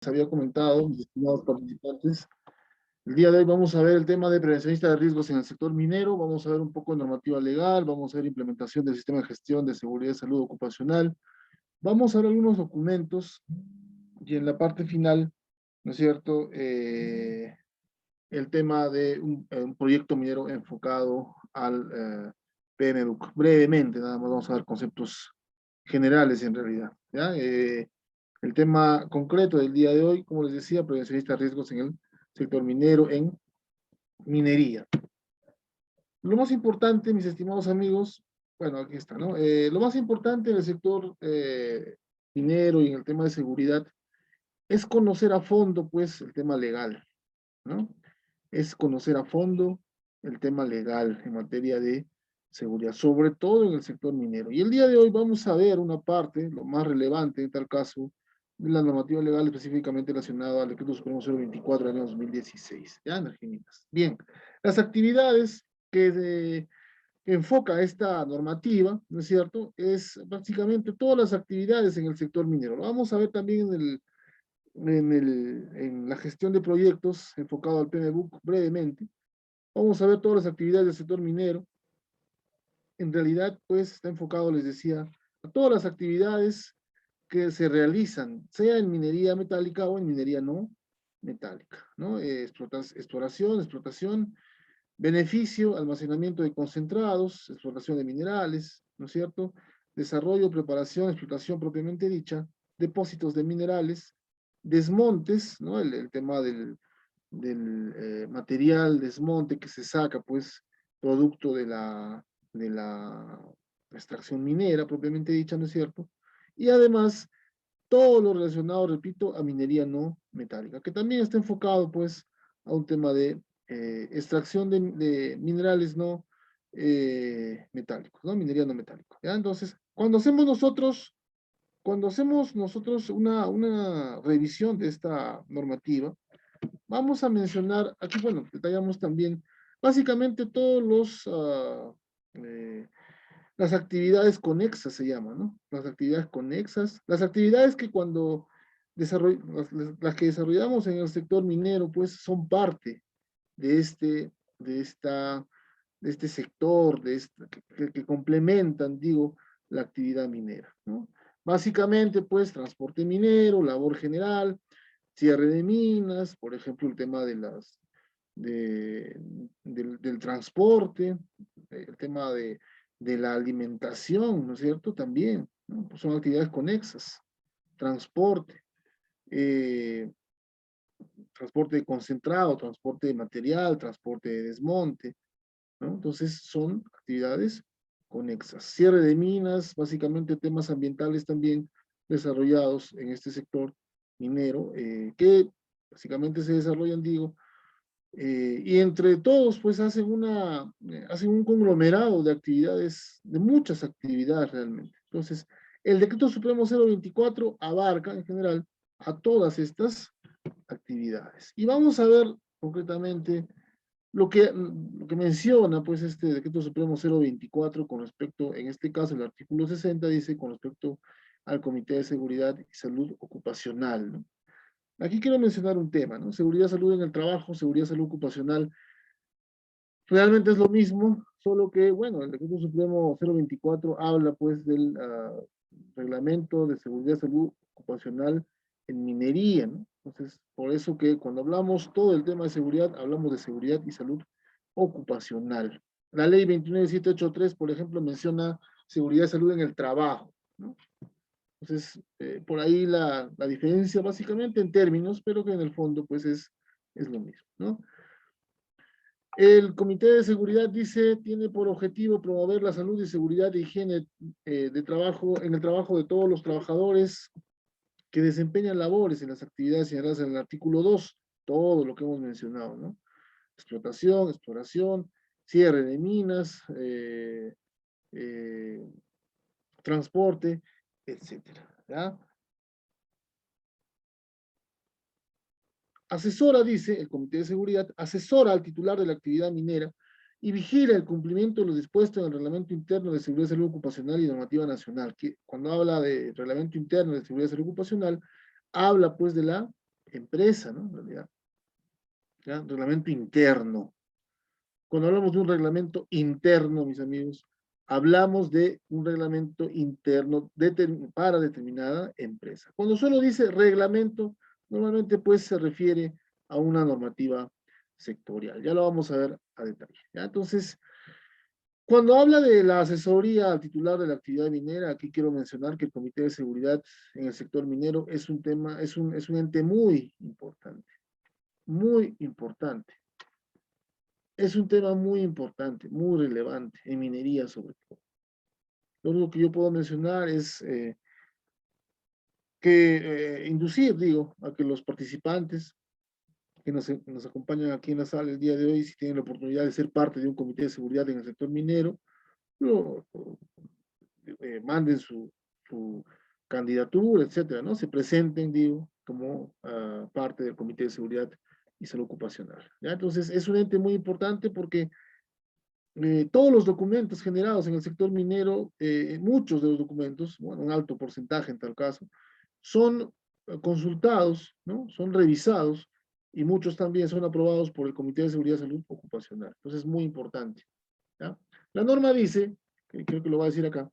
había comentado, mis estimados participantes, el día de hoy vamos a ver el tema de prevencionista de riesgos en el sector minero, vamos a ver un poco de normativa legal, vamos a ver implementación del sistema de gestión de seguridad y salud ocupacional, vamos a ver algunos documentos y en la parte final, ¿no es cierto?, el tema de un proyecto minero enfocado al PMBOK. Brevemente, nada más vamos a ver conceptos generales en realidad, ¿ya? El tema concreto del día de hoy, como les decía, prevencionista de riesgos en el sector minero, en minería. Lo más importante, mis estimados amigos, bueno, aquí está, ¿no? Lo más importante en el sector minero y en el tema de seguridad es conocer a fondo, pues, el tema legal, ¿no? Es conocer a fondo el tema legal en materia de seguridad, sobre todo en el sector minero. Y el día de hoy vamos a ver una parte, lo más relevante en tal caso, de la normativa legal específicamente relacionada al Decreto Supremo 024 del año 2016, ¿ya? Energéticas. Bien, las actividades que enfoca esta normativa, ¿no es cierto? Es básicamente todas las actividades en el sector minero. Lo vamos a ver también en la gestión de proyectos enfocado al PMBOK brevemente. Vamos a ver todas las actividades del sector minero. En realidad, pues, está enfocado, les decía, a todas las actividades que se realizan, sea en minería metálica o en minería no metálica, ¿no? Exploración, explotación, beneficio, almacenamiento de concentrados, explotación de minerales, ¿no es cierto? Desarrollo, preparación, explotación propiamente dicha, depósitos de minerales, desmontes, ¿no? El tema del material desmonte que se saca, pues, producto de la extracción minera propiamente dicha, ¿no es cierto? Y además, todo lo relacionado, repito, a minería no metálica, que también está enfocado, pues, a un tema de extracción de minerales no metálicos, ¿no? Minería no metálica, ¿ya? Entonces, cuando hacemos nosotros una revisión de esta normativa, vamos a mencionar, aquí, bueno, detallamos también básicamente todos eh, las actividades conexas se llaman, ¿no? Las actividades conexas, las actividades que cuando las que desarrollamos en el sector minero, pues son parte de de esta, de este sector, que complementan, digo, la actividad minera, ¿no? Básicamente, pues, transporte minero, labor general, cierre de minas, por ejemplo, el tema de, del transporte, el tema de la alimentación, ¿no es cierto? También, ¿no? Pues son actividades conexas, transporte, eh, transporte de concentrado, transporte de material, transporte de desmonte, ¿no? Entonces son actividades conexas. Cierre de minas, básicamente temas ambientales también desarrollados en este sector minero, que básicamente se desarrollan, digo, y entre todos pues hacen un conglomerado de actividades, de muchas actividades realmente. Entonces, el Decreto Supremo 024 abarca en general a todas estas actividades. Y vamos a ver concretamente lo que menciona, pues, este Decreto Supremo 024 con respecto, en este caso, el artículo 60 dice con respecto al Comité de Seguridad y Salud Ocupacional, ¿no? Aquí quiero mencionar un tema, ¿no? Seguridad, salud en el trabajo, seguridad, salud ocupacional. Realmente es lo mismo, solo que, bueno, el Decreto Supremo 024 habla, pues, del reglamento de seguridad, salud ocupacional en minería, ¿no? Entonces, por eso que cuando hablamos todo el tema de seguridad, hablamos de seguridad y salud ocupacional. La ley 29783, por ejemplo, menciona seguridad y salud en el trabajo, ¿no? Entonces, por ahí la diferencia básicamente en términos, pero que en el fondo pues es lo mismo, ¿no? El Comité de Seguridad dice, tiene por objetivo promover la salud y seguridad e higiene de trabajo, en el trabajo de todos los trabajadores que desempeñan labores en las actividades señaladas en el artículo 2, todo lo que hemos mencionado, ¿no? Explotación, exploración, cierre de minas, eh, transporte, etcétera, ¿ya? Asesora, dice el Comité de Seguridad, asesora al titular de la actividad minera y vigila el cumplimiento de lo dispuesto en el Reglamento Interno de Seguridad y Salud Ocupacional y Normativa Nacional, que cuando habla de Reglamento Interno de Seguridad y Salud Ocupacional, habla pues de la empresa, ¿no? En realidad, ¿ya? Reglamento interno. Cuando hablamos de un reglamento interno, mis amigos, hablamos de un reglamento interno para determinada empresa. Cuando solo dice reglamento, normalmente pues se refiere a una normativa sectorial. Ya lo vamos a ver a detalle. ¿Ya? Entonces, cuando habla de la asesoría al titular de la actividad minera, aquí quiero mencionar que el Comité de Seguridad en el sector minero es un tema, es un ente muy importante, muy importante. Es un tema muy importante, muy relevante, en minería sobre todo. Lo único que yo puedo mencionar es inducir, digo, a que los participantes que nos acompañan aquí en la sala el día de hoy, si tienen la oportunidad de ser parte de un comité de seguridad en el sector minero, manden su candidatura, etcétera, ¿no? Se presenten, digo, como parte del Comité de Seguridad y Salud Ocupacional. ¿Ya? Entonces, es un ente muy importante porque todos los documentos generados en el sector minero, muchos de los documentos, bueno, un alto porcentaje en tal caso, son consultados, ¿no? Son revisados y muchos también son aprobados por el Comité de Seguridad y Salud Ocupacional. Entonces, es muy importante. ¿Ya? La norma dice, que creo que lo va a decir acá,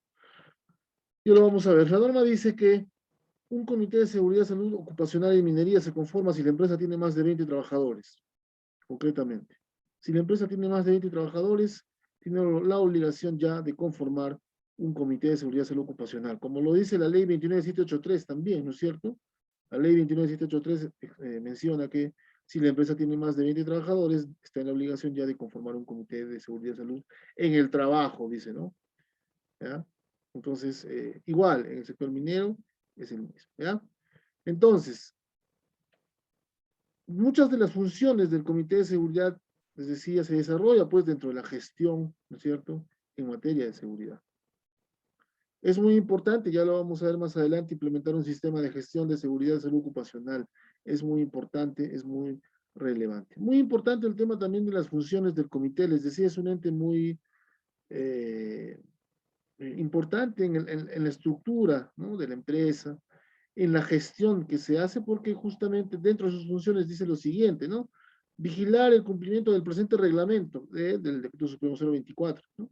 y lo vamos a ver. La norma dice que un comité de seguridad, salud ocupacional y minería se conforma si la empresa tiene más de 20 trabajadores, concretamente. Si la empresa tiene más de 20 trabajadores, tiene la obligación ya de conformar un comité de seguridad, salud ocupacional, como lo dice la ley 29783 también, ¿no es cierto? La ley 29783 menciona que si la empresa tiene más de 20 trabajadores, está en la obligación ya de conformar un comité de seguridad y salud en el trabajo, dice, ¿no? ¿Ya? Entonces, igual, en el sector minero es el mismo, ¿ya? Entonces, muchas de las funciones del Comité de Seguridad, les decía, se desarrolla pues dentro de la gestión, ¿no es cierto?, en materia de seguridad. Es muy importante, ya lo vamos a ver más adelante, implementar un sistema de gestión de seguridad y salud ocupacional. Es muy importante, es muy relevante. Muy importante el tema también de las funciones del comité, les decía, es un ente muy eh, importante en la estructura, ¿no?, de la empresa, en la gestión que se hace, porque justamente dentro de sus funciones dice lo siguiente, ¿no? Vigilar el cumplimiento del presente reglamento del Decreto Supremo 024, ¿no?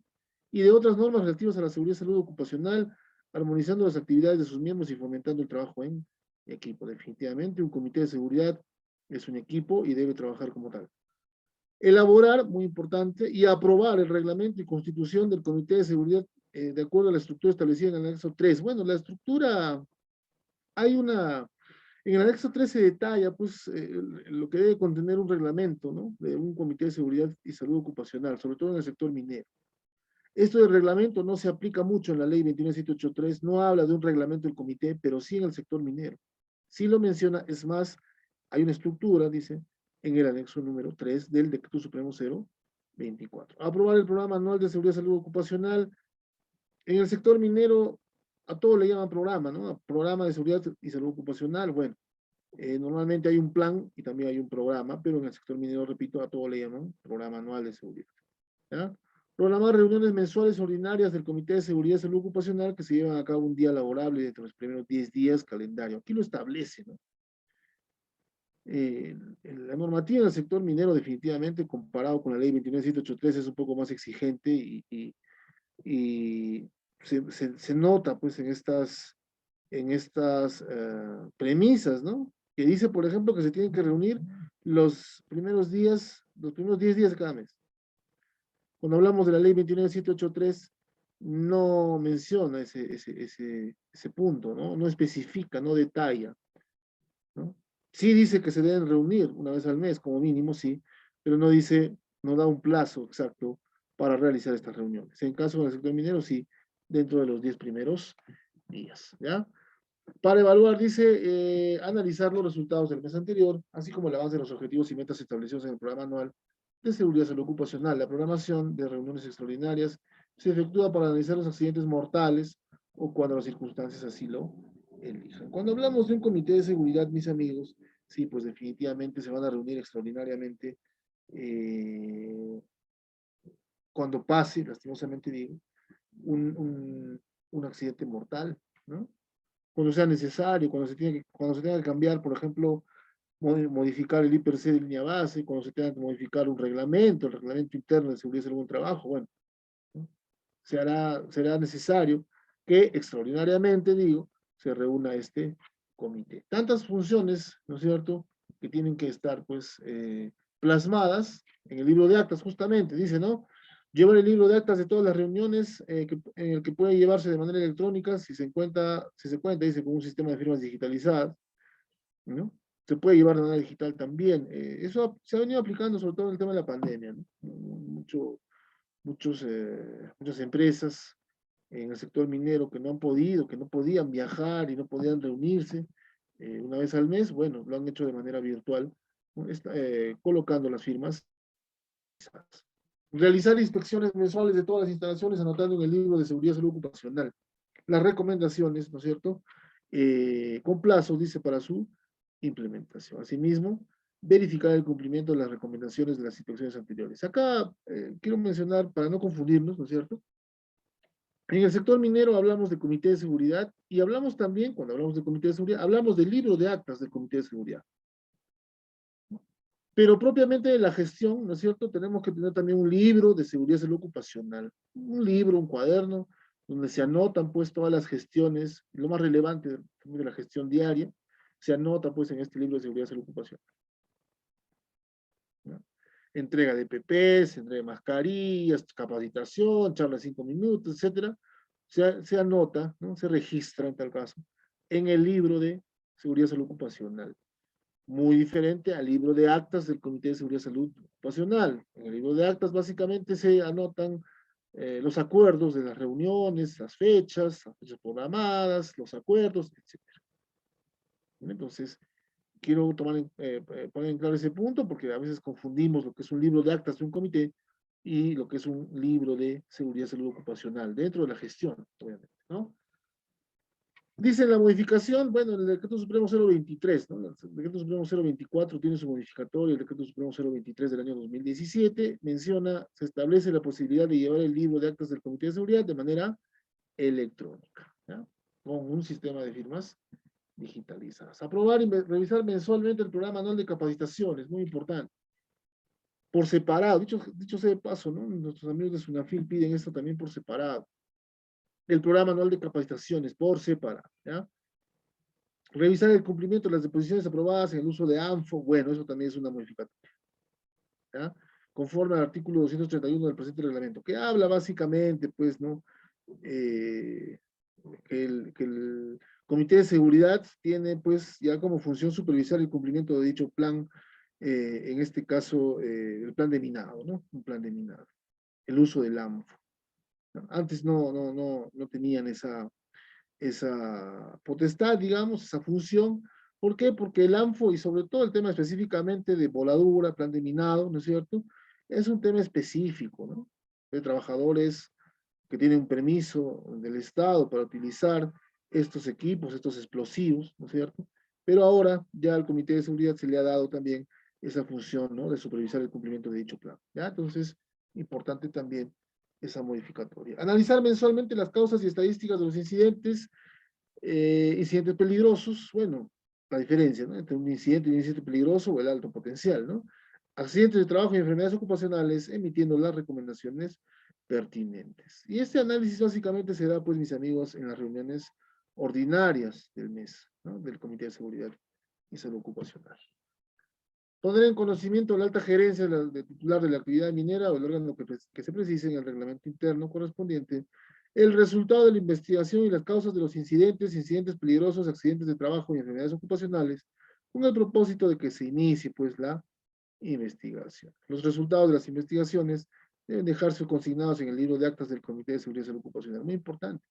Y de otras normas relativas a la seguridad y salud ocupacional, armonizando las actividades de sus miembros y fomentando el trabajo en equipo. Definitivamente, un comité de seguridad es un equipo y debe trabajar como tal. Elaborar, muy importante, y aprobar el reglamento y constitución del Comité de Seguridad de acuerdo a la estructura establecida en el anexo 3. Bueno, la estructura, hay una, en el anexo 3 se detalla, pues, lo que debe contener un reglamento, ¿no?, de un Comité de Seguridad y Salud Ocupacional, sobre todo en el sector minero. Esto del reglamento no se aplica mucho en la ley 29783, no habla de un reglamento del comité, pero sí en el sector minero. Sí lo menciona, es más, hay una estructura, dice, en el anexo número 3 del Decreto Supremo 024. Aprobar el programa anual de seguridad y salud ocupacional. En el sector minero, a todo le llaman programa, ¿no? Programa de seguridad y salud ocupacional. Bueno, normalmente hay un plan y también hay un programa, pero en el sector minero, repito, a todo le llaman programa anual de seguridad. ¿Ya? Programar reuniones mensuales ordinarias del Comité de Seguridad y Salud Ocupacional que se llevan a cabo un día laborable entre los primeros 10 días calendario. Aquí lo establece, ¿no? La normativa en el sector minero definitivamente comparado con la ley 29783 es un poco más exigente y se nota pues en estas premisas, ¿no? Que dice, por ejemplo, que se tienen que reunir los primeros 10 días de cada mes. Cuando hablamos de la ley 29783, no menciona ese punto, ¿no? No especifica, no detalla, ¿no? Sí dice que se deben reunir una vez al mes, como mínimo, sí, pero no dice, no da un plazo exacto para realizar estas reuniones. En caso del sector minero, sí, dentro de los 10 primeros días, ¿ya? Para evaluar, dice, analizar los resultados del mes anterior, así como el avance de los objetivos y metas establecidos en el programa anual de seguridad y salud ocupacional. La programación de reuniones extraordinarias se efectúa para analizar los accidentes mortales o cuando las circunstancias así lo elijan. Cuando hablamos de un comité de seguridad, mis amigos, sí, pues definitivamente se van a reunir extraordinariamente cuando pase, lastimosamente digo, un accidente mortal, ¿no? Cuando sea necesario, cuando se tenga que cambiar, por ejemplo, modificar el IPRC de línea base, cuando se tenga que modificar un reglamento, el reglamento interno de seguridad y salud en el trabajo, bueno, ¿no? Será necesario que extraordinariamente, digo, se reúna este comité. Tantas funciones, ¿no es cierto?, que tienen que estar, pues, plasmadas en el libro de actas, justamente, dice, ¿no? Llevar el libro de actas de todas las reuniones en el que puede llevarse de manera electrónica, si se cuenta, dice, con un sistema de firmas digitalizadas, ¿no? Se puede llevar de manera digital también. Eso se ha venido aplicando sobre todo en el tema de la pandemia, ¿no? Muchas empresas en el sector minero que no han podido, que no podían viajar y no podían reunirse una vez al mes, bueno, lo han hecho de manera virtual, ¿no? Colocando las firmas. Realizar inspecciones mensuales de todas las instalaciones, anotando en el libro de seguridad y salud ocupacional las recomendaciones, ¿no es cierto? Con plazo, dice, para su implementación. Asimismo, verificar el cumplimiento de las recomendaciones de las inspecciones anteriores. Acá quiero mencionar, para no confundirnos, ¿no es cierto? En el sector minero hablamos de comité de seguridad y hablamos también, cuando hablamos de comité de seguridad, hablamos del libro de actas del comité de seguridad. Pero propiamente de la gestión, ¿no es cierto? Tenemos que tener también un libro de seguridad y salud ocupacional. Un libro, un cuaderno, donde se anotan pues todas las gestiones, lo más relevante de la gestión diaria, se anota pues en este libro de seguridad y salud ocupacional, ¿no? Entrega de PPs, entrega de mascarillas, capacitación, charla de 5 minutos, etcétera. Se anota, ¿no? Se registra en tal caso, en el libro de seguridad y salud ocupacional. Muy diferente al libro de actas del Comité de Seguridad y Salud Ocupacional. En el libro de actas básicamente se anotan los acuerdos de las reuniones, las fechas programadas, los acuerdos, etc. Entonces, quiero poner en claro ese punto porque a veces confundimos lo que es un libro de actas de un comité y lo que es un libro de seguridad y salud ocupacional dentro de la gestión, obviamente, ¿no? Dice la modificación, bueno, el decreto supremo 023, ¿no? El decreto supremo 024 tiene su modificatorio, el decreto supremo 023 del año 2017 menciona, se establece la posibilidad de llevar el libro de actas del Comité de Seguridad de manera electrónica, ¿ya? Con un sistema de firmas digitalizadas. Aprobar y revisar mensualmente el programa anual de capacitaciones, muy importante. Por separado, dicho sea de paso, ¿no? Nuestros amigos de SUNAFIL piden esto también por separado. El programa anual de capacitaciones, por separado, ¿ya? Revisar el cumplimiento de las disposiciones aprobadas en el uso de ANFO, bueno, eso también es una modificatoria, ¿ya? Conforme al artículo 231 del presente reglamento, que habla básicamente, pues, ¿no? Que el Comité de Seguridad tiene, pues, ya como función supervisar el cumplimiento de dicho plan, en este caso, el plan de minado, ¿no? Un plan de minado, el uso del ANFO. Antes no tenían esa potestad, digamos, esa función. ¿Por qué? Porque el ANFO y sobre todo el tema específicamente de voladura, plan de minado, ¿no es cierto? Es un tema específico, ¿no? De trabajadores que tienen un permiso del Estado para utilizar estos equipos, estos explosivos, ¿no es cierto? Pero ahora ya al Comité de Seguridad se le ha dado también esa función, ¿no? De supervisar el cumplimiento de dicho plan, ¿ya? Entonces, importante también esa modificatoria. Analizar mensualmente las causas y estadísticas de los incidentes peligrosos, bueno, la diferencia, ¿no? Entre un incidente peligroso o el alto potencial, ¿no? Accidentes de trabajo y enfermedades ocupacionales, emitiendo las recomendaciones pertinentes. Y este análisis básicamente se da, pues, mis amigos, en las reuniones ordinarias del mes, ¿no? Del Comité de Seguridad y Salud Ocupacional. Poner en conocimiento de la alta gerencia de titular de la actividad minera o el órgano que se precise en el reglamento interno correspondiente el resultado de la investigación y las causas de los incidentes peligrosos, accidentes de trabajo y enfermedades ocupacionales, con el propósito de que se inicie, pues, la investigación. Los resultados de las investigaciones deben dejarse consignados en el libro de actas del Comité de Seguridad y Salud Ocupacional. Muy importante.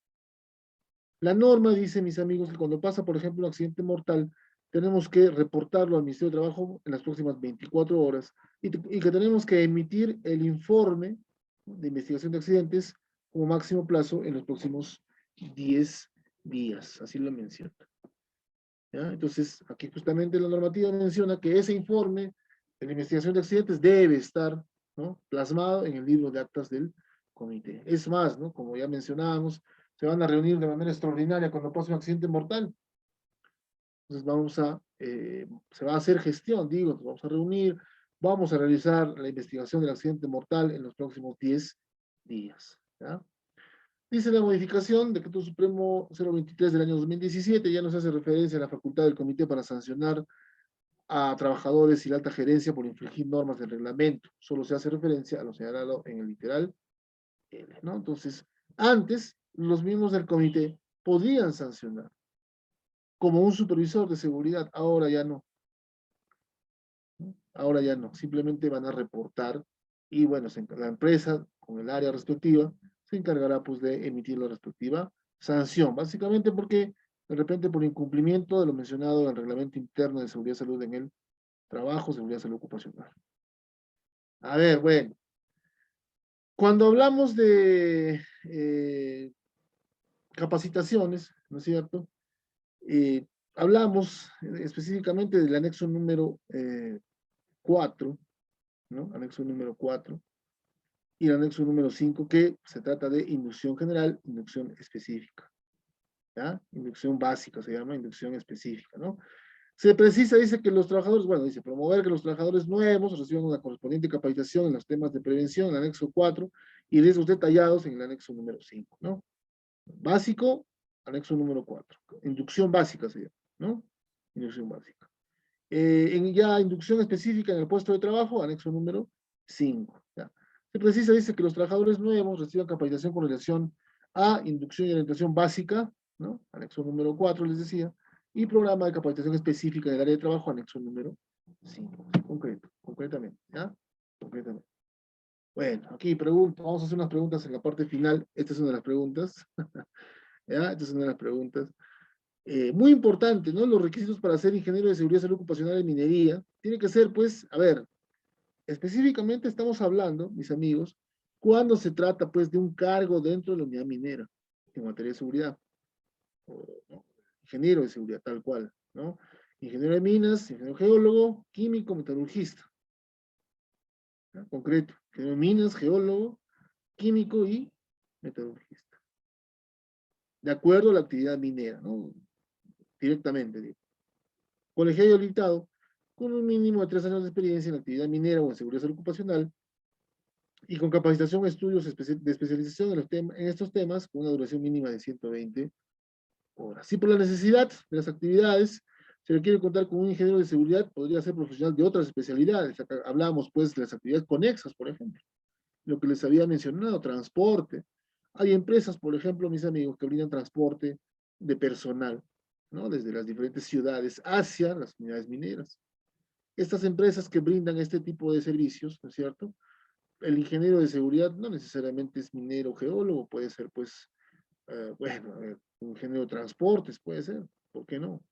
La norma dice, mis amigos, que cuando pasa, por ejemplo, un accidente mortal, tenemos que reportarlo al Ministerio de Trabajo en las próximas 24 horas y que tenemos que emitir el informe de investigación de accidentes como máximo plazo en los próximos 10 días. Así lo menciona, ¿ya? Entonces, aquí justamente la normativa menciona que ese informe de la investigación de accidentes debe estar, ¿no?, plasmado en el libro de actas del comité. Es más, ¿no?, como ya mencionábamos, se van a reunir de manera extraordinaria cuando pase un accidente mortal. Entonces se va a hacer gestión, digo, nos vamos a reunir, vamos a realizar la investigación del accidente mortal en los próximos 10 días. ¿Ya? Dice la modificación, Decreto Supremo 023 del año 2017, ya no se hace referencia a la facultad del comité para sancionar a trabajadores y la alta gerencia por infringir normas del reglamento. Solo se hace referencia a lo señalado en el literal L, ¿no? Entonces, antes, los miembros del comité podían sancionar como un supervisor de seguridad, ahora ya no. Ahora ya no, simplemente van a reportar y bueno, la empresa con el área respectiva se encargará pues de emitir la respectiva sanción, básicamente porque de repente por incumplimiento de lo mencionado en el reglamento interno de seguridad y salud en el trabajo, seguridad y salud ocupacional. A ver, bueno, cuando hablamos de capacitaciones, ¿no es cierto? Hablamos específicamente del anexo número 4, ¿no? Anexo número 4 y el anexo número 5, que se trata de inducción general, inducción específica. ¿Ya? Inducción básica se llama, inducción específica, ¿no? Se precisa, dice que los trabajadores, bueno, dice promover que los trabajadores nuevos reciban una correspondiente capacitación en los temas de prevención, en el anexo 4, y riesgos detallados en el anexo número 5, ¿no? Básico, anexo número 4. Inducción básica se llama, ¿no? Inducción básica. En ya inducción específica en el puesto de trabajo, anexo número 5. ¿Ya? Se precisa, dice que los trabajadores nuevos reciban capacitación con relación a inducción y orientación básica, ¿no? Anexo número 4, les decía, y programa de capacitación específica en el área de trabajo, anexo número 5. Concretamente, ¿ya? Concretamente. Bueno, aquí pregunto, vamos a hacer unas preguntas en la parte final. Esta es una de las preguntas. ¿Ya? Esta es una de las preguntas. Muy importante, ¿no? Los requisitos para ser ingeniero de seguridad y salud ocupacional en minería, tiene que ser, pues, a ver, específicamente estamos hablando, mis amigos, cuando se trata, pues, de un cargo dentro de la unidad minera, en materia de seguridad, ¿no? Ingeniero de seguridad, tal cual, ¿no? Ingeniero de minas, ingeniero geólogo, químico, metalurgista, ¿no? Concreto, ingeniero de minas, geólogo, químico y metalurgista. De acuerdo a la actividad minera, ¿no? Directamente, digo. Colegiado habilitado con un mínimo de 3 años de experiencia en actividad minera o en seguridad ocupacional y con capacitación o estudios de especialización en estos temas con una duración mínima de 120 horas. Si por la necesidad de las actividades se requiere contar con un ingeniero de seguridad, podría ser profesional de otras especialidades. Acá hablamos pues de las actividades conexas, por ejemplo, lo que les había mencionado, transporte. Hay empresas, por ejemplo, mis amigos, que brindan transporte de personal, ¿no? Desde las diferentes ciudades hacia las unidades mineras. Estas empresas que brindan este tipo de servicios, ¿no es cierto? El ingeniero de seguridad no necesariamente es minero o geólogo, puede ser, pues, bueno, un ingeniero de transportes, puede ser, ¿por qué no?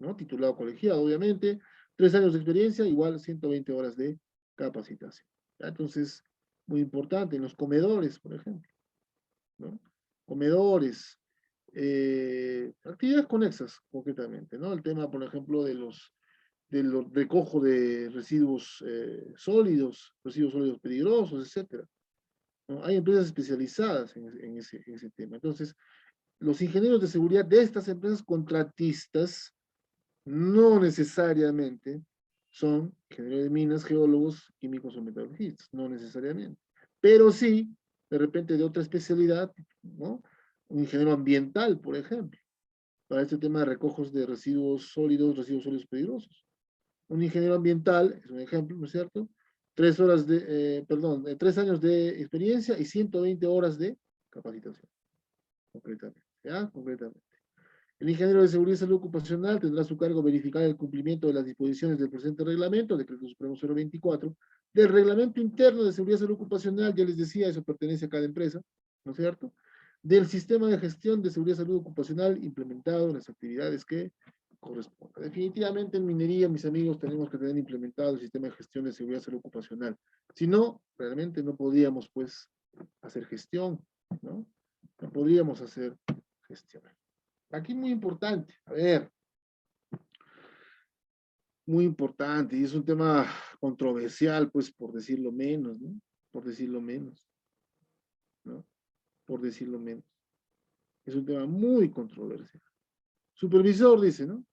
¿No? Titulado colegiado, obviamente, 3 años de experiencia, igual 120 horas de capacitación. ¿Ya? Entonces, muy importante, en los comedores, por ejemplo, ¿no? Comedores, actividades conexas, concretamente, ¿no? El tema, por ejemplo, del recojo de residuos sólidos peligrosos, etcétera, ¿no? Hay empresas especializadas en ese tema. Entonces, los ingenieros de seguridad de estas empresas contratistas no necesariamente son ingenieros de minas, geólogos, químicos o metalurgistas, no necesariamente. Pero sí, de repente de otra especialidad, ¿no? Un ingeniero ambiental, por ejemplo, para este tema de recojos de residuos sólidos peligrosos. Un ingeniero ambiental, es un ejemplo, ¿no es cierto? 3 años de experiencia y 120 horas de capacitación, concretamente, ¿ya? Concretamente. El ingeniero de seguridad y salud ocupacional tendrá a su cargo verificar el cumplimiento de las disposiciones del presente reglamento, Decreto Supremo 024, del reglamento interno de seguridad y salud ocupacional, ya les decía, eso pertenece a cada empresa, ¿no es cierto? Del sistema de gestión de seguridad y salud ocupacional implementado en las actividades que corresponda. Definitivamente en minería, mis amigos, tenemos que tener implementado el sistema de gestión de seguridad y salud ocupacional. Si no, realmente no podríamos, pues, hacer gestión, ¿no? No podríamos hacer gestión. Aquí muy importante, a ver, muy importante, y es un tema controversial, pues, por decirlo menos, ¿no? Por decirlo menos, ¿no? Por decirlo menos. Es un tema muy controversial. Supervisor, dice, ¿no?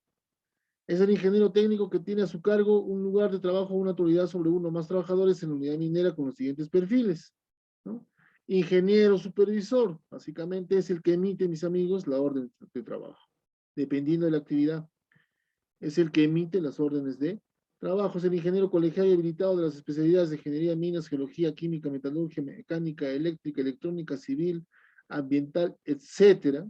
Es el ingeniero técnico que tiene a su cargo un lugar de trabajo o una autoridad sobre uno o más trabajadores en la unidad minera con los siguientes perfiles, ¿no? Ingeniero supervisor, básicamente es el que emite, mis amigos, la orden de trabajo, dependiendo de la actividad. Es el que emite las órdenes de trabajo. Es el ingeniero colegiado y habilitado de las especialidades de ingeniería, minas, geología, química, metalurgia, mecánica, eléctrica, electrónica, civil, ambiental, etcétera,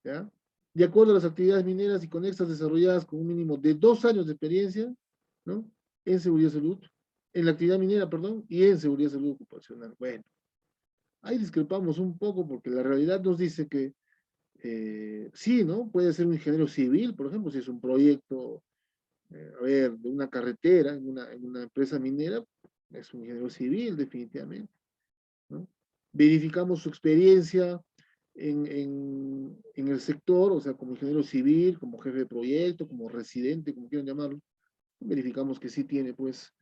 ¿ya? De acuerdo a las actividades mineras y conexas desarrolladas con un mínimo de 2 años de experiencia, ¿no? En seguridad y salud, en la actividad minera, perdón, y en seguridad y salud ocupacional. Bueno, ahí discrepamos un poco porque la realidad nos dice que sí, ¿no? Puede ser un ingeniero civil, por ejemplo, si es un proyecto, a ver, de una carretera en una empresa minera, es un ingeniero civil, definitivamente, ¿no? Verificamos su experiencia en el sector, o sea, como ingeniero civil, como jefe de proyecto, como residente, como quieran llamarlo, verificamos que sí tiene, pues,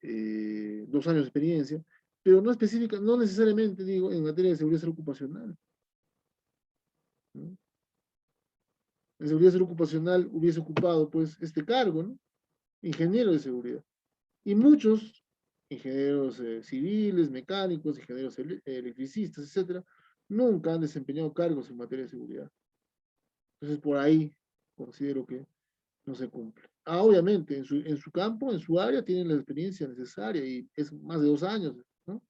2 años de experiencia, pero no específica, no necesariamente, digo, en materia de seguridad ocupacional, ¿no? En seguridad ocupacional hubiese ocupado, pues, este cargo, ¿no? Ingeniero de seguridad. Y muchos ingenieros civiles, mecánicos, ingenieros electricistas, etcétera, nunca han desempeñado cargos en materia de seguridad. Entonces, por ahí considero que no se cumple. Ah, obviamente, en su campo, en su área, tienen la experiencia necesaria y es más de 2 años, ¿no?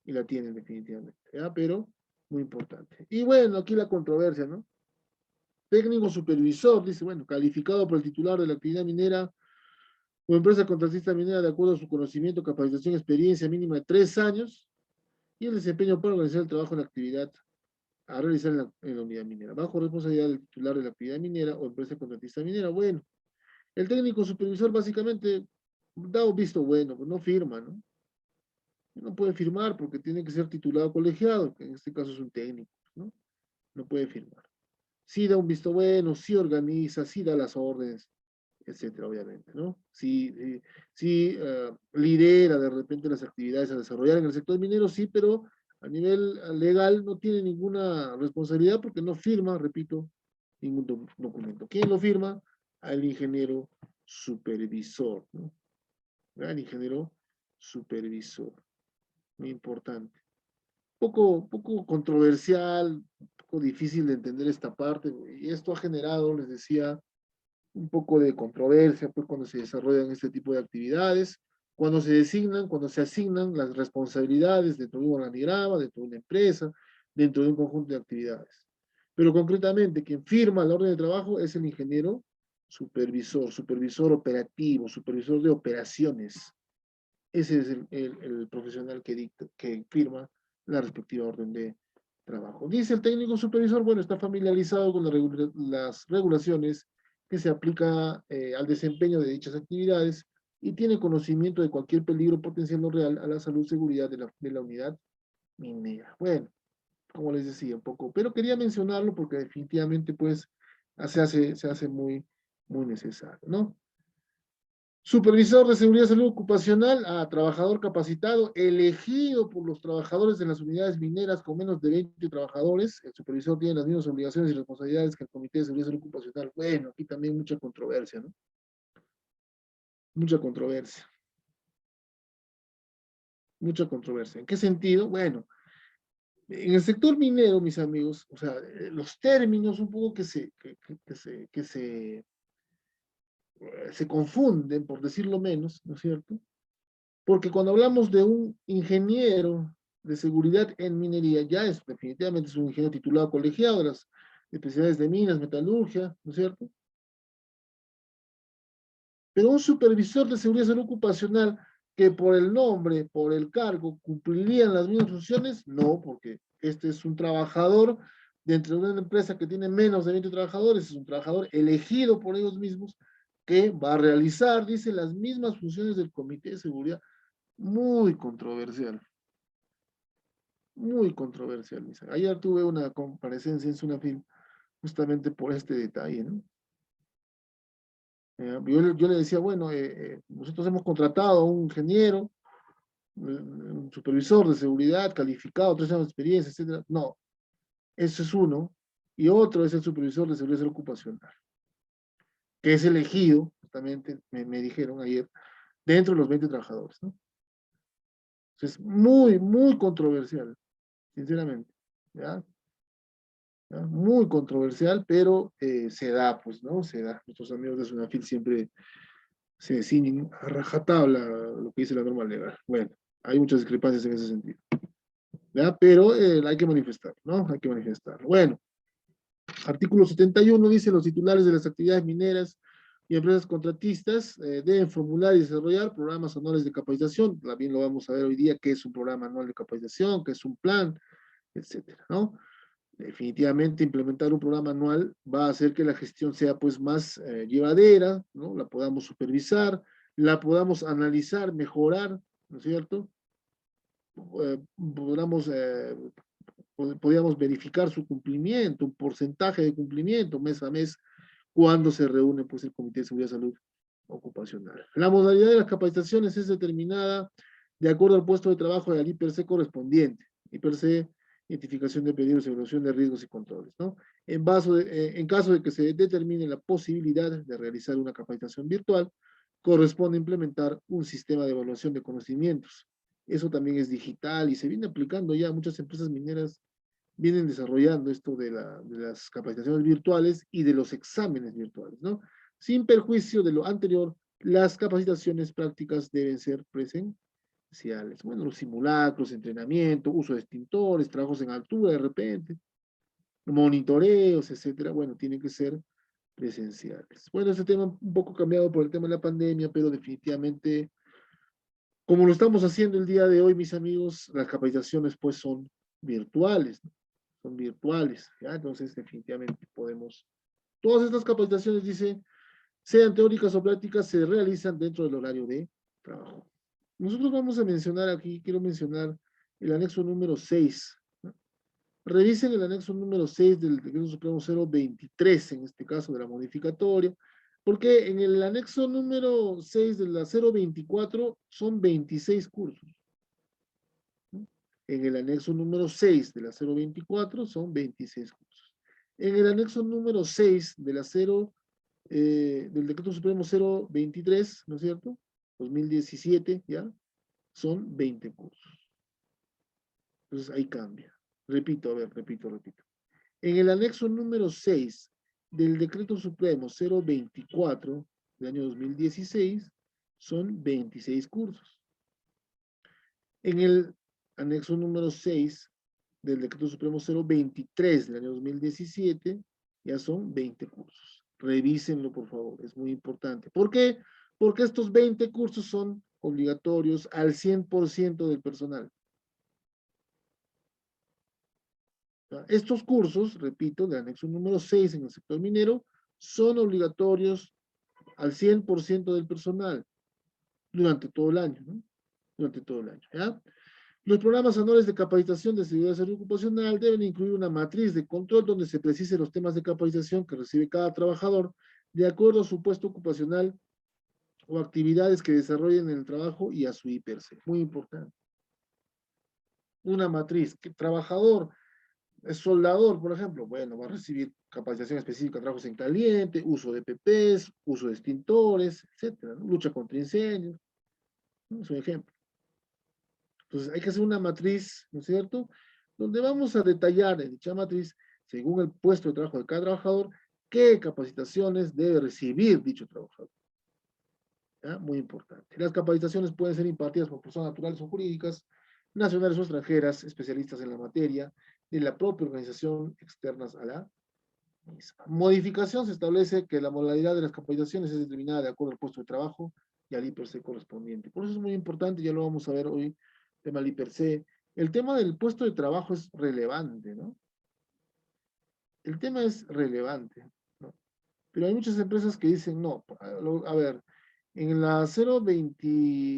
Y la tienen definitivamente, ¿ya? Pero muy importante. Y bueno, aquí la controversia, ¿no? Técnico supervisor, dice, bueno, calificado por el titular de la actividad minera o empresa contratista minera de acuerdo a su conocimiento, capacitación, experiencia mínima de 3 años y el desempeño para organizar el trabajo en la actividad a realizar en la unidad minera, bajo responsabilidad del titular de la actividad minera o empresa contratista minera. Bueno, el técnico supervisor básicamente da un visto bueno, pues no firma, ¿no? No puede firmar porque tiene que ser titulado colegiado, que en este caso es un técnico, ¿no? No puede firmar. Sí da un visto bueno, sí organiza, sí da las órdenes, etcétera, obviamente, ¿no? Sí, lidera de repente las actividades a desarrollar en el sector minero, sí, pero a nivel legal no tiene ninguna responsabilidad porque no firma, repito, ningún documento. ¿Quién lo firma? Al ingeniero supervisor, ¿no? El ingeniero supervisor, muy importante. Poco controversial, un poco difícil de entender esta parte, y esto ha generado, les decía, un poco de controversia, pues, cuando se desarrollan este tipo de actividades, cuando se asignan las responsabilidades dentro de un organigrama, dentro de una empresa, dentro de un conjunto de actividades. Pero concretamente, quien firma la orden de trabajo es el ingeniero supervisor, supervisor operativo, supervisor de operaciones. Ese es el profesional que dicta, que firma la respectiva orden de trabajo. Dice el técnico supervisor, bueno, está familiarizado con las regulaciones que se aplica al desempeño de dichas actividades y tiene conocimiento de cualquier peligro potencial o real a la salud y seguridad de la unidad minera. Bueno, como les decía, un poco, pero quería mencionarlo porque definitivamente pues se hace muy necesario, ¿no? Supervisor de seguridad y salud ocupacional a trabajador capacitado, elegido por los trabajadores de las unidades mineras con menos de 20 trabajadores. El supervisor tiene las mismas obligaciones y responsabilidades que el Comité de Seguridad y Salud Ocupacional. Bueno, aquí también mucha controversia, ¿no? Mucha controversia, mucha controversia. ¿En qué sentido? Bueno, en el sector minero, mis amigos, o sea, los términos un poco se confunden, por decirlo menos, ¿no es cierto? Porque cuando hablamos de un ingeniero de seguridad en minería, ya es definitivamente es un ingeniero titulado colegiado de las especialidades de minas, metalurgia, ¿no es cierto? Pero un supervisor de seguridad y salud ocupacional que por el nombre, por el cargo, cumplirían las mismas funciones, no, porque este es un trabajador dentro de una empresa que tiene menos de 20 trabajadores, es un trabajador elegido por ellos mismos que va a realizar, dice, las mismas funciones del Comité de Seguridad. Muy controversial. Muy controversial, Misa. Ayer tuve una comparecencia en Sunafil justamente por este detalle, ¿no? Yo le decía, bueno, nosotros hemos contratado a un ingeniero, un supervisor de seguridad calificado, 3 años de experiencia, etcétera. No, ese es uno. Y otro es el supervisor de seguridad ocupacional. que es elegido, justamente me dijeron ayer, dentro de los 20 trabajadores, ¿no? Es muy, muy controversial, sinceramente, ¿ya? ¿Ya? Muy controversial, pero se da, pues, ¿no? Se da. Nuestros amigos de Sunafil siempre se ciñen a rajatabla lo que dice la norma legal. Bueno, hay muchas discrepancias en ese sentido, ¿ya? Pero hay que manifestar, ¿no? Hay que manifestar. Bueno, artículo 71 dice: los titulares de las actividades mineras y empresas contratistas deben formular y desarrollar programas anuales de capacitación. También lo vamos a ver hoy día, qué es un programa anual de capacitación, qué es un plan, etcétera, ¿no? Definitivamente implementar un programa anual va a hacer que la gestión sea pues más llevadera, ¿no? La podamos supervisar, la podamos analizar, mejorar, ¿no es cierto? Podamos, podríamos verificar su cumplimiento, un porcentaje de cumplimiento mes a mes, cuando se reúne pues el Comité de Seguridad y Salud Ocupacional. La modalidad de las capacitaciones es determinada de acuerdo al puesto de trabajo del IPRC correspondiente. IPRC, identificación de pedidos, evaluación de riesgos y controles, ¿no? En caso de que se determine la posibilidad de realizar una capacitación virtual, corresponde implementar un sistema de evaluación de conocimientos. Eso también es digital y se viene aplicando ya. Muchas empresas mineras vienen desarrollando esto de las capacitaciones virtuales y de los exámenes virtuales, ¿no? Sin perjuicio de lo anterior, las capacitaciones prácticas deben ser presenciales. Bueno, los simulacros, entrenamiento, uso de extintores, trabajos en altura de repente, monitoreos, etcétera, bueno, tienen que ser presenciales. Bueno, este tema un poco cambiado por el tema de la pandemia, pero definitivamente, como lo estamos haciendo el día de hoy, mis amigos, las capacitaciones pues son virtuales, ¿no? Son virtuales, ¿ya? Entonces definitivamente podemos, todas estas capacitaciones, dice, sean teóricas o prácticas, se realizan dentro del horario de trabajo. Nosotros vamos a mencionar aquí, quiero mencionar el anexo número 6, ¿no? Revisen el anexo número 6 del Decreto Supremo 023, en este caso de la modificatoria, porque en el anexo número 6 de la 024 son 26 cursos, ¿no? En el anexo número 6 de la 024 son 26 cursos. En el anexo número 6 de la 0, del Decreto Supremo 023, ¿no es cierto? 2017, ¿ya? Son 20 cursos. Entonces ahí cambia. Repito, a ver, repito. En el anexo número 6 del Decreto Supremo 024 del año 2016 son 26 cursos. En el anexo número 6 del Decreto Supremo 023 del año 2017 ya son 20 cursos. Revísenlo, por favor, es muy importante. ¿Por qué? Porque estos 20 cursos son obligatorios al 100% del personal. Estos cursos, repito, del anexo número 6 en el sector minero, son obligatorios al 100% del personal durante todo el año, ¿no? Durante todo el año, ¿ya? Los programas anuales de capacitación de seguridad y salud ocupacional deben incluir una matriz de control donde se precise los temas de capacitación que recibe cada trabajador de acuerdo a su puesto ocupacional o actividades que desarrollen en el trabajo y a su IPRC. Muy importante. Una matriz. Que trabajador es soldador, por ejemplo, bueno, va a recibir capacitación específica, trabajos en caliente, uso de PPs, uso de extintores, etcétera, ¿no? Lucha contra incendios, ¿no? Es un ejemplo. Entonces hay que hacer una matriz, ¿no es cierto? Donde vamos a detallar en dicha matriz, según el puesto de trabajo de cada trabajador, qué capacitaciones debe recibir dicho trabajador. ¿Ya? Muy importante. Las capacitaciones pueden ser impartidas por personas naturales o jurídicas, nacionales o extranjeras, especialistas en la materia, de la propia organización externas a la misma. Modificación: se establece que la modalidad de las capacitaciones es determinada de acuerdo al puesto de trabajo y al IPRC correspondiente. Por eso es muy importante, ya lo vamos a ver hoy, el tema del IPRC. El tema del puesto de trabajo es relevante, ¿no? El tema es relevante, ¿no? Pero hay muchas empresas que dicen, no, a ver, en la 020,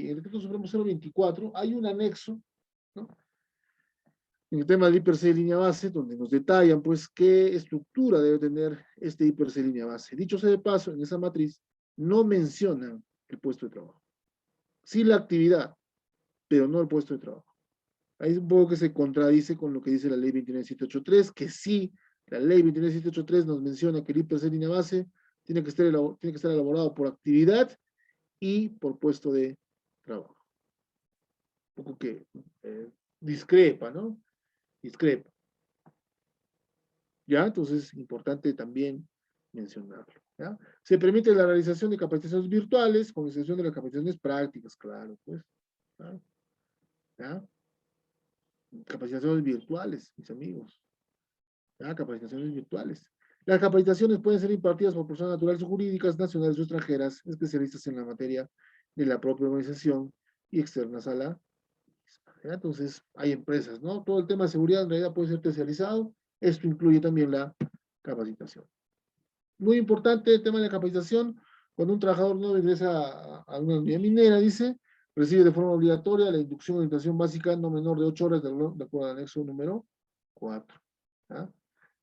en el Decreto Supremo 024, hay un anexo, ¿no? En el tema del IPRC línea base, donde nos detallan, pues, qué estructura debe tener este IPRC línea base. Dicho sea de paso, en esa matriz no mencionan el puesto de trabajo. Sí la actividad, pero no el puesto de trabajo. Ahí es un poco que se contradice con lo que dice la ley 29783, que sí, la ley 29783 nos menciona que el IPRC línea base tiene que estar elaborado por actividad y por puesto de trabajo. Un poco que discrepa, ¿no? Discrepa. ¿Ya? Entonces es importante también mencionarlo. ¿Ya? Se permite la realización de capacitaciones virtuales, con excepción de las capacitaciones prácticas, claro, pues. ¿Ya? ¿Ya? Capacitaciones virtuales, mis amigos. ¿Ya? Capacitaciones virtuales. Las capacitaciones pueden ser impartidas por personas naturales o jurídicas, nacionales o extranjeras, especialistas en la materia de la propia organización y externas a la. ¿Ya? Entonces, hay empresas, ¿no? Todo el tema de seguridad en realidad puede ser terciarizado. Esto incluye también la capacitación. Muy importante el tema de la capacitación. Cuando un trabajador nuevo ingresa a una unidad minera, dice, recibe de forma obligatoria la inducción y orientación básica no menor de 8 horas de acuerdo al anexo número 4. ¿Ya?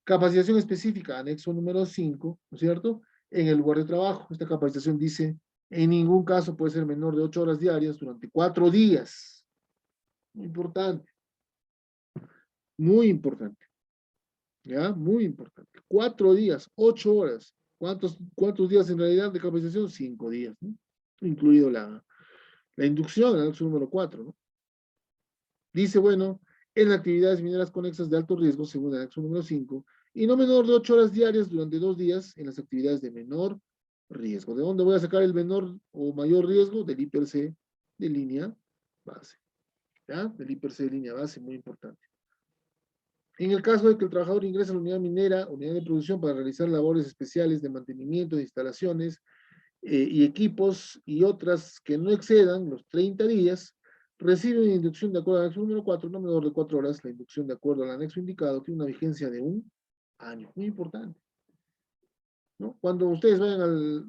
Capacitación específica, anexo número 5, ¿no es cierto? En el lugar de trabajo. Esta capacitación dice, en ningún caso puede ser menor de 8 horas diarias durante 4 días. Muy importante. Muy importante. ¿Ya? Muy importante. 4 días, 8 horas. ¿Cuántos días en realidad de capacitación? 5 días, ¿no? Incluido la inducción, el anexo número 4, ¿no? Dice, bueno, en actividades mineras conexas de alto riesgo, según el anexo número 5, y no menor de 8 horas diarias durante 2 días en las actividades de menor riesgo. ¿De dónde voy a sacar el menor o mayor riesgo? Del IPRC de línea base. ¿Ya? Del IPRC de línea base, muy importante. En el caso de que el trabajador ingrese a la unidad minera, unidad de producción, para realizar labores especiales de mantenimiento de instalaciones y equipos y otras que no excedan los 30 días, recibe una inducción de acuerdo al anexo número 4, no menor de 4 horas. La inducción de acuerdo al anexo indicado tiene una vigencia de 1 año. Muy importante, ¿no? Cuando ustedes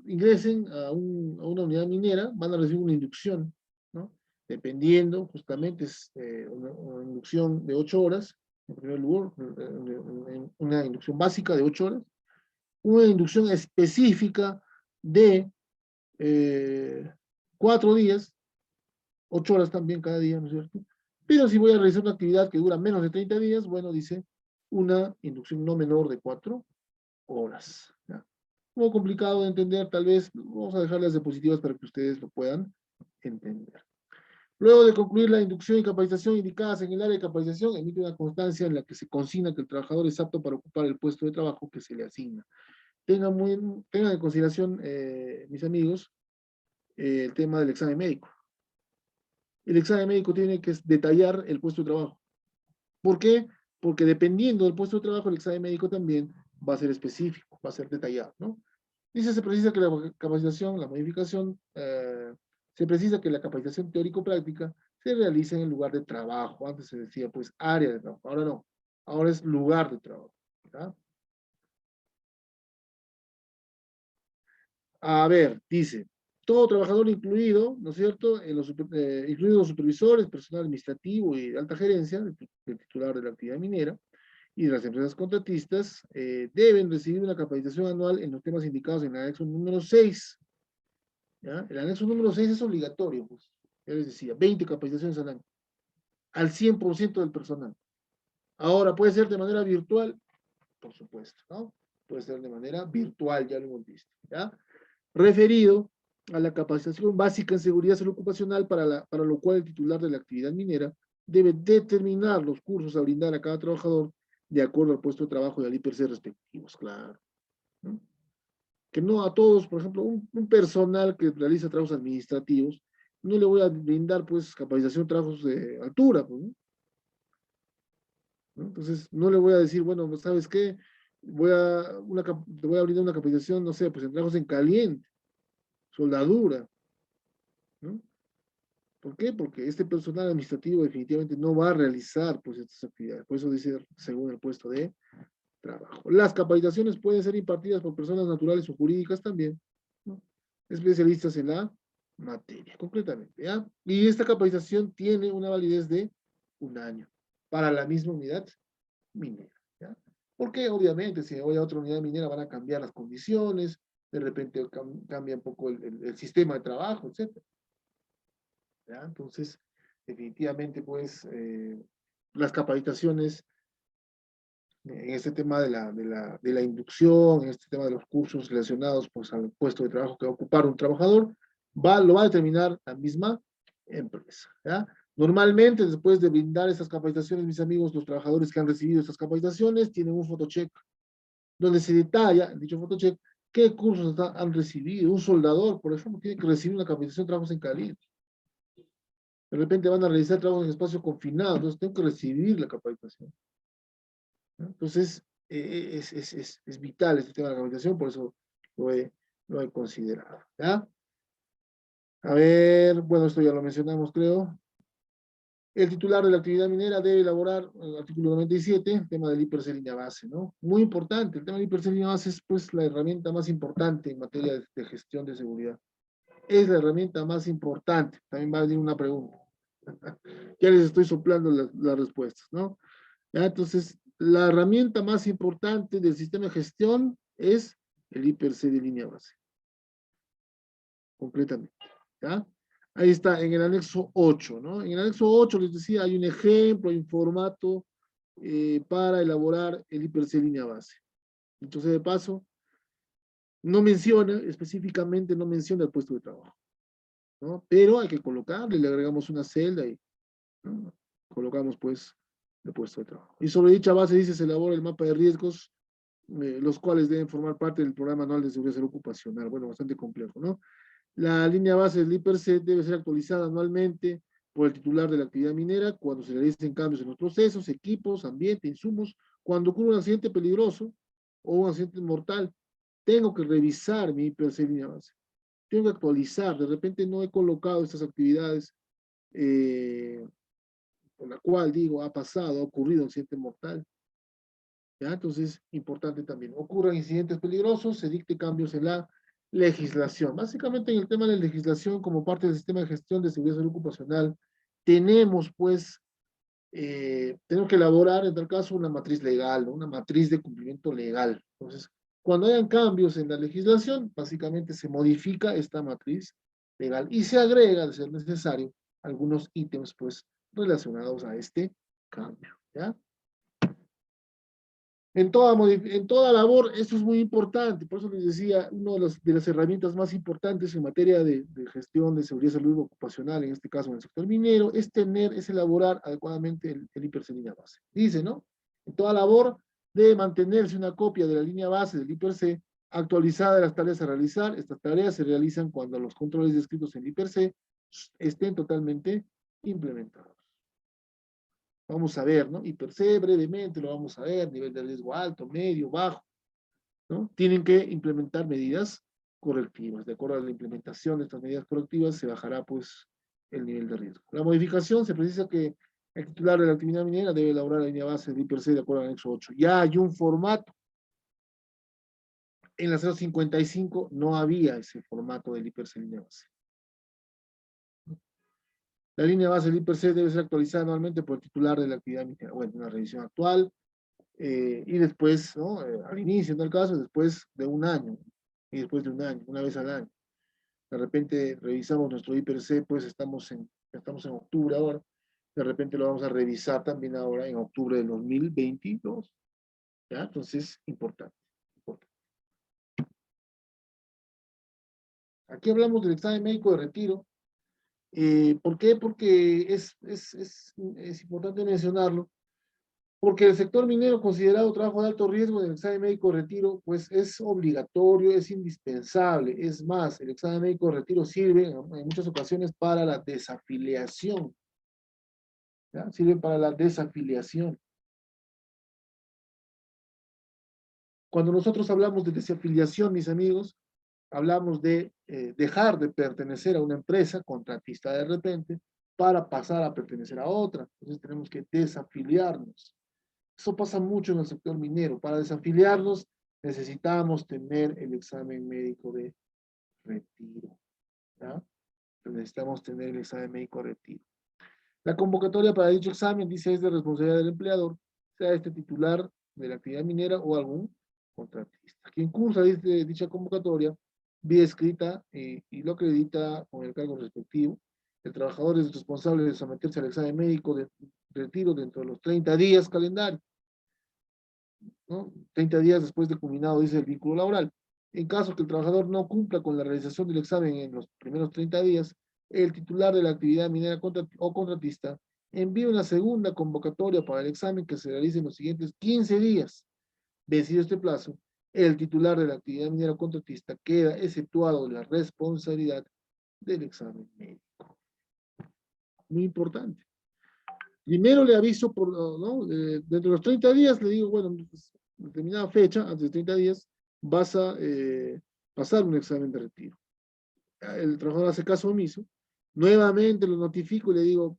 ingresen a una unidad minera, van a recibir una inducción, ¿no? Dependiendo, justamente, es una inducción de 8 horas, en primer lugar, una inducción básica de 8 horas, una inducción específica de 4 días, 8 horas también cada día, ¿no es cierto? Pero si voy a realizar una actividad que dura menos de 30 días, bueno, dice una inducción no menor de 4 horas. ¿Ya? Un poco complicado de entender, tal vez, vamos a dejar las diapositivas para que ustedes lo puedan entender. Luego de concluir la inducción y capacitación indicadas en el área de capacitación, emite una constancia en la que se consigna que el trabajador es apto para ocupar el puesto de trabajo que se le asigna. Tengan en consideración, mis amigos, el tema del examen médico. El examen médico tiene que detallar el puesto de trabajo. ¿Por qué? Porque dependiendo del puesto de trabajo, el examen médico también va a ser específico, va a ser detallado, ¿no? Dice, se precisa que la capacitación, la modificación, se precisa que la capacitación teórico-práctica se realice en el lugar de trabajo. Antes se decía, pues, área de trabajo. Ahora no. Ahora es lugar de trabajo. ¿Ya? A ver, dice, todo trabajador incluido, ¿no es cierto? Incluidos los supervisores, personal administrativo y de alta gerencia, el titular de la actividad minera, y de las empresas contratistas, deben recibir una capacitación anual en los temas indicados en el anexo número 6. ¿Ya? El anexo número 6 es obligatorio, pues. Ya les decía, 20 capacitaciones al año, al 100% del personal. Ahora, puede ser de manera virtual, por supuesto, ¿no? Puede ser de manera virtual, ya lo hemos visto, ¿ya? Referido a la capacitación básica en seguridad salud ocupacional, para lo cual el titular de la actividad minera debe determinar los cursos a brindar a cada trabajador de acuerdo al puesto de trabajo y al IPRC respectivos, claro, ¿no? Que no a todos, por ejemplo, un personal que realiza trabajos administrativos, no le voy a brindar, pues, capacitación de trabajos de altura, pues, ¿no? Entonces, no le voy a decir, bueno, ¿sabes qué? Te voy a brindar una capacitación, no sé, pues en trabajos en caliente, soldadura, ¿no? ¿Por qué? Porque este personal administrativo definitivamente no va a realizar, pues, estas actividades. Por eso dice, según el puesto de trabajo. Las capacitaciones pueden ser impartidas por personas naturales o jurídicas también, ¿no? Especialistas en la materia, concretamente, ¿ya? Y esta capacitación tiene una validez de 1 año para la misma unidad minera, ¿ya? Porque obviamente si me voy a otra unidad minera van a cambiar las condiciones, de repente cambia un poco el sistema de trabajo, etc. ¿Ya? Entonces, definitivamente, pues, las capacitaciones en este tema de la inducción, en este tema de los cursos relacionados pues, al puesto de trabajo que va a ocupar un trabajador, lo va a determinar la misma empresa. ¿Ya? Normalmente, después de brindar estas capacitaciones, mis amigos, los trabajadores que han recibido estas capacitaciones tienen un photocheck donde se detalla, en dicho photocheck, qué cursos han recibido. Un soldador, por ejemplo, tiene que recibir una capacitación de trabajos en caliente. De repente van a realizar trabajos en espacio confinado, entonces tengo que recibir la capacitación. ¿No? Entonces, es vital este tema de la capacitación, por eso lo he considerado. ¿Ya? A ver, bueno, esto ya lo mencionamos, creo. El titular de la actividad minera debe elaborar, el artículo 97, el tema del IPRC línea base, ¿no? Muy importante, el tema del IPRC línea base es pues la herramienta más importante en materia de gestión de seguridad. Es la herramienta más importante. También va a venir una pregunta. Ya les estoy soplando las respuestas, ¿no? ¿Ya? Entonces, la herramienta más importante del sistema de gestión es el IPRC de línea base. Completamente. ¿Ya? Ahí está, en el anexo 8, ¿no? En el anexo 8, les decía, hay un ejemplo, hay un formato para elaborar el IPRC de línea base. Entonces, de paso, no menciona, específicamente no menciona el puesto de trabajo, ¿no? Pero hay que colocarle, le agregamos una celda y, ¿no? Colocamos, pues, el puesto de trabajo. Y sobre dicha base dice, se elabora el mapa de riesgos, los cuales deben formar parte del programa anual de seguridad ocupacional. Bueno, bastante complejo, ¿no? La línea base del IPRC debe ser actualizada anualmente por el titular de la actividad minera cuando se realicen cambios en los procesos, equipos, ambiente, insumos, cuando ocurre un accidente peligroso o un accidente mortal. Tengo que revisar mi IPRC línea base. Tengo que actualizar. De repente no he colocado estas actividades por la cual digo ha pasado, ha ocurrido un accidente mortal. ¿Ya? Entonces, importante también. Ocurran incidentes peligrosos, se dicte cambios en la legislación. Básicamente en el tema de la legislación, como parte del sistema de gestión de seguridad ocupacional, tenemos pues, tenemos que elaborar en tal caso una matriz legal, ¿no? Una matriz de cumplimiento legal. Entonces, cuando hayan cambios en la legislación, básicamente se modifica esta matriz legal y se agrega, de ser necesario, algunos ítems pues relacionados a este cambio, ¿ya? En toda labor, esto es muy importante, por eso les decía, una de las herramientas más importantes en materia de gestión de seguridad y salud ocupacional, en este caso en el sector minero, es elaborar adecuadamente el IPRC línea base. Dice, ¿no? En toda labor debe mantenerse una copia de la línea base del IPRC actualizada de las tareas a realizar. Estas tareas se realizan cuando los controles descritos en el IPRC estén totalmente implementados. Vamos a ver, ¿no? Y per se brevemente lo vamos a ver, nivel de riesgo alto, medio, bajo, ¿no? Tienen que implementar medidas correctivas. De acuerdo a la implementación de estas medidas correctivas, se bajará, pues, el nivel de riesgo. La modificación se precisa que el titular de la actividad minera debe elaborar la línea base del IPRC de acuerdo al anexo 8. Ya hay un formato. En la 055 no había ese formato del IPRC línea base. La línea base del IPRC debe ser actualizada anualmente por el titular de la actividad minera. Bueno, una revisión actual. Y después, ¿no? Al inicio, en el caso, después de un año, y después de un año, una vez al año. De repente revisamos nuestro IPRC, pues estamos en octubre ahora, de repente lo vamos a revisar también ahora en octubre del 2022, ¿ya? Entonces, importante, importante. Aquí hablamos del examen médico de retiro. ¿Por qué? Porque es importante mencionarlo, porque el sector minero considerado trabajo de alto riesgo del examen médico de retiro, pues es obligatorio, es indispensable. Es más, el examen médico de retiro sirve en muchas ocasiones para la desafiliación. ¿Ya? Sirve para la desafiliación. Cuando nosotros hablamos de desafiliación, mis amigos, hablamos de dejar de pertenecer a una empresa contratista de repente para pasar a pertenecer a otra. Entonces tenemos que desafiliarnos. Eso pasa mucho en el sector minero. Para desafiliarnos necesitamos tener el examen médico de retiro. ¿Ya? Necesitamos tener el examen médico de retiro. La convocatoria para dicho examen, dice, es de responsabilidad del empleador, sea este titular de la actividad minera o algún contratista. Quien cursa dicha convocatoria, vía escrita y lo acredita con el cargo respectivo. El trabajador es responsable de someterse al examen médico de retiro dentro de los 30 días calendario. ¿no? 30 días después de culminado, dice el vínculo laboral. En caso que el trabajador no cumpla con la realización del examen en los primeros 30 días, el titular de la actividad minera o contratista envía una segunda convocatoria para el examen que se realice en los siguientes 15 días. Vencido este plazo, el titular de la actividad minera o contratista queda exceptuado de la responsabilidad del examen médico. Muy importante. Primero le aviso, ¿no? Dentro de los 30 días le digo, bueno, pues, determinada fecha, antes de 30 días, vas a pasar un examen de retiro. El trabajador hace caso omiso, nuevamente lo notifico y le digo,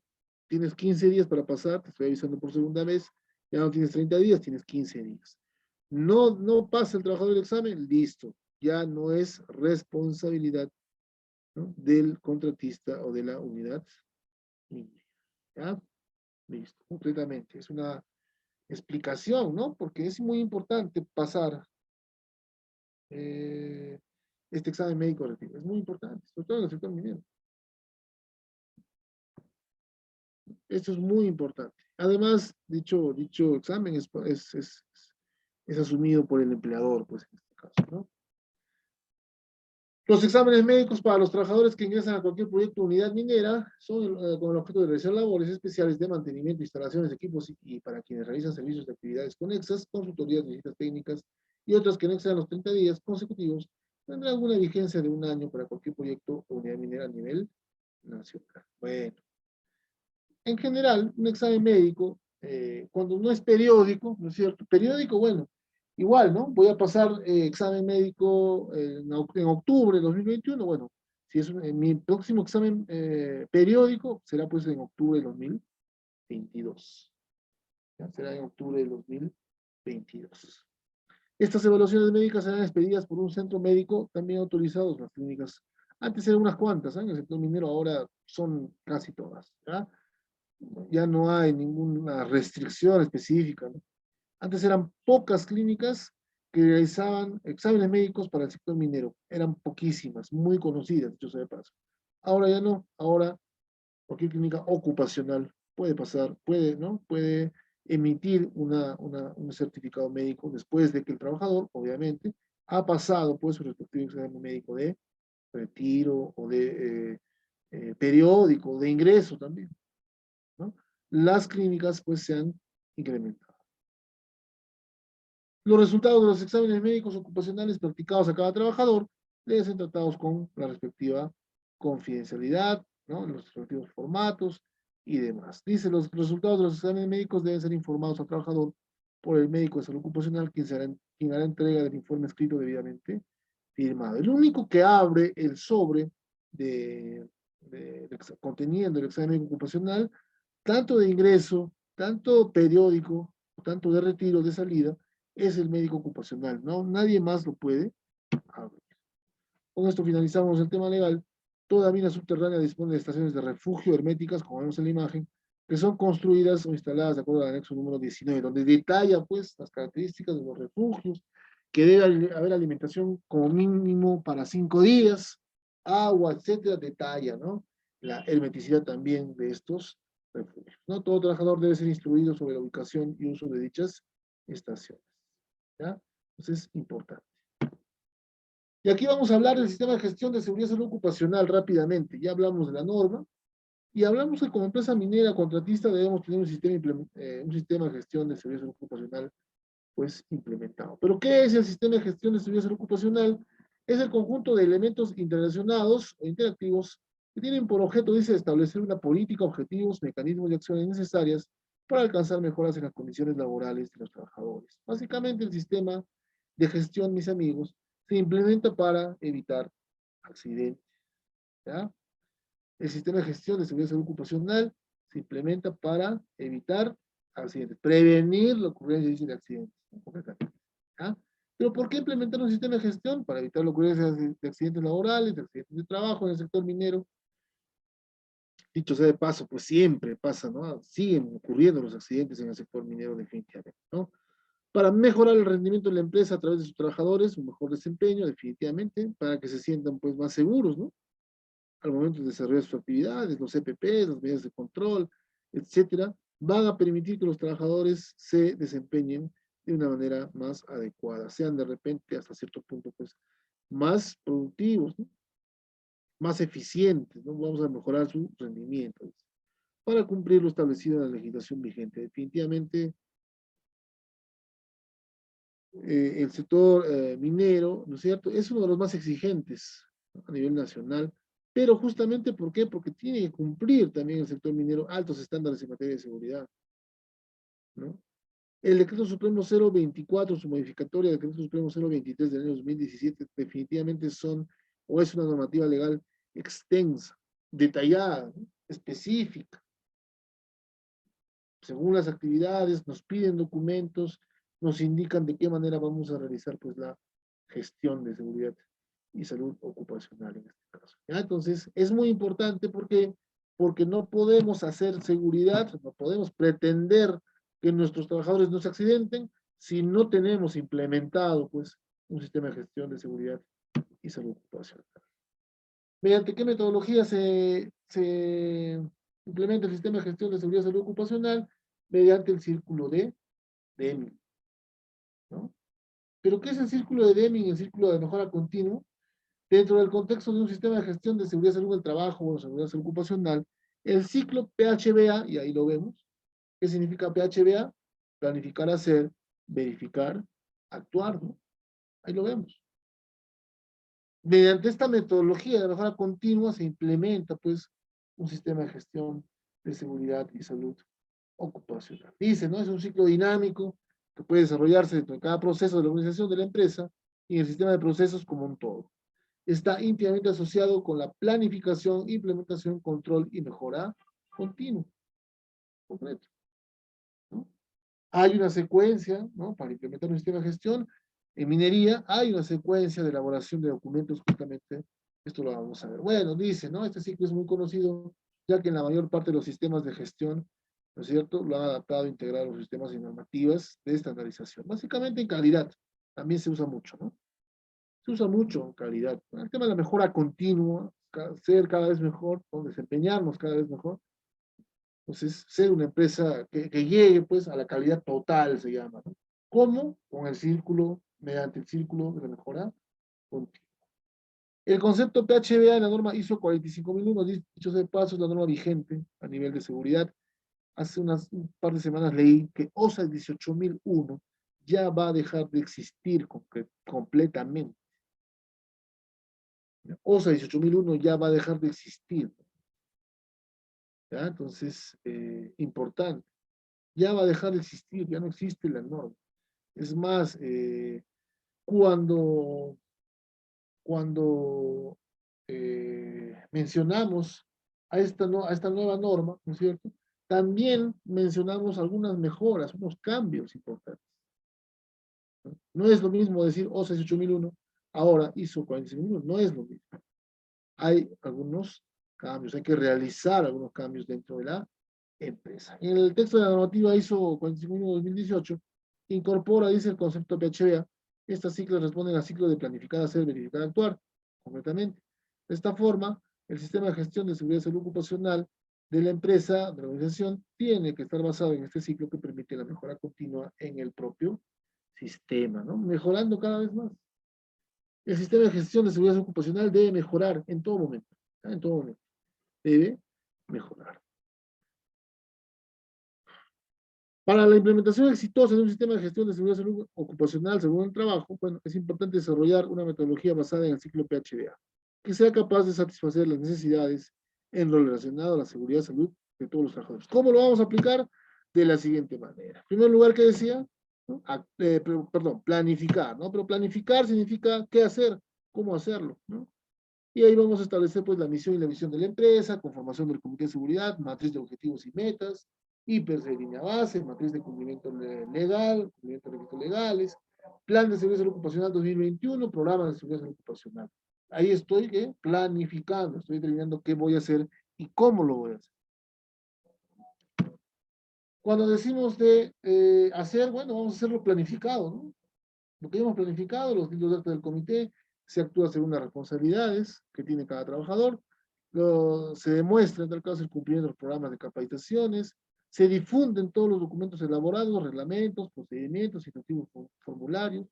tienes 15 días para pasar, te estoy avisando por segunda vez, ya no tienes 30 días, tienes 15 días. No pasa el trabajador el examen, listo, ya no es responsabilidad, ¿no?, del contratista o de la unidad. ¿Ya? Listo, completamente. Es una explicación, ¿no? Porque es muy importante pasar eh, este examen médico retiro. Es muy importante, sobre todo en el sector minero. Esto es muy importante. Además, dicho examen es asumido por el empleador, pues en este caso, ¿no? Los exámenes médicos para los trabajadores que ingresan a cualquier proyecto o unidad minera son con el objeto de realizar labores especiales de mantenimiento, instalaciones, equipos y para quienes realizan servicios de actividades conexas, consultorías, visitas técnicas y otras que no excedan los 30 días consecutivos, tendrán una vigencia de un año para cualquier proyecto o unidad minera a nivel nacional. Bueno, en general, un examen médico, cuando no es periódico, ¿no es cierto? Periódico, bueno, igual, ¿no? Voy a pasar examen médico en octubre de 2021, bueno, si es mi próximo examen periódico, será pues en octubre de 2022. ¿Ya? Será en octubre de 2022. Estas evaluaciones médicas serán expedidas por un centro médico también autorizados, las clínicas. Antes eran unas cuantas, ¿eh? En el sector minero ahora son casi todas, ¿ya? Ya no hay ninguna restricción específica, ¿no? Antes eran pocas clínicas que realizaban exámenes médicos para el sector minero. Eran poquísimas, muy conocidas, dicho sea de paso. Ahora ya no. Ahora cualquier clínica ocupacional puede pasar, puede, ¿no? Puede emitir un certificado médico después de que el trabajador, obviamente, ha pasado pues su respectivo examen médico de retiro o de periódico, de ingreso también, ¿no? Las clínicas pues se han incrementado. Los resultados de los exámenes médicos ocupacionales practicados a cada trabajador deben ser tratados con la respectiva confidencialidad, ¿no?, en los respectivos formatos y demás. Dice, los resultados de los exámenes médicos deben ser informados al trabajador por el médico de salud ocupacional, quien hará entrega del informe escrito debidamente firmado. El único que abre el sobre conteniendo el examen médico ocupacional, tanto de ingreso, tanto periódico, tanto de retiro, de salida, es el médico ocupacional, ¿no? Nadie más lo puede abrir. Con esto finalizamos el tema legal. Toda mina subterránea dispone de estaciones de refugio herméticas, como vemos en la imagen, que son construidas o instaladas de acuerdo al anexo número 19, donde detalla, pues, las características de los refugios, que debe haber alimentación como mínimo para 5 días, agua, etcétera, detalla, ¿no? La hermeticidad también de estos refugios, ¿no? Todo trabajador debe ser instruido sobre la ubicación y uso de dichas estaciones, ¿ya? Entonces es importante. Y aquí vamos a hablar del sistema de gestión de seguridad y salud ocupacional rápidamente. Ya hablamos de la norma y hablamos que como empresa minera contratista debemos tener un sistema de gestión de seguridad y salud ocupacional pues implementado. ¿Pero qué es el sistema de gestión de seguridad y salud ocupacional? Es el conjunto de elementos interrelacionados o interactivos que tienen por objeto, dice, establecer una política, objetivos, mecanismos y acciones necesarias para alcanzar mejoras en las condiciones laborales de los trabajadores. Básicamente el sistema de gestión, mis amigos, se implementa para evitar accidentes, ¿ya? El sistema de gestión de seguridad y salud ocupacional se implementa para evitar accidentes, prevenir la ocurrencia de accidentes, ¿ya? Pero ¿por qué implementar un sistema de gestión? Para evitar la ocurrencia de accidentes laborales, de accidentes de trabajo en el sector minero. Dicho sea de paso, pues siempre pasa, ¿no? Siguen ocurriendo los accidentes en el sector minero definitivamente, ¿no? Para mejorar el rendimiento de la empresa a través de sus trabajadores, un mejor desempeño, definitivamente, para que se sientan pues más seguros, ¿no? Al momento de desarrollar sus actividades, los EPPs, las medidas de control, etcétera, van a permitir que los trabajadores se desempeñen de una manera más adecuada, sean de repente hasta cierto punto pues más productivos, ¿no? Más eficientes, ¿no? Vamos a mejorar su rendimiento para cumplir lo establecido en la legislación vigente. Definitivamente el sector minero, ¿no es cierto?, es uno de los más exigentes, ¿no?, a nivel nacional, pero justamente ¿por qué? Porque tiene que cumplir también el sector minero altos estándares en materia de seguridad, ¿no? El decreto supremo 024, su modificatoria del decreto supremo 023 del año 2017, definitivamente son, o es una normativa legal extensa, detallada, ¿no?, específica. Según las actividades, nos piden documentos, nos indican de qué manera vamos a realizar pues la gestión de seguridad y salud ocupacional en este caso. ¿Ya? Entonces, es muy importante porque no podemos hacer seguridad, no podemos pretender que nuestros trabajadores no se accidenten si no tenemos implementado pues un sistema de gestión de seguridad y salud ocupacional. ¿Mediante qué metodología se implementa el sistema de gestión de seguridad y salud ocupacional? Mediante el círculo de Deming, ¿no? ¿Pero qué es el círculo de Deming, el círculo de mejora continua? Dentro del contexto de un sistema de gestión de seguridad y salud del trabajo o seguridad y salud ocupacional, el ciclo PHBA, y ahí lo vemos. ¿Qué significa PHBA? Planificar, hacer, verificar, actuar, ¿no? Ahí lo vemos. Mediante esta metodología de mejora continua se implementa pues un sistema de gestión de seguridad y salud ocupacional. Dice, ¿no? Es un ciclo dinámico que puede desarrollarse dentro de cada proceso de la organización de la empresa y en el sistema de procesos como un todo. Está íntimamente asociado con la planificación, implementación, control y mejora continua. Completo, ¿no? Hay una secuencia, ¿no?, para implementar un sistema de gestión. En minería hay una secuencia de elaboración de documentos, justamente esto lo vamos a ver. Bueno, dice, ¿no? Este ciclo es muy conocido, ya que en la mayor parte de los sistemas de gestión, ¿no es cierto?, lo han adaptado e integrado a los sistemas y normativas de estandarización. Básicamente en calidad, también se usa mucho, ¿no? Se usa mucho en calidad. El tema de la mejora continua, ser cada vez mejor, ¿no?, desempeñarnos cada vez mejor. Entonces, ser una empresa que llegue pues a la calidad total se llama, ¿no? ¿Cómo? Con el círculo, mediante el círculo de la mejora continua. El concepto PHBA en la norma ISO 45001, dicho sea de paso, es la norma vigente a nivel de seguridad. Hace un par de semanas leí que OSA 18001 ya va a dejar de existir completamente. OSA 18001 ya va a dejar de existir. ¿Ya? Entonces, importante. Ya va a dejar de existir, ya no existe la norma. Es más, cuando, cuando mencionamos a esta nueva norma, ¿no es cierto?, también mencionamos algunas mejoras, unos cambios importantes. No es lo mismo decir OSA 18001, ahora ISO 45001, no es lo mismo. Hay algunos cambios, hay que realizar algunos cambios dentro de la empresa. En el texto de la normativa ISO 45001-2018, incorpora, dice, el concepto PHBA. Estas ciclos responden al ciclo de planificar, hacer, verificar, actuar, completamente. De esta forma, el sistema de gestión de seguridad y salud ocupacional de la empresa, de la organización, tiene que estar basado en este ciclo que permite la mejora continua en el propio sistema, ¿no? Mejorando cada vez más. El sistema de gestión de seguridad ocupacional debe mejorar en todo momento, ¿sí? En todo momento. Debe mejorar. Para la implementación exitosa de un sistema de gestión de seguridad ocupacional según el trabajo, bueno, es importante desarrollar una metodología basada en el ciclo PHDA, que sea capaz de satisfacer las necesidades en lo relacionado a la seguridad y salud de todos los trabajadores. ¿Cómo lo vamos a aplicar? De la siguiente manera. En primer lugar, ¿qué decía? ¿No? Perdón, planificar, ¿no? Pero planificar significa qué hacer, cómo hacerlo, ¿no? Y ahí vamos a establecer pues la misión y la visión de la empresa, conformación del comité de seguridad, matriz de objetivos y metas, IPERS de línea base, matriz de cumplimiento legal, cumplimiento de requisitos legales, plan de seguridad ocupacional 2021, programa de seguridad ocupacional. Ahí estoy planificando, estoy determinando qué voy a hacer y cómo lo voy a hacer. Cuando decimos de hacer, bueno, vamos a hacerlo planificado, ¿no? Lo que hemos planificado, los libros de acta del comité, se actúa según las responsabilidades que tiene cada trabajador, se demuestra en tal caso el cumplimiento de los programas de capacitaciones, Se difunden todos los documentos elaborados, reglamentos, procedimientos, instructivos, formularios,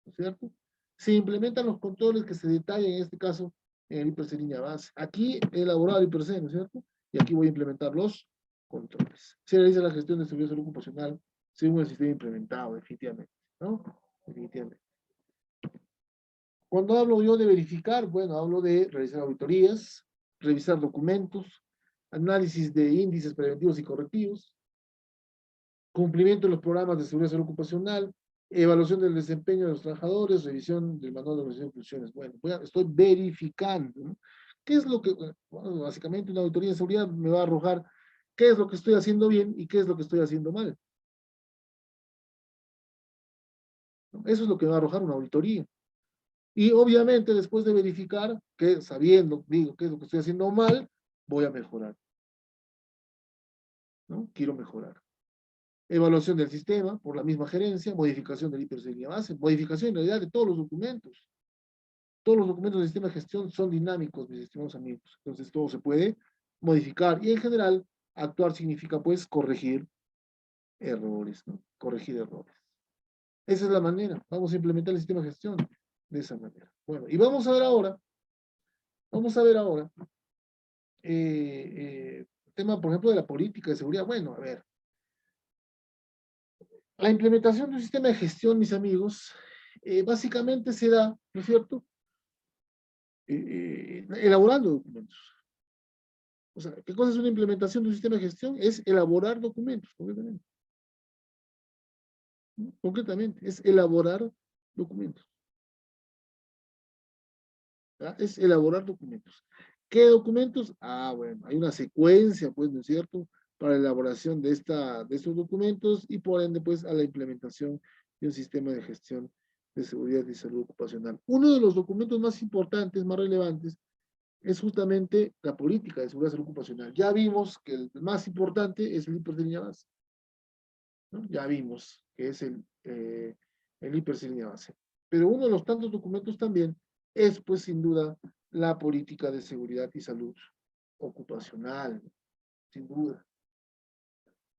¿no es cierto? Se implementan los controles que se detallan en este caso en el IPRC línea base. Aquí he elaborado el IPRC, ¿no es cierto? Y aquí voy a implementar los controles. Se realiza la gestión de seguridad y salud ocupacional según el sistema implementado, definitivamente, ¿no? Definitivamente. Cuando hablo yo de verificar, bueno, hablo de realizar auditorías, revisar documentos, análisis de índices preventivos y correctivos, cumplimiento de los programas de seguridad y salud ocupacional, evaluación del desempeño de los trabajadores, revisión del manual de organización de funciones. Bueno, estoy verificando, ¿no? ¿Qué es lo que, bueno, básicamente una auditoría de seguridad me va a arrojar qué es lo que estoy haciendo bien y qué es lo que estoy haciendo mal? ¿No? Eso es lo que va a arrojar una auditoría. Y obviamente después de verificar, que sabiendo, digo, qué es lo que estoy haciendo mal, voy a mejorar, ¿no? Quiero mejorar. Evaluación del sistema por la misma gerencia, modificación del IPRC línea base, modificación en realidad de todos los documentos. Todos los documentos del sistema de gestión son dinámicos, mis estimados amigos. Entonces todo se puede modificar y en general actuar significa pues corregir errores, ¿no? Corregir errores. Esa es la manera. Vamos a implementar el sistema de gestión de esa manera. Bueno, y vamos a ver ahora, el tema, por ejemplo, de la política de seguridad. Bueno, a ver, la implementación de un sistema de gestión, mis amigos, básicamente se da, ¿no es cierto? Elaborando documentos. O sea, ¿qué cosa es una implementación de un sistema de gestión? Es elaborar documentos, concretamente. ¿No? Concretamente, es elaborar documentos. ¿Ya? Es elaborar documentos. ¿Qué documentos? Ah, bueno, hay una secuencia, pues, ¿no es cierto?, para la elaboración de estos documentos y por ende, pues, a la implementación de un sistema de gestión de seguridad y salud ocupacional. Uno de los documentos más importantes, más relevantes, es justamente la política de seguridad y salud ocupacional. Ya vimos que el más importante es el IPRC de línea base, ¿no? Ya vimos que es el IPRC de línea base. Pero uno de los tantos documentos también es, pues, sin duda, la política de seguridad y salud ocupacional, sin duda.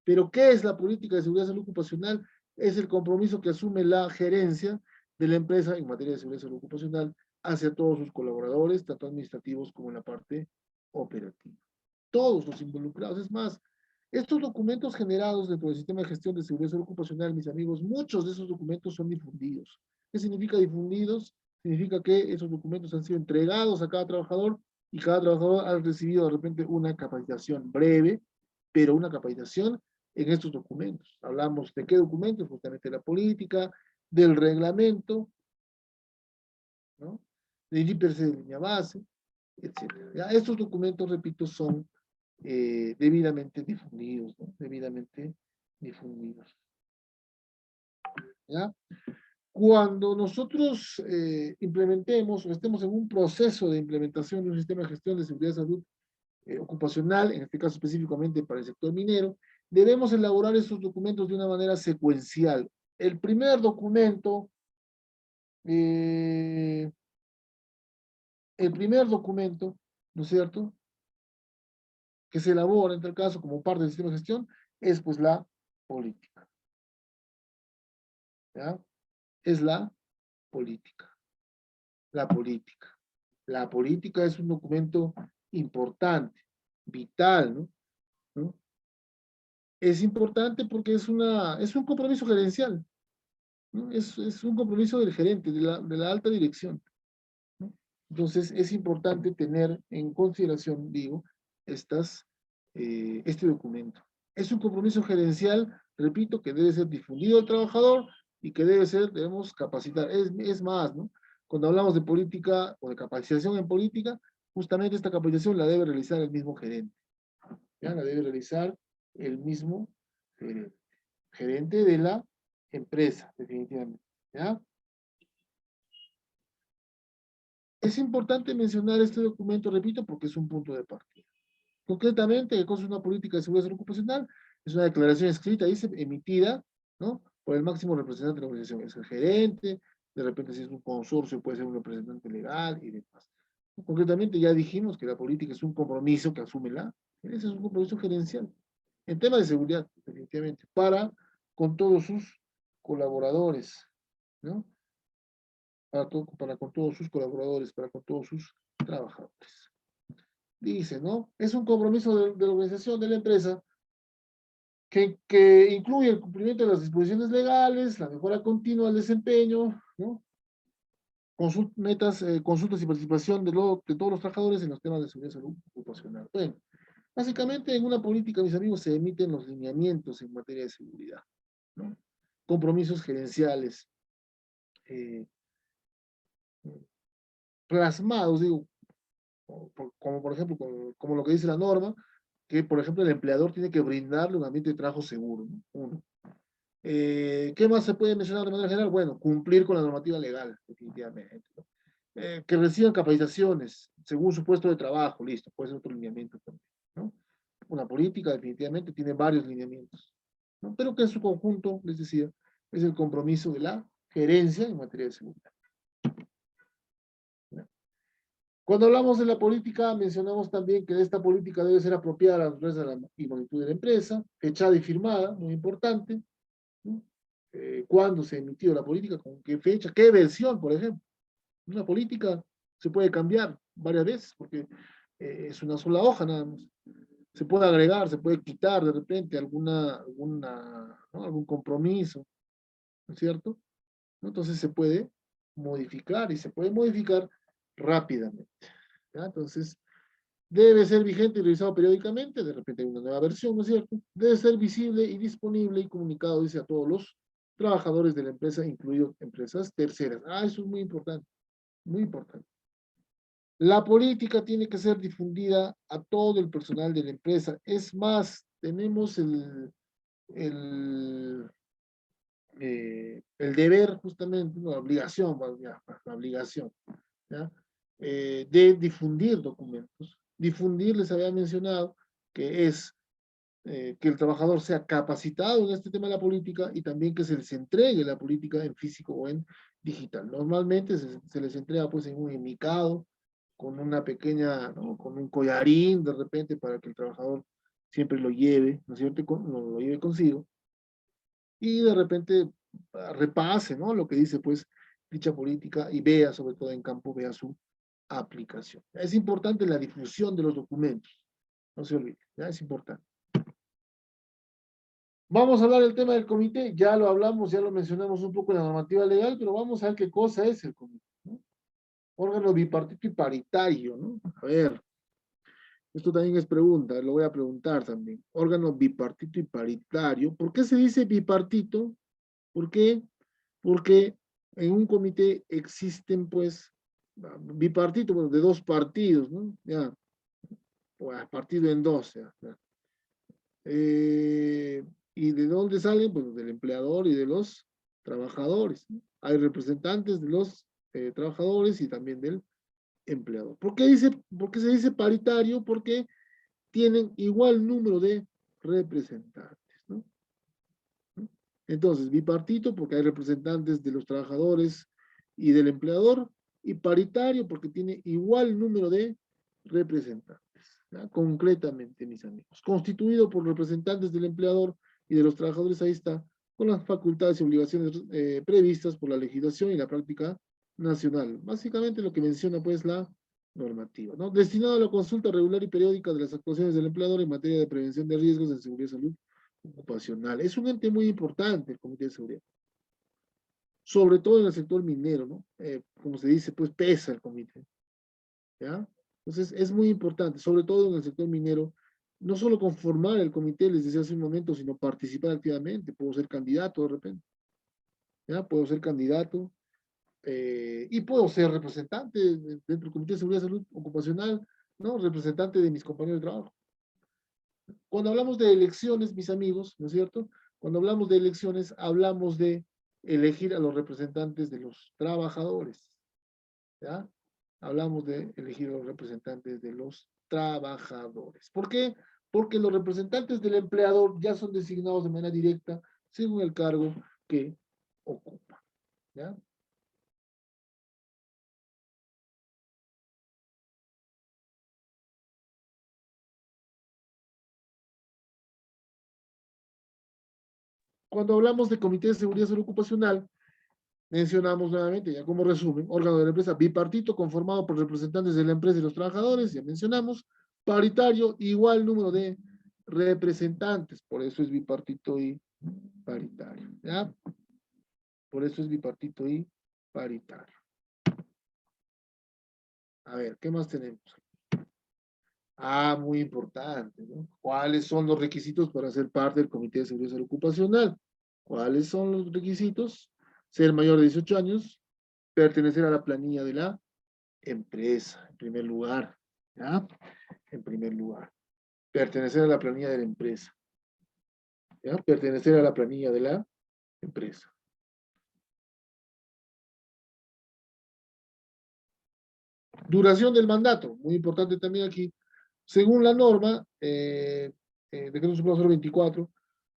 Pero, ¿qué es la política de seguridad y salud ocupacional? Es el compromiso que asume la gerencia de la empresa en materia de seguridad y salud ocupacional hacia todos sus colaboradores, tanto administrativos como en la parte operativa. Todos los involucrados. Es más, estos documentos generados dentro del sistema de gestión de seguridad y salud ocupacional, mis amigos, muchos de esos documentos son difundidos. ¿Qué significa difundidos? Significa que esos documentos han sido entregados a cada trabajador y cada trabajador ha recibido de repente una capacitación breve, pero una capacitación en estos documentos. Hablamos de qué documentos, justamente la política, del reglamento, ¿no? Del IPRC de línea base, etcétera. ¿Ya? Estos documentos, repito, son debidamente difundidos, ¿no? Debidamente difundidos. ¿Ya? Cuando nosotros implementemos o estemos en un proceso de implementación de un sistema de gestión de seguridad y salud ocupacional, en este caso específicamente para el sector minero, debemos elaborar esos documentos de una manera secuencial. El primer documento, eh, ¿no es cierto?, que se elabora, en tal caso, como parte del sistema de gestión, es pues la política. ¿Ya? Es la política. La política. La política es un documento importante, vital, ¿no? ¿No? Es importante porque es un compromiso gerencial, ¿no? Es un compromiso del gerente, de la alta dirección, ¿no? Entonces, es importante tener en consideración, digo, este documento. Es un compromiso gerencial, repito, que debe ser difundido al trabajador y que debemos capacitar. Es más, ¿no? Cuando hablamos de política o de capacitación en política, justamente esta capacitación la debe realizar el mismo gerente. ¿Ya? La debe realizar el mismo gerente. Gerente de la empresa, definitivamente. ¿Ya? Es importante mencionar este documento, repito, porque es un punto de partida. Concretamente, ¿qué cosa es una política de seguridad ocupacional? Es una declaración escrita, dice, emitida, ¿no?, por el máximo representante de la organización. Es el gerente, de repente si es un consorcio puede ser un representante legal y demás. Concretamente ya dijimos que la política es un compromiso que asume ese es un compromiso gerencial. en temas de seguridad, definitivamente, con todos sus colaboradores, ¿no? Para con todos sus colaboradores, para con todos sus trabajadores. Dice, ¿no? Es un compromiso de la organización de la empresa que incluye el cumplimiento de las disposiciones legales, la mejora continua del desempeño, ¿no? Consultas y participación de todos los trabajadores en los temas de seguridad y salud ocupacional. Bueno, básicamente en una política, mis amigos, se emiten los lineamientos en materia de seguridad, ¿no? Compromisos gerenciales eh, plasmados, digo, como por ejemplo, como lo que dice la norma, que por ejemplo el empleador tiene que brindarle un ambiente de trabajo seguro, ¿no? Uno. ¿Qué más se puede mencionar de manera general? Bueno, cumplir con la normativa legal, definitivamente, ¿no? Que reciban capacitaciones según su puesto de trabajo, listo, puede ser otro lineamiento también, ¿no? Una política definitivamente tiene varios lineamientos, ¿no? Pero que en su conjunto, les decía, es el compromiso de la gerencia en materia de seguridad, ¿no? Cuando hablamos de la política, mencionamos también que esta política debe ser apropiada a la naturaleza y magnitud de la empresa, fechada y firmada, muy importante, ¿no? ¿Cuándo se emitió la política? ¿Con qué fecha? ¿Qué versión, por ejemplo? Una política se puede cambiar varias veces porque es una sola hoja nada más. Se puede agregar, se puede quitar de repente ¿no? Algún compromiso, ¿no es cierto? ¿No? Entonces se puede modificar y se puede modificar rápidamente, ¿ya? Entonces, debe ser vigente y revisado periódicamente, de repente hay una nueva versión, ¿no es cierto? Debe ser visible y disponible y comunicado, dice, a todos los trabajadores de la empresa, incluidos empresas terceras. Ah, eso es muy importante, muy importante. La política tiene que ser difundida a todo el personal de la empresa. Es más, tenemos el, el deber, justamente, no, la obligación, bueno, ya, la obligación, ¿ya? De difundir documentos. Difundir, les había mencionado, que es que el trabajador sea capacitado en este tema de la política y también que se les entregue la política en físico o en digital. Normalmente se les entrega pues en un enmicado, con una pequeña, ¿no? Con un collarín de repente para que el trabajador siempre lo lleve, ¿no es cierto? Lo lleve consigo y de repente repase, ¿no? Lo que dice pues dicha política y vea, sobre todo en campo, vea su aplicación. Es importante la difusión de los documentos, no se olvide, ¿ya? Es importante. Vamos a hablar del tema del comité, ya lo hablamos, ya lo mencionamos un poco en la normativa legal, pero vamos a ver qué cosa es el comité, ¿no? Órgano bipartito y paritario, ¿no? A ver, esto también es pregunta, lo voy a preguntar también. Órgano bipartito y paritario, ¿por qué se dice bipartito? ¿Por qué? Porque en un comité existen, pues, bipartito, bueno, de dos partidos, ¿no? Ya, pues, partido en dos, ya. ¿Y de dónde salen? Pues del empleador y de los trabajadores, ¿no? Hay representantes de los trabajadores y también del empleador. ¿Por qué se dice paritario? Porque tienen igual número de representantes, ¿no? Entonces, bipartito porque hay representantes de los trabajadores y del empleador, y paritario porque tiene igual número de representantes, ¿ya? Concretamente, mis amigos, constituido por representantes del empleador y de los trabajadores, ahí está, con las facultades y obligaciones previstas por la legislación y la práctica nacional. Básicamente lo que menciona pues la normativa, ¿no? Destinado a la consulta regular y periódica de las actuaciones del empleador en materia de prevención de riesgos en seguridad y salud ocupacional. Es un ente muy importante el Comité de Seguridad, sobre todo en el sector minero, ¿no? Como se dice, pues pesa el comité, ¿ya? Entonces es muy importante, sobre todo en el sector minero, no solo conformar el comité, les decía hace un momento, sino participar activamente. Puedo ser candidato de repente, ¿ya? Puedo ser candidato y puedo ser representante dentro del Comité de Seguridad y Salud Ocupacional, ¿no? Representante de mis compañeros de trabajo. Cuando hablamos de elecciones, mis amigos, ¿no es cierto? Cuando hablamos de elecciones, hablamos de elegir a los representantes de los trabajadores, ¿ya? Hablamos de elegir a los representantes de los trabajadores. ¿Por qué? Porque los representantes del empleador ya son designados de manera directa según el cargo que ocupa, ¿ya? cuando hablamos de Comité de Seguridad y Salud Ocupacional, mencionamos nuevamente, ya como resumen, órgano de la empresa bipartito conformado por representantes de la empresa y los trabajadores, ya mencionamos, paritario, igual número de representantes, por eso es bipartito y paritario, ¿ya? Por eso es bipartito y paritario. A ver, ¿qué más tenemos? Ah, muy importante, ¿no? ¿Cuáles son los requisitos para ser parte del Comité de Seguridad Ocupacional? ¿Cuáles son los requisitos? Ser mayor de 18 años, pertenecer a la planilla de la empresa, en primer lugar, ¿ya? En primer lugar. Pertenecer a la planilla de la empresa, ¿ya? Pertenecer a la planilla de la empresa. Duración del mandato, muy importante también aquí. Según la norma, Decreto Supremo 024,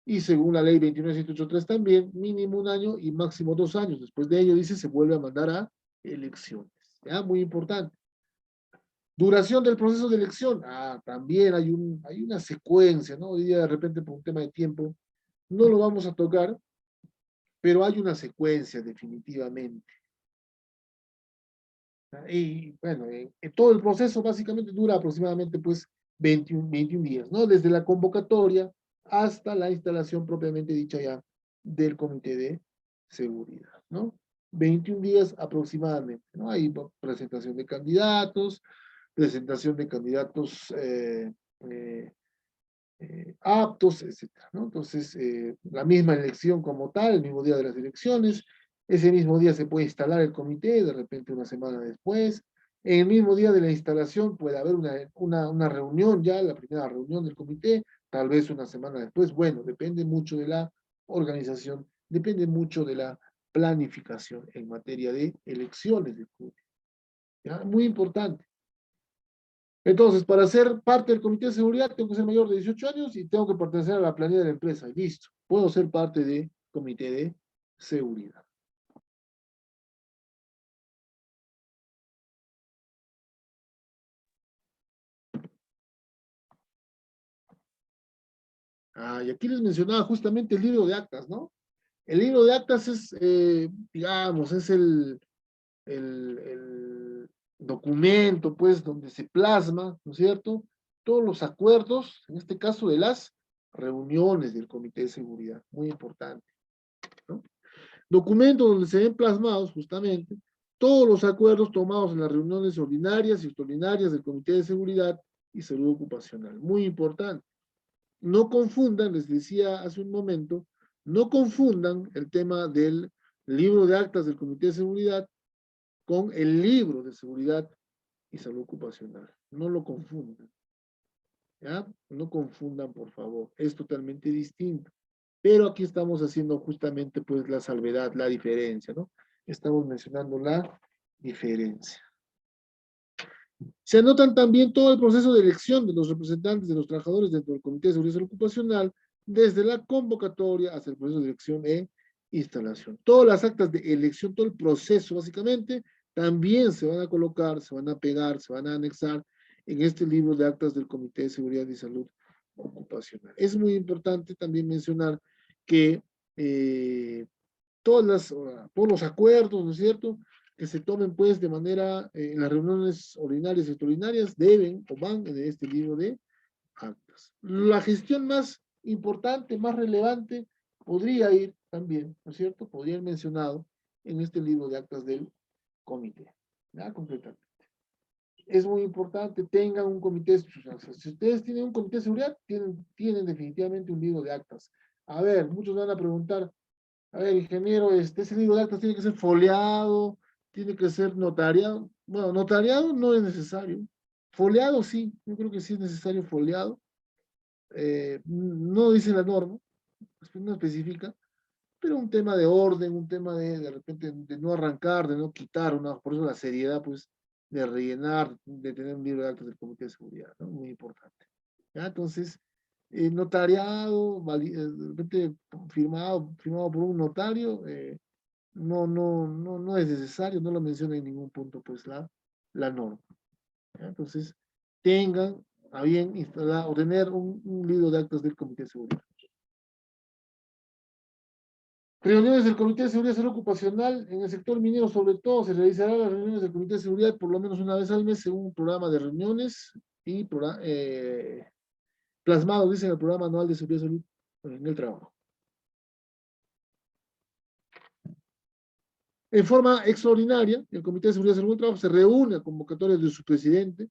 y según la ley 29783 también, mínimo 1 año y máximo 2 años. Después de ello, dice, se vuelve a mandar a elecciones. ¿Ya? Muy importante. Duración del proceso de elección. Ah, también hay una secuencia, ¿no? Hoy día de repente por un tema de tiempo no lo vamos a tocar, pero hay una secuencia definitivamente. Y bueno, todo el proceso básicamente dura aproximadamente pues 21 días, ¿no? Desde la convocatoria hasta la instalación propiamente dicha ya del comité de seguridad, ¿no? 21 días aproximadamente, ¿no? Hay presentación de candidatos eh, aptos, etcétera, ¿no? Entonces, la misma elección como tal, el mismo día de las elecciones, ese mismo día se puede instalar el comité, de repente una semana después, en el mismo día de la instalación puede haber una reunión ya, la primera reunión del comité, tal vez una semana después, bueno, depende mucho de la organización, depende mucho de la planificación en materia de elecciones del comité. ¿Ya? Muy importante. Entonces, para ser parte del comité de seguridad, tengo que ser mayor de 18 años y tengo que pertenecer a la planilla de la empresa. Y listo, puedo ser parte del comité de seguridad. Ah, y aquí les mencionaba justamente el libro de actas, ¿no? El libro de actas es, digamos, es el documento, pues, donde se plasma, ¿no es cierto? Todos los acuerdos, en este caso de las reuniones del comité de seguridad. Muy importante, ¿no? Documento donde se ven plasmados justamente todos los acuerdos tomados en las reuniones ordinarias y extraordinarias del Comité de Seguridad y Salud Ocupacional. Muy importante. No confundan, les decía hace un momento, no confundan el tema del libro de actas del Comité de Seguridad con el libro de seguridad y salud ocupacional. No lo confundan. ¿Ya? No confundan, por favor. Es totalmente distinto. Pero aquí estamos haciendo justamente pues la salvedad, la diferencia, ¿no? Estamos mencionando la diferencia. Se anotan también todo el proceso de elección de los representantes de los trabajadores dentro del Comité de Seguridad Ocupacional, desde la convocatoria hasta el proceso de elección e instalación. Todas las actas de elección, todo el proceso básicamente, también se van a colocar, se van a pegar, se van a anexar en este libro de actas del Comité de Seguridad y Salud Ocupacional. Es muy importante también mencionar que todos los acuerdos, ¿no es cierto?, que se tomen pues de manera, en las reuniones ordinarias y extraordinarias, deben o van en este libro de actas. La gestión más importante, más relevante, podría ir también, ¿no es cierto?, podría ir mencionado en este libro de actas del comité, ¿ya? Concretamente. Es muy importante, tengan un comité, si ustedes tienen un comité de seguridad, tienen definitivamente un libro de actas. A ver, muchos van a preguntar, a ver, ingeniero, ese libro de actas tiene que ser foliado, tiene que ser notariado. Bueno, notariado no es necesario. Foliado sí, yo creo que sí es necesario foliado. No dice la norma, no especifica, pero un tema de orden, un tema de repente de no arrancar, de no quitar, por eso la seriedad, pues, de rellenar, de tener un libro de actas del Comité de Seguridad, ¿no? Muy importante. ¿Ya? Entonces, notariado, de repente firmado por un notario, no es necesario, no lo menciona en ningún punto, pues, la norma. ¿Ya? Entonces, tengan a bien instalar o tener un libro de actas del Comité de Seguridad. Reuniones del Comité de Seguridad y Salud Ocupacional en el sector minero, sobre todo, se realizarán las reuniones del Comité de Seguridad por lo menos una vez al mes según un programa de reuniones y plasmado, dice, en el programa anual de seguridad y salud en el trabajo. En forma extraordinaria, el Comité de Seguridad y Salud en el Trabajo se reúne a convocatoria de su presidente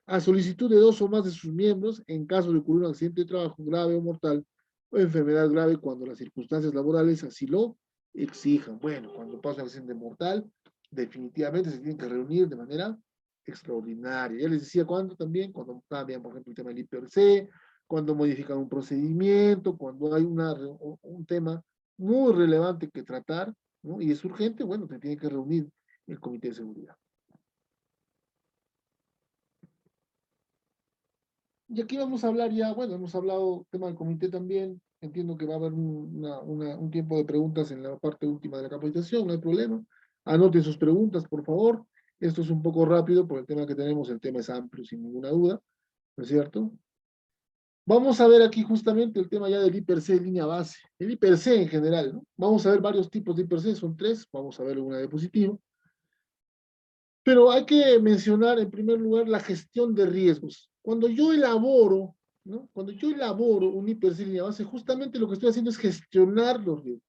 a solicitud de 2 o más de sus miembros en caso de ocurrir un accidente de trabajo grave o mortal o enfermedad grave cuando las circunstancias laborales así lo exijan. Bueno, cuando pasa un accidente mortal, definitivamente se tienen que reunir de manera extraordinaria. Ya les decía cuándo también, cuando cambian, por ejemplo, el tema del IPRC, cuando modifican un procedimiento, cuando hay un tema muy relevante que tratar, ¿no? Y es urgente, bueno, se tiene que reunir el Comité de Seguridad. Y aquí vamos a hablar ya, bueno, hemos hablado tema del comité también, entiendo que va a haber un tiempo de preguntas en la parte última de la capacitación, no hay problema. Anoten sus preguntas, por favor. Esto es un poco rápido por el tema que tenemos, el tema es amplio, sin ninguna duda, ¿no es cierto? Vamos a ver aquí justamente el tema ya del IPRC de línea base, el IPRC en general, ¿no? Vamos a ver varios tipos de IPRC, son 3, vamos a ver una diapositiva. Pero hay que mencionar en primer lugar la gestión de riesgos. Cuando yo elaboro, ¿no? Cuando yo elaboro un IPRC línea base, justamente lo que estoy haciendo es gestionar los riesgos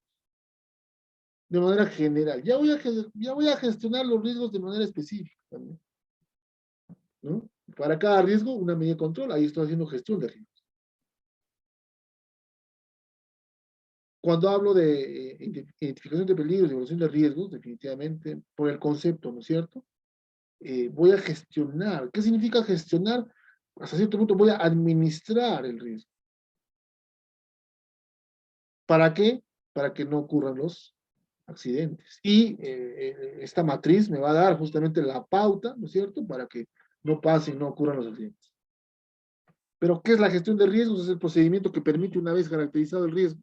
de manera general. Ya voy a gestionar los riesgos de manera específica también, ¿no? Para cada riesgo, una medida de control, ahí estoy haciendo gestión de riesgos. Cuando hablo de identificación de peligros y evaluación de riesgos, definitivamente, por el concepto, ¿no es cierto? Voy a gestionar. ¿Qué significa gestionar? Hasta cierto punto voy a administrar el riesgo. ¿Para qué? Para que no ocurran los accidentes. Y esta matriz me va a dar justamente la pauta, ¿no es cierto?, para que no pasen, no ocurran los accidentes. Pero, ¿qué es la gestión de riesgos? Es el procedimiento que permite, una vez caracterizado el riesgo,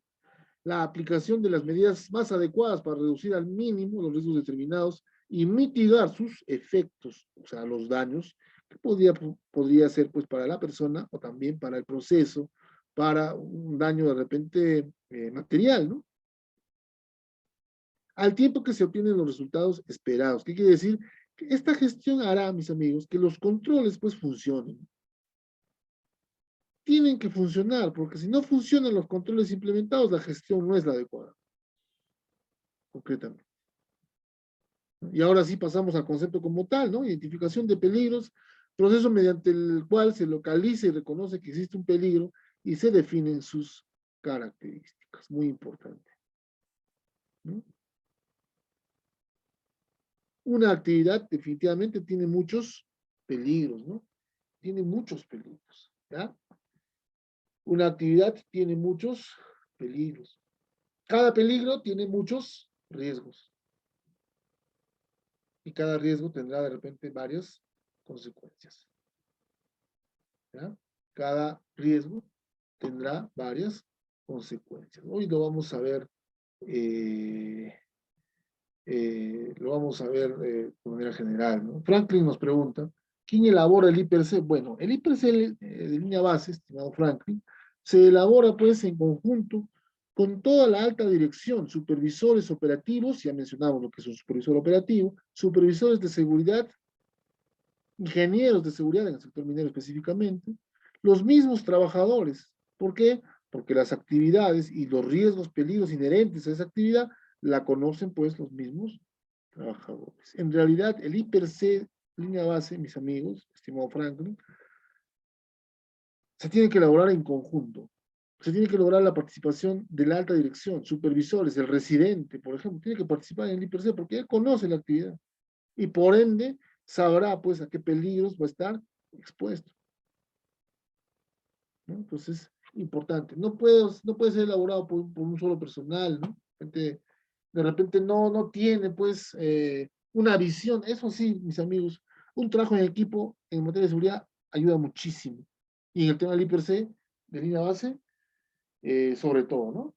la aplicación de las medidas más adecuadas para reducir al mínimo los riesgos determinados y mitigar sus efectos, o sea, los daños, que podría ser pues para la persona o también para el proceso, para un daño de repente material, ¿no? Al tiempo que se obtienen los resultados esperados. ¿Qué quiere decir? Que esta gestión hará, mis amigos, que los controles pues funcionen. Tienen que funcionar, porque si no funcionan los controles implementados, la gestión no es la adecuada, concretamente. Y ahora sí pasamos al concepto como tal, ¿no? Identificación de peligros, proceso mediante el cual se localiza y reconoce que existe un peligro y se definen sus características. Muy importante, ¿no? Una actividad definitivamente tiene muchos peligros, ¿no? Tiene muchos peligros, ¿ya? Una actividad tiene muchos peligros. Cada peligro tiene muchos riesgos. Y cada riesgo tendrá de repente varias consecuencias, ¿ya? Cada riesgo tendrá varias consecuencias. Hoy lo vamos a ver de manera general, ¿no? Franklin nos pregunta, ¿quién elabora el IPRC? Bueno, el IPRC de línea base, estimado Franklin, se elabora pues en conjunto con toda la alta dirección, supervisores operativos, ya mencionamos lo que es un supervisor operativo, supervisores de seguridad, ingenieros de seguridad en el sector minero específicamente, los mismos trabajadores. ¿Por qué? Porque las actividades y los riesgos, peligros inherentes a esa actividad la conocen pues los mismos trabajadores. En realidad, el IPRC, línea base, mis amigos, estimado Franklin, se tiene que elaborar en conjunto. Se tiene que lograr la participación de la alta dirección, supervisores, el residente, por ejemplo, tiene que participar en el IPRC porque él conoce la actividad y por ende sabrá pues a qué peligros va a estar expuesto, ¿no? Entonces, importante. No puede ser elaborado por un solo personal, ¿no? De repente no tiene pues una visión. Eso sí, mis amigos, un trabajo en equipo en materia de seguridad ayuda muchísimo. Y en el tema del IPRC, de línea base, sobre todo, ¿no?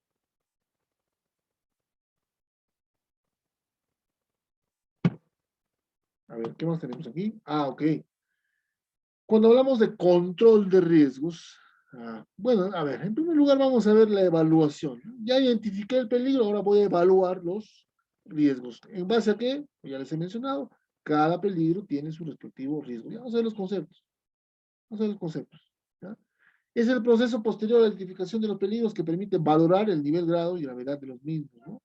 A ver, ¿qué más tenemos aquí? Ah, ok. Cuando hablamos de control de riesgos, Bueno, a ver, en primer lugar vamos a ver la evaluación, ¿no? Ya identifiqué el peligro, ahora voy a evaluar los riesgos. ¿En base a qué? Ya les he mencionado, cada peligro tiene su respectivo riesgo. Ya vamos a ver los conceptos. Vamos a ver los conceptos. ¿Ya? Es el proceso posterior a la identificación de los peligros que permite valorar el nivel, grado y gravedad de los mismos, ¿no?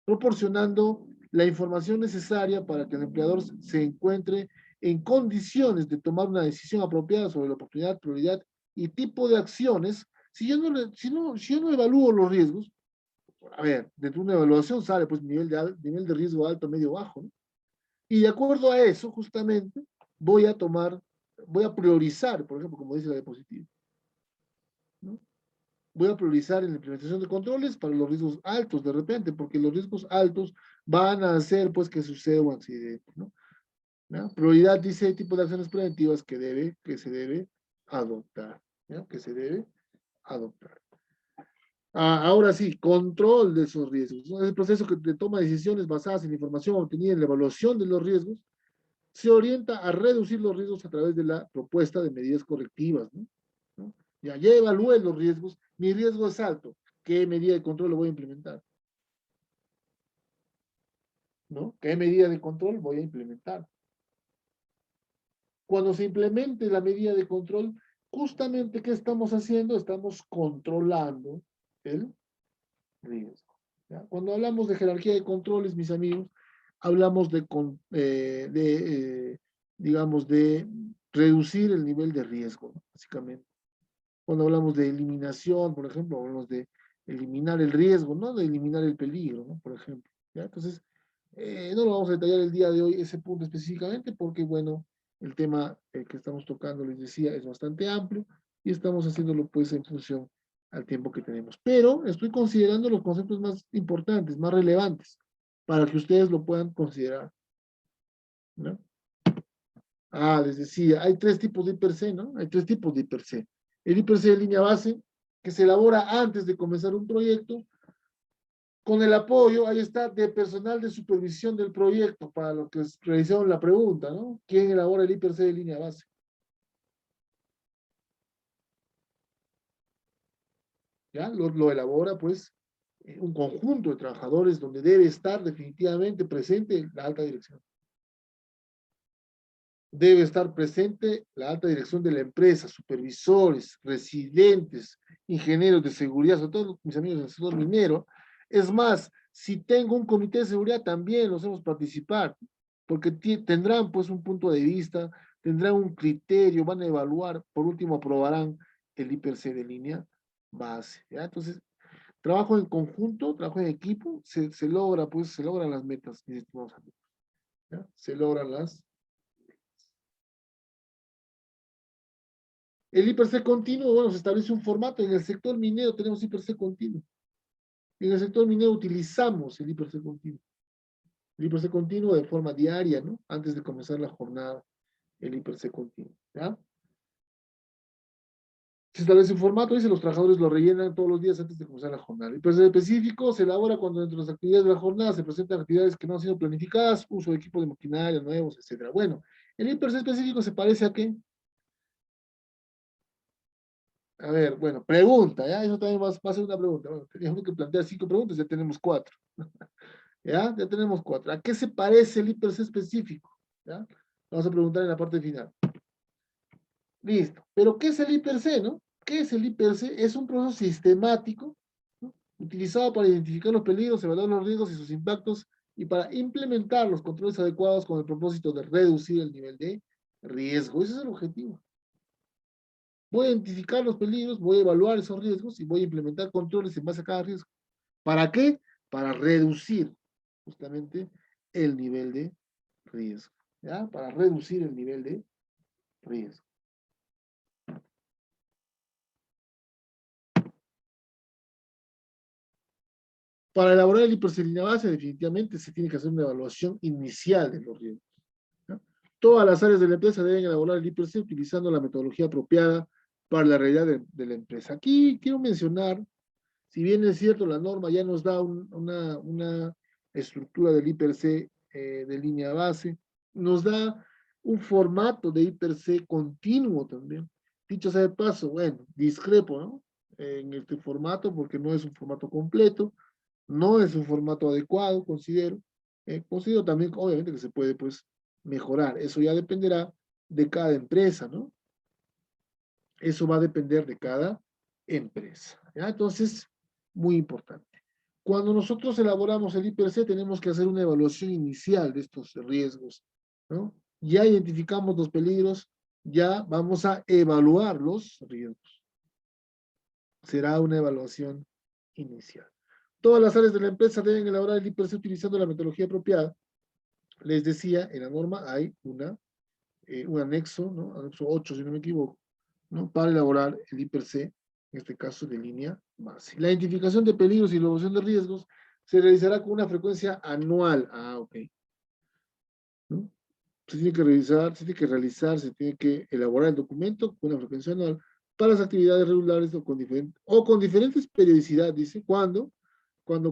Proporcionando la información necesaria para que el empleador se encuentre en condiciones de tomar una decisión apropiada sobre la oportunidad, prioridad y tipo de acciones. Si yo no evalúo los riesgos, a ver, dentro de una evaluación sale pues nivel de riesgo alto, medio, bajo, ¿no? Y de acuerdo a eso, justamente, voy a tomar, voy a priorizar, por ejemplo, como dice la diapositiva, ¿no? Voy a priorizar en la implementación de controles para los riesgos altos de repente, porque los riesgos altos van a hacer pues que suceda un accidente, ¿no? ¿Ya? Prioridad dice el tipo de acciones preventivas que se debe adoptar, ¿ya? Que se debe adoptar. Ahora sí, control de esos riesgos, ¿no? Es el proceso que de toma de decisiones basadas en la información obtenida en la evaluación de los riesgos, se orienta a reducir los riesgos a través de la propuesta de medidas correctivas, ¿no? ¿No? Ya evalué los riesgos, mi riesgo es alto, ¿qué medida de control lo voy a implementar? ¿No? ¿Qué medida de control voy a implementar? Cuando se implemente la medida de control, justamente, ¿qué estamos haciendo? Estamos controlando el riesgo. ¿Ya? Cuando hablamos de jerarquía de controles, mis amigos, hablamos digamos, de reducir el nivel de riesgo, ¿no? Básicamente. Cuando hablamos de eliminación, por ejemplo, hablamos de eliminar el riesgo, ¿no? De eliminar el peligro, ¿no? Por ejemplo. ¿Ya? Entonces, no lo vamos a detallar el día de hoy, ese punto específicamente, porque, bueno, el tema que estamos tocando, les decía, es bastante amplio y estamos haciéndolo, pues, en función al tiempo que tenemos. Pero estoy considerando los conceptos más importantes, más relevantes, para que ustedes lo puedan considerar, ¿no? Les decía, hay tres tipos de IPRC, ¿no? Hay tres tipos de IPRC. El IPRC de línea base, que se elabora antes de comenzar un proyecto, con el apoyo, ahí está, de personal de supervisión del proyecto, para los que realizaron la pregunta, ¿no? ¿Quién elabora el IPRC de línea base? ¿Ya? Lo elabora, pues, un conjunto de trabajadores donde debe estar definitivamente presente la alta dirección. Debe estar presente la alta dirección de la empresa, supervisores, residentes, ingenieros de seguridad, sobre todo mis amigos del sector minero. Es más, si tengo un comité de seguridad, también los hacemos participar, porque tendrán pues un punto de vista, tendrán un criterio, van a evaluar, por último aprobarán el IPRC de línea base. ¿Ya? Entonces, trabajo en conjunto, trabajo en equipo, se logra, pues, se logran las metas, mis estimados amigos. ¿Ya? Se logran las. El IPRC continuo, bueno, se establece un formato. En el sector minero tenemos IPRC continuo. En el sector minero utilizamos el IPRC continuo. El IPRC continuo de forma diaria, ¿no? Antes de comenzar la jornada, el IPRC continuo, ¿ya? Se establece un formato, dice, los trabajadores lo rellenan todos los días antes de comenzar la jornada. El IPRC específico se elabora cuando dentro de las actividades de la jornada se presentan actividades que no han sido planificadas, uso de equipos de maquinaria nuevos, etc. Bueno, el IPRC específico se parece a qué. A ver, bueno, pregunta, ¿ya? Eso también va a ser una pregunta. Bueno, teníamos que plantear 5 preguntas, ya tenemos 4. ¿Ya? Ya tenemos 4. ¿A qué se parece el IPRC específico? ¿Ya? Vamos a preguntar en la parte final. Listo. ¿Pero qué es el IPRC, no? ¿Qué es el IPRC? Es un proceso sistemático, ¿no? Utilizado para identificar los peligros, evaluar los riesgos y sus impactos y para implementar los controles adecuados con el propósito de reducir el nivel de riesgo. Ese es el objetivo. Voy a identificar los peligros, voy a evaluar esos riesgos y voy a implementar controles en base a cada riesgo. ¿Para qué? Para reducir justamente el nivel de riesgo. ¿Ya? Para reducir el nivel de riesgo. Para elaborar el hipercelina base, definitivamente se tiene que hacer una evaluación inicial de los riesgos. ¿Ya? Todas las áreas de la empresa deben elaborar el IPRC utilizando la metodología apropiada para la realidad de la empresa. Aquí quiero mencionar, si bien es cierto, la norma ya nos da una estructura del IPRC de línea base, nos da un formato de IPRC continuo también. Dicho sea de paso, bueno, discrepo, ¿no? En este formato, porque no es un formato completo, no es un formato adecuado, considero. Considero también, obviamente, que se puede, pues, mejorar. Eso ya dependerá de cada empresa, ¿no? Eso va a depender de cada empresa, ¿ya? Entonces, muy importante. Cuando nosotros elaboramos el IPRC, tenemos que hacer una evaluación inicial de estos riesgos, ¿no? Ya identificamos los peligros, ya vamos a evaluar los riesgos. Será una evaluación inicial. Todas las áreas de la empresa deben elaborar el IPRC utilizando la metodología apropiada. Les decía, en la norma hay un anexo, ¿no? Anexo 8, si no me equivoco, ¿no? Para elaborar el IPRC, en este caso de línea base. La identificación de peligros y la evaluación de riesgos se realizará con una frecuencia anual. Ah, ok. ¿No? Se tiene que revisar, se tiene que realizar, se tiene que elaborar el documento con una frecuencia anual para las actividades regulares o con diferentes periodicidad, dice, cuando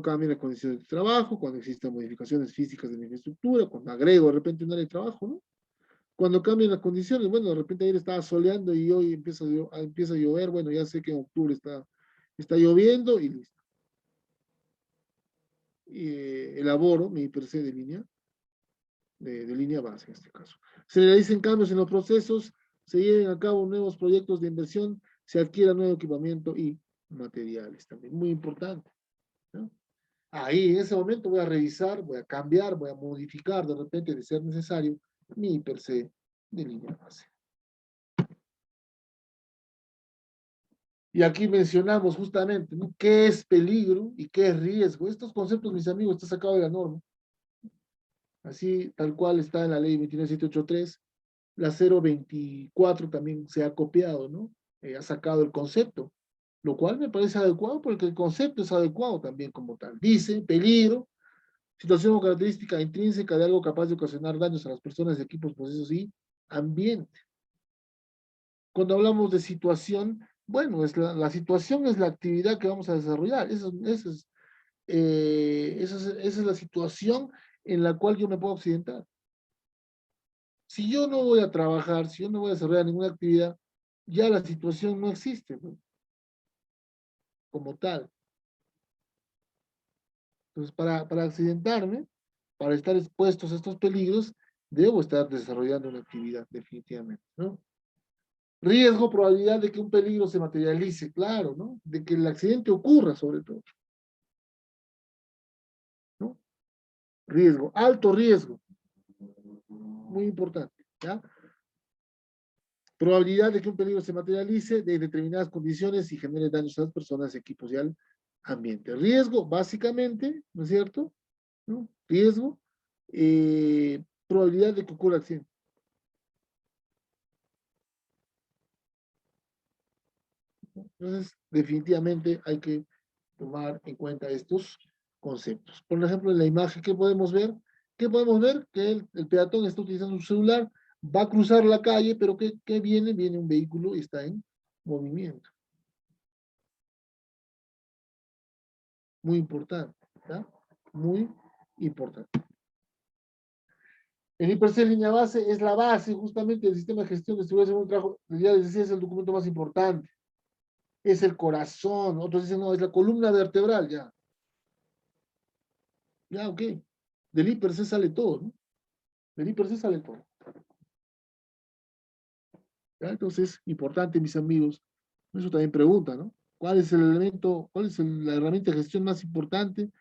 cambien las condiciones de trabajo, cuando existan modificaciones físicas de la infraestructura, cuando agrego de repente un área de trabajo, ¿no? Cuando cambien las condiciones, bueno, de repente ayer estaba soleando y hoy empieza a llover, bueno, ya sé que en octubre está lloviendo y listo. Y, elaboro mi IPRC de línea, de línea base en este caso. Se realicen cambios en los procesos, se lleven a cabo nuevos proyectos de inversión, se adquiera nuevo equipamiento y materiales también, muy importante, ¿no? Ahí en ese momento voy a revisar, voy a cambiar, voy a modificar de repente de ser necesario mi IPRC de línea base. Y aquí mencionamos justamente, ¿no? ¿Qué es peligro y qué es riesgo? Estos conceptos, mis amigos, está sacado de la norma. Así, tal cual está en la ley 29783. La 024 también se ha copiado, ¿no? Ha sacado el concepto, lo cual me parece adecuado porque el concepto es adecuado también como tal. Dice, peligro, situación o característica intrínseca de algo capaz de ocasionar daños a las personas, equipos, procesos y ambiente. Cuando hablamos de situación, bueno, la situación es la actividad que vamos a desarrollar. Esa es la situación en la cual yo me puedo accidentar. Si yo no voy a trabajar, si yo no voy a desarrollar ninguna actividad, ya la situación no existe, ¿no? Como tal. Entonces, para accidentarme, para estar expuestos a estos peligros, debo estar desarrollando una actividad, definitivamente, ¿no? Riesgo, probabilidad de que un peligro se materialice, claro, ¿no? De que el accidente ocurra, sobre todo, ¿no? Riesgo, alto riesgo, muy importante, ¿ya? Probabilidad de que un peligro se materialice de determinadas condiciones y genere daños a las personas, equipos y al ambiente. Riesgo, básicamente, ¿no es cierto? ¿No? Riesgo, probabilidad de que ocurra accidente. Entonces, definitivamente hay que tomar en cuenta estos conceptos. Por ejemplo, en la imagen, ¿qué podemos ver? ¿Qué podemos ver? Que el peatón está utilizando su celular, va a cruzar la calle, pero ¿qué viene? Viene un vehículo y está en movimiento. Muy importante, ¿ya? Muy importante. El IPRC en línea base es la base justamente del sistema de gestión de seguridad en un trabajo. Ya les decía, es el documento más importante. Es el corazón. Otros dicen, no, es la columna vertebral, ya. Ya, ok. Del IPRC sale todo, ¿no? Del IPRC sale todo. ¿Ya? Entonces, importante, mis amigos. Eso también pregunta, ¿no? ¿Cuál es el elemento, cuál es la herramienta de gestión más importante,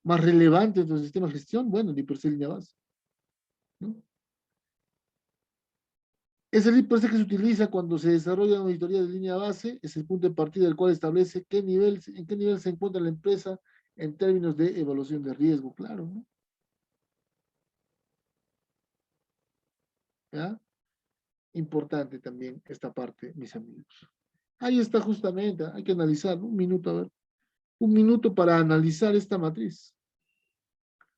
más relevante dentro del sistema de gestión? Bueno, el IPRC en línea base, ¿no? Es el IPRC que se utiliza cuando se desarrolla una auditoría de línea base, es el punto de partida del cual establece en qué nivel se encuentra la empresa en términos de evaluación de riesgo, claro, ¿no? ¿Ya? Importante también esta parte, mis amigos. Ahí está justamente, hay que analizar, ¿no? Un minuto, a ver, un minuto para analizar esta matriz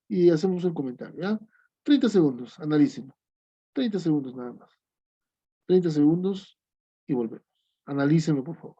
y hacemos un comentario, ¿ya? 30 segundos, analícenlo. 30 segundos nada más. 30 segundos y volvemos. Analícenlo, por favor.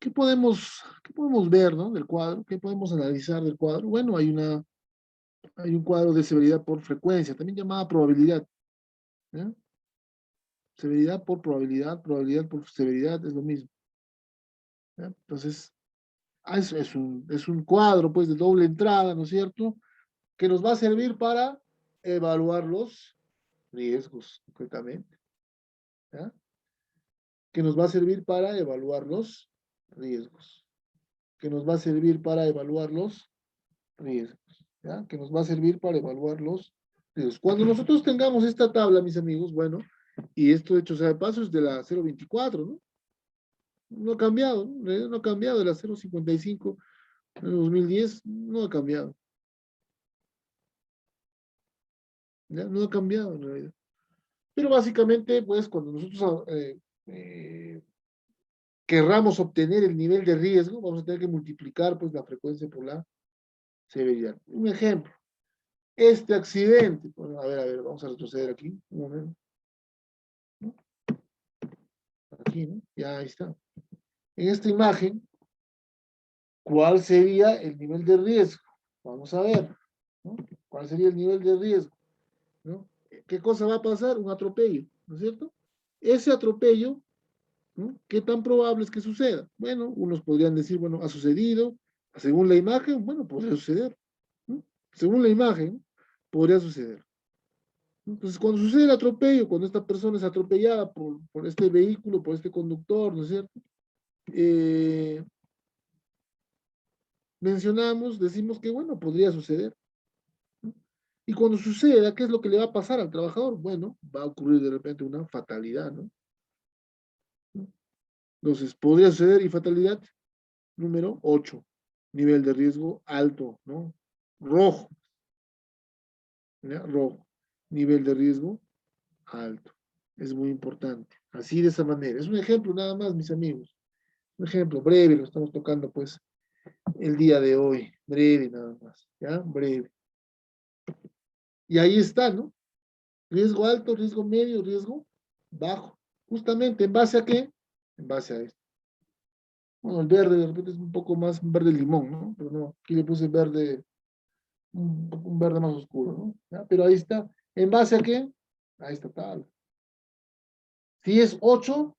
qué podemos ver, ¿no? Del cuadro, qué podemos analizar del cuadro. Bueno, hay un cuadro de severidad por frecuencia, también llamada probabilidad, ¿ya? Severidad por probabilidad, probabilidad por severidad, es lo mismo, ¿ya? Entonces, es un cuadro, pues, de doble entrada, ¿no es cierto? Que nos va a servir para evaluar los riesgos, concretamente, ¿ya? Que nos va a servir para evaluar los riesgos, que nos va a servir para evaluar los riesgos, ¿ya? Que nos va a servir para evaluar los riesgos. Cuando nosotros tengamos esta tabla, mis amigos, bueno, y esto de hecho sea de paso es de la 0.24, ¿no? No ha cambiado, ¿no? No ha cambiado de la 0.55 en 2010, no ha cambiado, ¿ya? No ha cambiado en realidad. Pero básicamente, pues, cuando nosotros querramos obtener el nivel de riesgo, vamos a tener que multiplicar, pues, la frecuencia por la severidad. Un ejemplo, este accidente, bueno, a ver, vamos a retroceder aquí, un momento, ¿no? Aquí, ¿no? Ya ahí está. En esta imagen, ¿cuál sería el nivel de riesgo? Vamos a ver, ¿no? ¿Cuál sería el nivel de riesgo? ¿No? ¿Qué cosa va a pasar? Un atropello, ¿no es cierto? Ese atropello, ¿no? ¿Qué tan probable es que suceda? Bueno, unos podrían decir, bueno, ha sucedido, según la imagen, bueno, podría suceder, ¿no? Según la imagen, podría suceder. Entonces, cuando sucede el atropello, cuando esta persona es atropellada por este vehículo, por este conductor, ¿no es cierto? Eh, mencionamos, decimos que, bueno, podría suceder, ¿no? Y cuando suceda, ¿qué es lo que le va a pasar al trabajador? Bueno, va a ocurrir de repente una fatalidad, ¿no? Entonces, podría suceder y fatalidad número 8, nivel de riesgo alto, ¿no? Rojo, ¿ya? Rojo, nivel de riesgo alto. Es muy importante. Así de esa manera. Es un ejemplo nada más, mis amigos. Un ejemplo breve, lo estamos tocando pues el día de hoy. Breve nada más, ¿ya? Breve. Y ahí está, ¿no? Riesgo alto, riesgo medio, riesgo bajo. Justamente, ¿en base a qué? En base a esto. Bueno, el verde de repente es un poco más un verde limón, ¿no? Pero no, aquí le puse verde, un verde más oscuro, ¿no? ¿Ya? Pero ahí está. ¿En base a qué? Ahí está tal. Si es 8,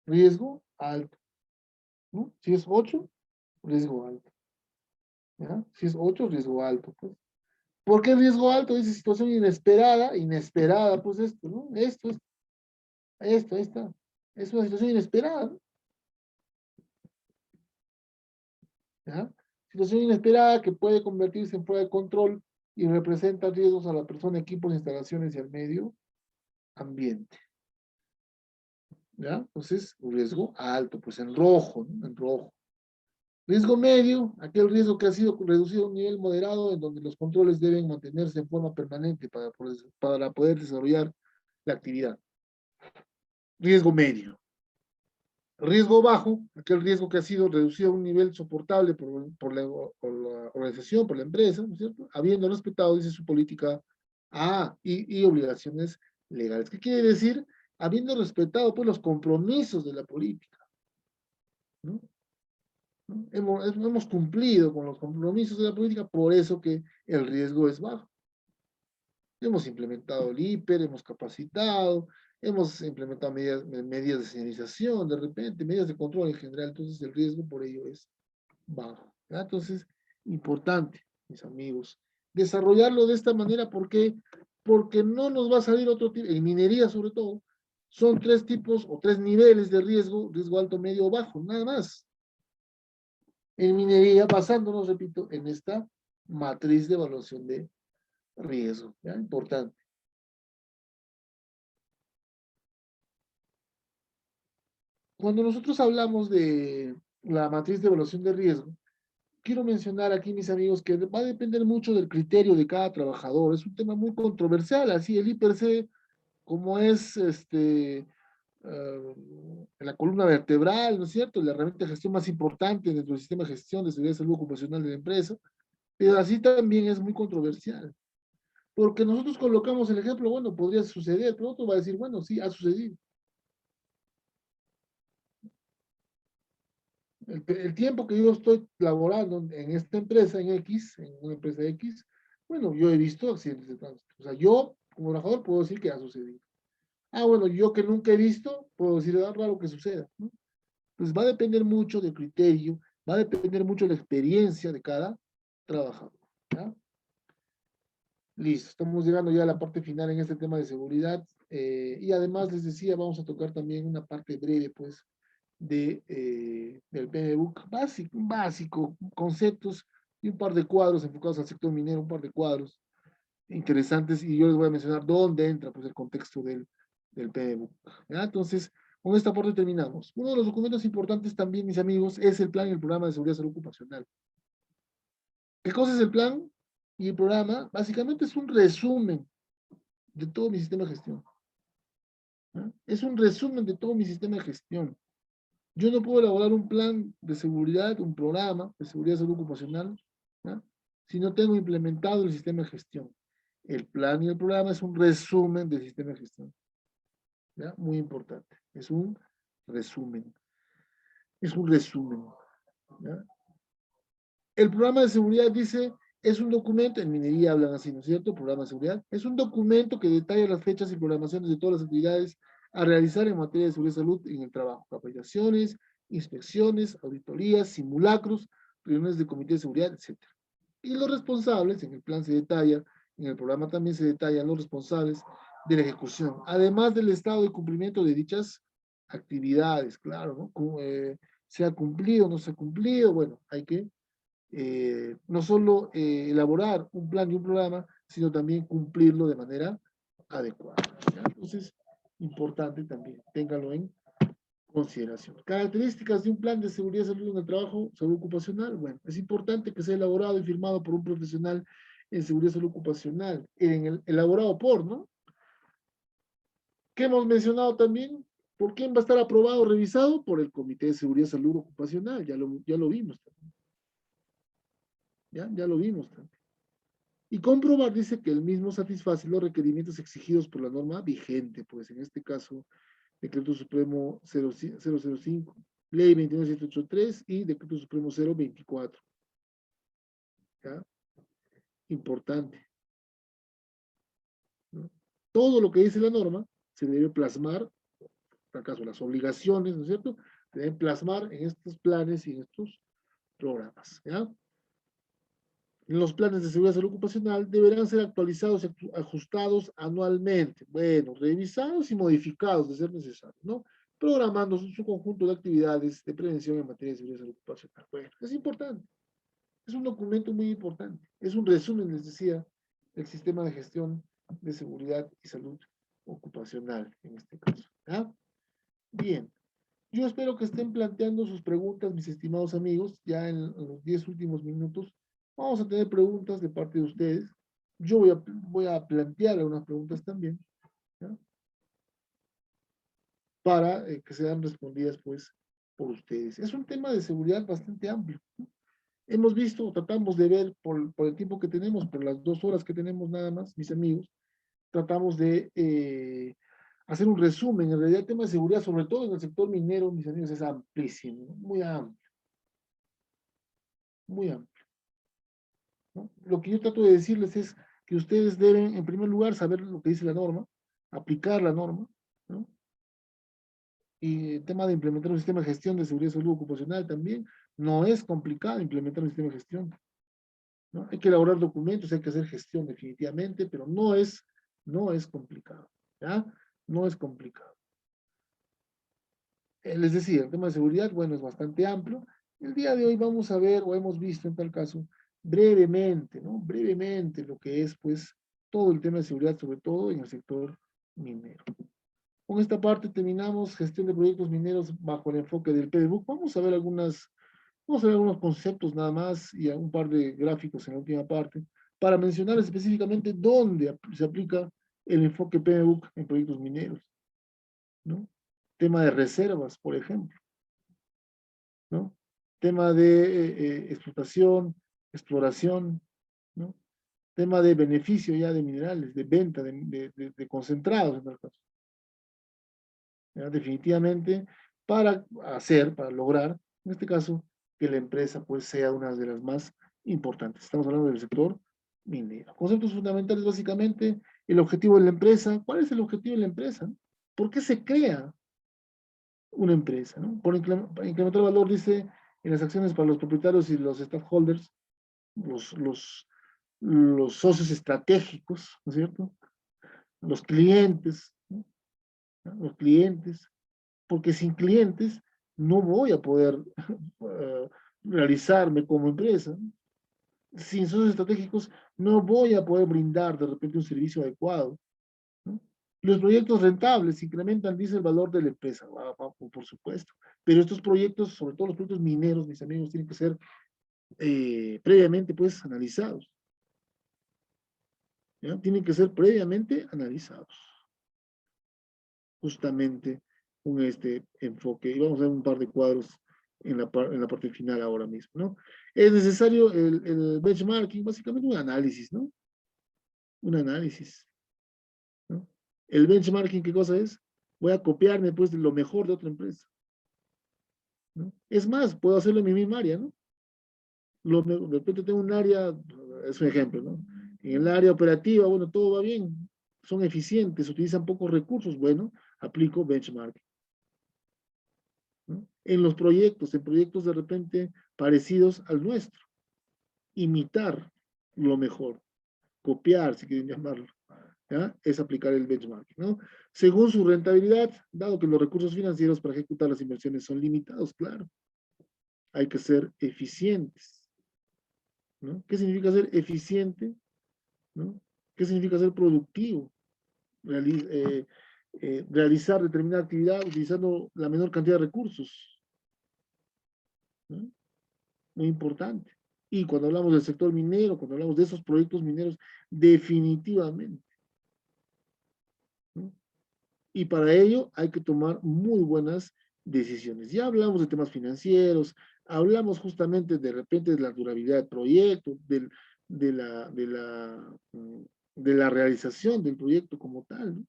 riesgo alto, ¿no? Si es 8, riesgo alto, ¿ya? Si es 8, riesgo alto, pues. ¿Por qué riesgo alto? Dice situación inesperada, inesperada, pues esto, ¿no? Esto, ahí está. Es una situación inesperada, ¿no? ¿Ya? Situación inesperada que puede convertirse en fuera de control y representa riesgos a la persona, equipos, instalaciones y al medio ambiente. ¿Ya? Entonces, riesgo alto, pues en rojo, ¿no? En rojo. Riesgo medio, aquel riesgo que ha sido reducido a un nivel moderado en donde los controles deben mantenerse en forma permanente para poder desarrollar la actividad. Riesgo medio. Riesgo bajo, aquel riesgo que ha sido reducido a un nivel soportable por la organización, por la empresa, ¿no es cierto? Habiendo respetado, dice su política y obligaciones legales. ¿Qué quiere decir? Habiendo respetado pues, los compromisos de la política, ¿no? Hemos cumplido con los compromisos de la política, por eso que el riesgo es bajo. Hemos implementado el hiper, hemos capacitado, hemos implementado medidas de señalización, de repente, medidas de control en general, entonces el riesgo por ello es bajo, ¿ya? Entonces, importante, mis amigos, desarrollarlo de esta manera, ¿por qué? Porque no nos va a salir otro tipo, en minería sobre todo, son 3 tipos o 3 niveles de riesgo alto, medio o bajo, nada más. En minería, basándonos, repito, en esta matriz de evaluación de riesgo, ¿ya? Importante. Cuando nosotros hablamos de la matriz de evaluación de riesgo, quiero mencionar aquí, mis amigos, que va a depender mucho del criterio de cada trabajador. Es un tema muy controversial, así el IPRC, como es la columna vertebral, ¿no es cierto? La herramienta de gestión más importante dentro del sistema de gestión de seguridad y salud ocupacional de la empresa, pero así también es muy controversial. Porque nosotros colocamos el ejemplo, bueno, podría suceder, pero otro va a decir, bueno, sí, ha sucedido. El tiempo que yo estoy laborando en esta empresa, en X, en una empresa X, bueno, yo he visto accidentes de tránsito. O sea, yo, como trabajador, puedo decir que ha sucedido. Ah, bueno, yo que nunca he visto, puedo decir, es raro que suceda, ¿no? Pues va a depender mucho del criterio, va a depender mucho de la experiencia de cada trabajador, ¿ya? Listo, estamos llegando ya a la parte final en este tema de seguridad. Y además les decía, vamos a tocar también una parte breve, pues, del PMBOK básico, conceptos y un par de cuadros enfocados al sector minero, un par de cuadros interesantes, y yo les voy a mencionar dónde entra, pues, el contexto del PMBOK, ¿ya? Entonces, con esta parte terminamos. Uno de los documentos importantes también, mis amigos, es el plan y el programa de seguridad y salud ocupacional. ¿Qué cosa es el plan y el programa? Básicamente es un resumen de todo mi sistema de gestión, ¿no? Es un resumen de todo mi sistema de gestión. Yo no puedo elaborar un plan de seguridad, un programa de seguridad y salud ocupacional, ¿no? Si no tengo implementado el sistema de gestión. El plan y el programa es un resumen del sistema de gestión, ¿ya? Muy importante. Es un resumen. Es un resumen, ¿ya? El programa de seguridad dice, es un documento, en minería hablan así, ¿no es cierto? Programa de seguridad. Es un documento que detalla las fechas y programaciones de todas las actividades a realizar en materia de seguridad y salud en el trabajo. Capacitaciones, inspecciones, auditorías, simulacros, reuniones de comité de seguridad, etc. Y los responsables, en el plan se detalla, en el programa también se detallan los responsables de la ejecución, además del estado de cumplimiento de dichas actividades, claro, ¿no? Se ha cumplido, no se ha cumplido, bueno, hay que no solo elaborar un plan y un programa, sino también cumplirlo de manera adecuada, ¿ya? Entonces, importante también, téngalo en consideración. Características de un plan de seguridad y salud en el trabajo, salud ocupacional. Bueno, es importante que sea elaborado y firmado por un profesional en seguridad y salud ocupacional, elaborado por, ¿no? ¿Qué hemos mencionado también? ¿Por quién va a estar aprobado, revisado? Por el Comité de Seguridad y Salud Ocupacional, ya lo vimos también, ya lo vimos también. Y comprobar, dice que el mismo satisface los requerimientos exigidos por la norma vigente, pues en este caso, Decreto Supremo 005, Ley 29783 y Decreto Supremo 024. ¿Ya? Importante, ¿no? Todo lo que dice la norma se debe plasmar, en acaso las obligaciones, ¿no es cierto? Se deben plasmar en estos planes y en estos programas, ¿ya? Los planes de seguridad y salud ocupacional deberán ser actualizados y ajustados anualmente. Bueno, revisados y modificados de ser necesario, ¿no? Programando su conjunto de actividades de prevención en materia de seguridad y salud ocupacional. Bueno, es importante. Es un documento muy importante. Es un resumen, les decía, del sistema de gestión de seguridad y salud ocupacional, en este caso. ¿Ya? Bien. Yo espero que estén planteando sus preguntas, mis estimados amigos, ya en los 10 últimos minutos. Vamos a tener preguntas de parte de ustedes. Yo voy a plantear algunas preguntas también, ¿ya? Para que sean respondidas, pues, por ustedes. Es un tema de seguridad bastante amplio, ¿no? Hemos visto, tratamos de ver por el tiempo que tenemos, por las 2 horas que tenemos nada más, mis amigos, tratamos de hacer un resumen. En realidad, el tema de seguridad, sobre todo en el sector minero, mis amigos, es amplísimo, ¿no? Muy amplio, muy amplio, ¿no? Lo que yo trato de decirles es que ustedes deben, en primer lugar, saber lo que dice la norma, aplicar la norma, ¿no? Y el tema de implementar un sistema de gestión de seguridad y salud ocupacional también, no es complicado implementar un sistema de gestión, ¿no? Hay que elaborar documentos, hay que hacer gestión definitivamente, pero no es complicado, ¿ya? No es complicado. Les decía, el tema de seguridad, bueno, es bastante amplio. El día de hoy vamos a ver, o hemos visto en tal caso, brevemente, ¿no? Brevemente lo que es, pues, todo el tema de seguridad, sobre todo en el sector minero. Con esta parte terminamos gestión de proyectos mineros bajo el enfoque del PDBOK. Vamos a ver algunos conceptos nada más y un par de gráficos en la última parte para mencionar específicamente dónde se aplica el enfoque PDBOK en proyectos mineros, ¿no? Tema de reservas, por ejemplo, ¿no? Tema de explotación, exploración, ¿no? Tema de beneficio ya de minerales, de venta de concentrados, en el caso. ¿Ya? Definitivamente, para lograr En este caso, que la empresa pues sea una de las más importantes. Estamos hablando del sector minero. Conceptos fundamentales, básicamente, el objetivo de la empresa. ¿Cuál es el objetivo de la empresa? ¿Por qué se crea una empresa? ¿No? Para incrementar el valor, dice, en las acciones para los propietarios y los stakeholders, los, los, los socios estratégicos, ¿no es cierto? Los clientes, ¿no? Los clientes, porque sin clientes no voy a poder realizarme como empresa. Sin socios estratégicos no voy a poder brindar de repente un servicio adecuado, ¿no? Los proyectos rentables incrementan, dice, el valor de la empresa, por supuesto, pero estos proyectos, sobre todo los proyectos mineros, mis amigos, tienen que ser previamente pues analizados, ¿ya? Tienen que ser previamente analizados, justamente con este enfoque. Y vamos a ver un par de cuadros en la parte final ahora mismo, ¿no? Es necesario el benchmarking, básicamente un análisis, ¿no? Un análisis, ¿no? El benchmarking, ¿qué cosa es? Voy a copiarme, pues, de lo mejor de otra empresa, ¿no? Es más, puedo hacerlo en mi misma área, ¿no? De repente tengo un área, es un ejemplo, ¿no? En el área operativa, bueno, todo va bien, son eficientes, utilizan pocos recursos, bueno, aplico benchmarking, ¿no? En proyectos de repente parecidos al nuestro, imitar lo mejor, copiar, si quieren llamarlo, ¿ya? Es aplicar el benchmarking, ¿no? Según su rentabilidad, dado que los recursos financieros para ejecutar las inversiones son limitados, claro, hay que ser eficientes, ¿no? ¿Qué significa ser eficiente? ¿No? ¿Qué significa ser productivo? Reali realizar determinada actividad utilizando la menor cantidad de recursos, ¿no? Muy importante. Y cuando hablamos del sector minero, cuando hablamos de esos proyectos mineros, definitivamente, ¿no? Y para ello hay que tomar muy buenas decisiones. Ya hablamos de temas financieros, hablamos justamente de repente de la durabilidad del proyecto, de, la, de, la, de la realización del proyecto como tal, ¿no?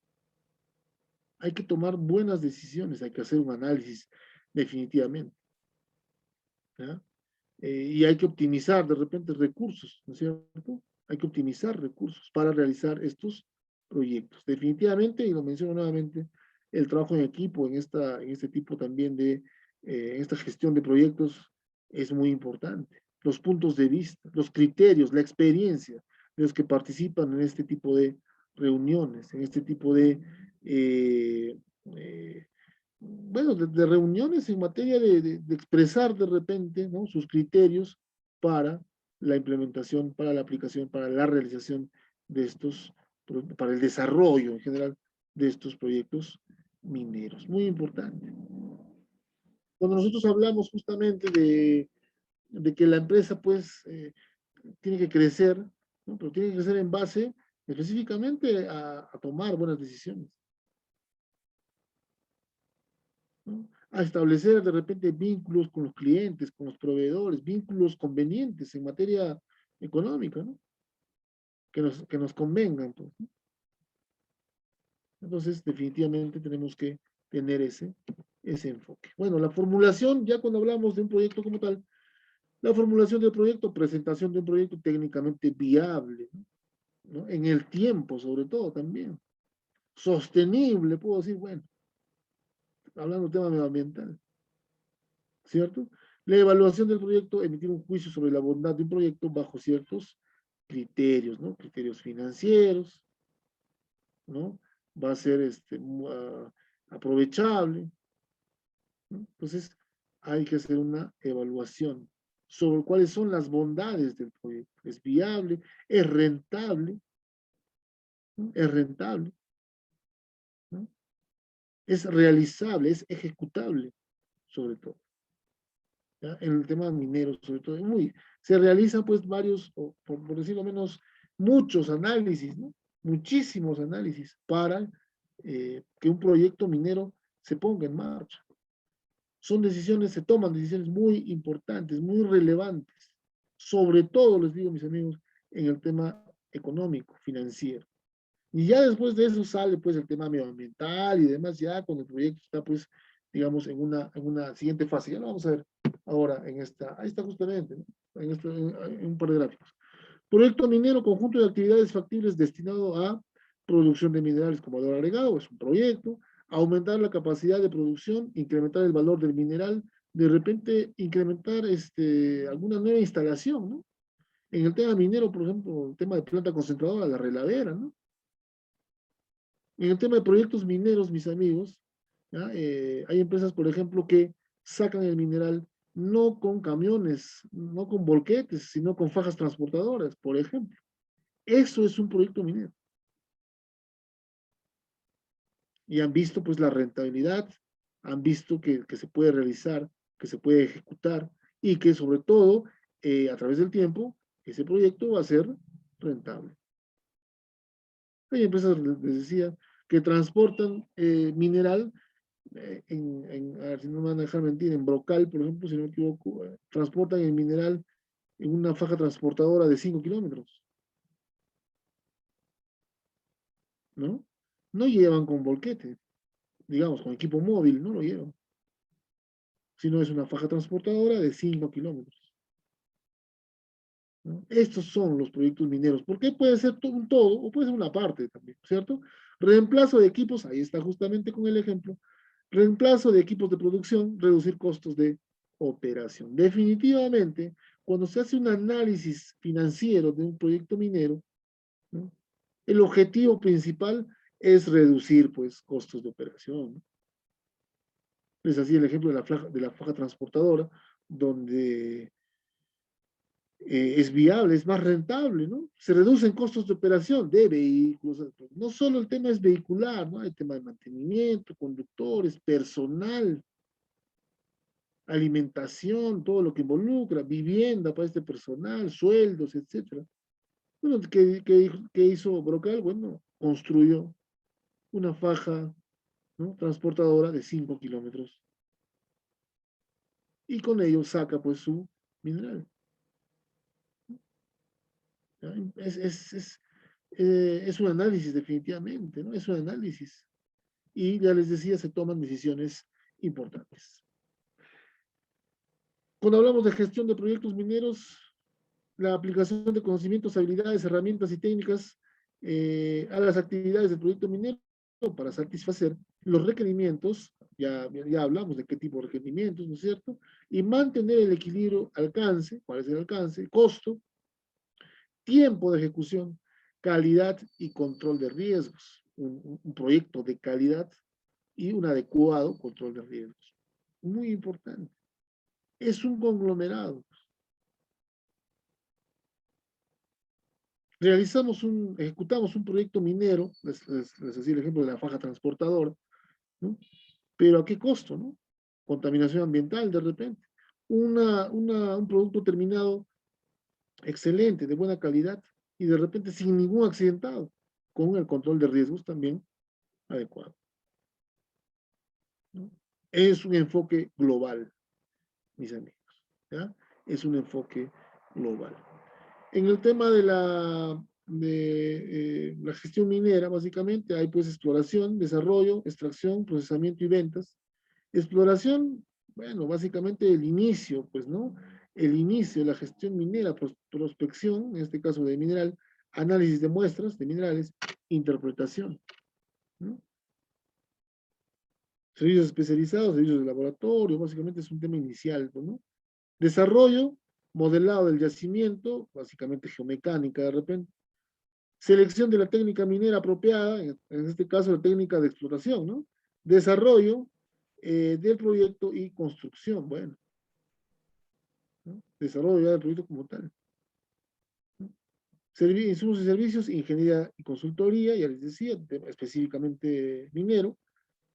Hay que tomar buenas decisiones, hay que hacer un análisis definitivamente, ¿ya? Y hay que optimizar de repente recursos, ¿no es cierto? Hay que optimizar recursos para realizar estos proyectos. Definitivamente, y lo menciono nuevamente, el trabajo en equipo en este tipo también de, esta gestión de proyectos es muy importante. Los puntos de vista, los criterios, la experiencia de los que participan en este tipo de reuniones, en este tipo de, eh, eh, bueno, de reuniones en materia de expresar de repente, ¿no? Sus criterios para la implementación, para la aplicación, para la realización de estos, para el desarrollo en general de estos proyectos mineros. Muy importante. Cuando nosotros hablamos justamente de que la empresa pues tiene que crecer, ¿no? Pero tiene que crecer en base específicamente a tomar buenas decisiones, ¿no? A establecer de repente vínculos con los clientes, con los proveedores, vínculos convenientes en materia económica, ¿no? Que nos convengan, pues, ¿no? Entonces, definitivamente tenemos que tener ese enfoque. Bueno, la formulación, ya cuando hablamos de un proyecto como tal, la formulación del proyecto, presentación de un proyecto técnicamente viable, ¿no? En el tiempo, sobre todo, también. Sostenible, puedo decir, bueno, hablando de tema medioambiental, ¿cierto? La evaluación del proyecto, emitir un juicio sobre la bondad de un proyecto bajo ciertos criterios, ¿no? Criterios financieros, ¿no? Va a ser aprovechable, ¿no? Entonces, hay que hacer una evaluación sobre cuáles son las bondades del proyecto. ¿Es viable? ¿Es rentable? ¿No? ¿Es rentable? ¿No? ¿Es realizable? ¿Es ejecutable? Sobre todo, ¿ya? En el tema minero, sobre todo, se realizan pues varios, o por decirlo menos, muchos análisis, ¿no? Muchísimos análisis para que un proyecto minero se ponga en marcha. Son decisiones, se toman decisiones muy importantes, muy relevantes, sobre todo, les digo mis amigos, en el tema económico, financiero. Y ya después de eso sale pues el tema medioambiental y demás, ya cuando el proyecto está pues, digamos, en una siguiente fase. Ya lo vamos a ver Ahora, ahí está justamente, ¿no? En un par de gráficos. Proyecto minero, conjunto de actividades factibles destinado a producción de minerales como valor agregado, es un proyecto, aumentar la capacidad de producción, incrementar el valor del mineral, de repente incrementar alguna nueva instalación, ¿no? En el tema minero, por ejemplo, el tema de planta concentradora, la reladera, ¿no? En el tema de proyectos mineros, mis amigos, ¿ya? Hay empresas, por ejemplo, que sacan el mineral no con camiones, no con volquetes, sino con fajas transportadoras, por ejemplo. Eso es un proyecto minero. Y han visto pues la rentabilidad, han visto que se puede realizar, que se puede ejecutar y que sobre todo a través del tiempo ese proyecto va a ser rentable. Hay empresas, les decía, que transportan mineral a ver si no me van a dejar mentir, en Brocal, por ejemplo, si no me equivoco, transportan el mineral en una faja transportadora de 5 kilómetros, ¿no? No llevan con volquete, digamos, con equipo móvil, no lo llevan, sino es una faja transportadora de 5 kilómetros, ¿no? Estos son los proyectos mineros, porque puede ser un todo o puede ser una parte también, ¿cierto? Reemplazo de equipos, ahí está justamente con el ejemplo, reemplazo de equipos de producción, reducir costos de operación. Definitivamente, cuando se hace un análisis financiero de un proyecto minero, ¿no? El objetivo principal es reducir, pues, costos de operación, ¿no? Es así el ejemplo de la faja transportadora, donde es viable, es más rentable, ¿no? Se reducen costos de operación de vehículos. No solo el tema es vehicular, ¿no? Hay tema de mantenimiento, conductores, personal, alimentación, todo lo que involucra, vivienda para este personal, sueldos, etcétera. Bueno, ¿qué hizo Brocal? Bueno, construyó una faja, ¿no? Transportadora de 5 kilómetros y con ello saca pues su mineral. ¿Ya? Es un análisis definitivamente, ¿no? Es un análisis. Y ya les decía, se toman decisiones importantes. Cuando hablamos de gestión de proyectos mineros, la aplicación de conocimientos, habilidades, herramientas y técnicas a las actividades del proyecto minero para satisfacer los requerimientos, ya hablamos de qué tipo de requerimientos, ¿no es cierto? Y mantener el equilibrio, alcance, ¿cuál es el alcance? Costo, tiempo de ejecución, calidad y control de riesgos. Un proyecto de calidad y un adecuado control de riesgos. Muy importante. Es un conglomerado. Ejecutamos un proyecto minero, les decía el ejemplo de la faja transportadora, ¿no? Pero ¿a qué costo, no? Contaminación ambiental de repente. Un producto terminado excelente, de buena calidad, y de repente sin ningún accidentado, con el control de riesgos también adecuado, ¿no? Es un enfoque global, mis amigos, ¿ya? Es un enfoque global. En el tema de la gestión minera, básicamente, hay pues exploración, desarrollo, extracción, procesamiento y ventas. Exploración, bueno, básicamente el inicio, pues, ¿no? El inicio de la gestión minera, prospección, en este caso de mineral, análisis de muestras de minerales, interpretación, ¿no? Servicios especializados, servicios de laboratorio, básicamente es un tema inicial, ¿no? Desarrollo, modelado del yacimiento, básicamente geomecánica de repente. Selección de la técnica minera apropiada, en este caso la técnica de explotación, ¿no? Desarrollo del proyecto y construcción, bueno, ¿no? Desarrollo ya del proyecto como tal, ¿no? Insumos y servicios, ingeniería y consultoría, ya les decía, tema específicamente minero.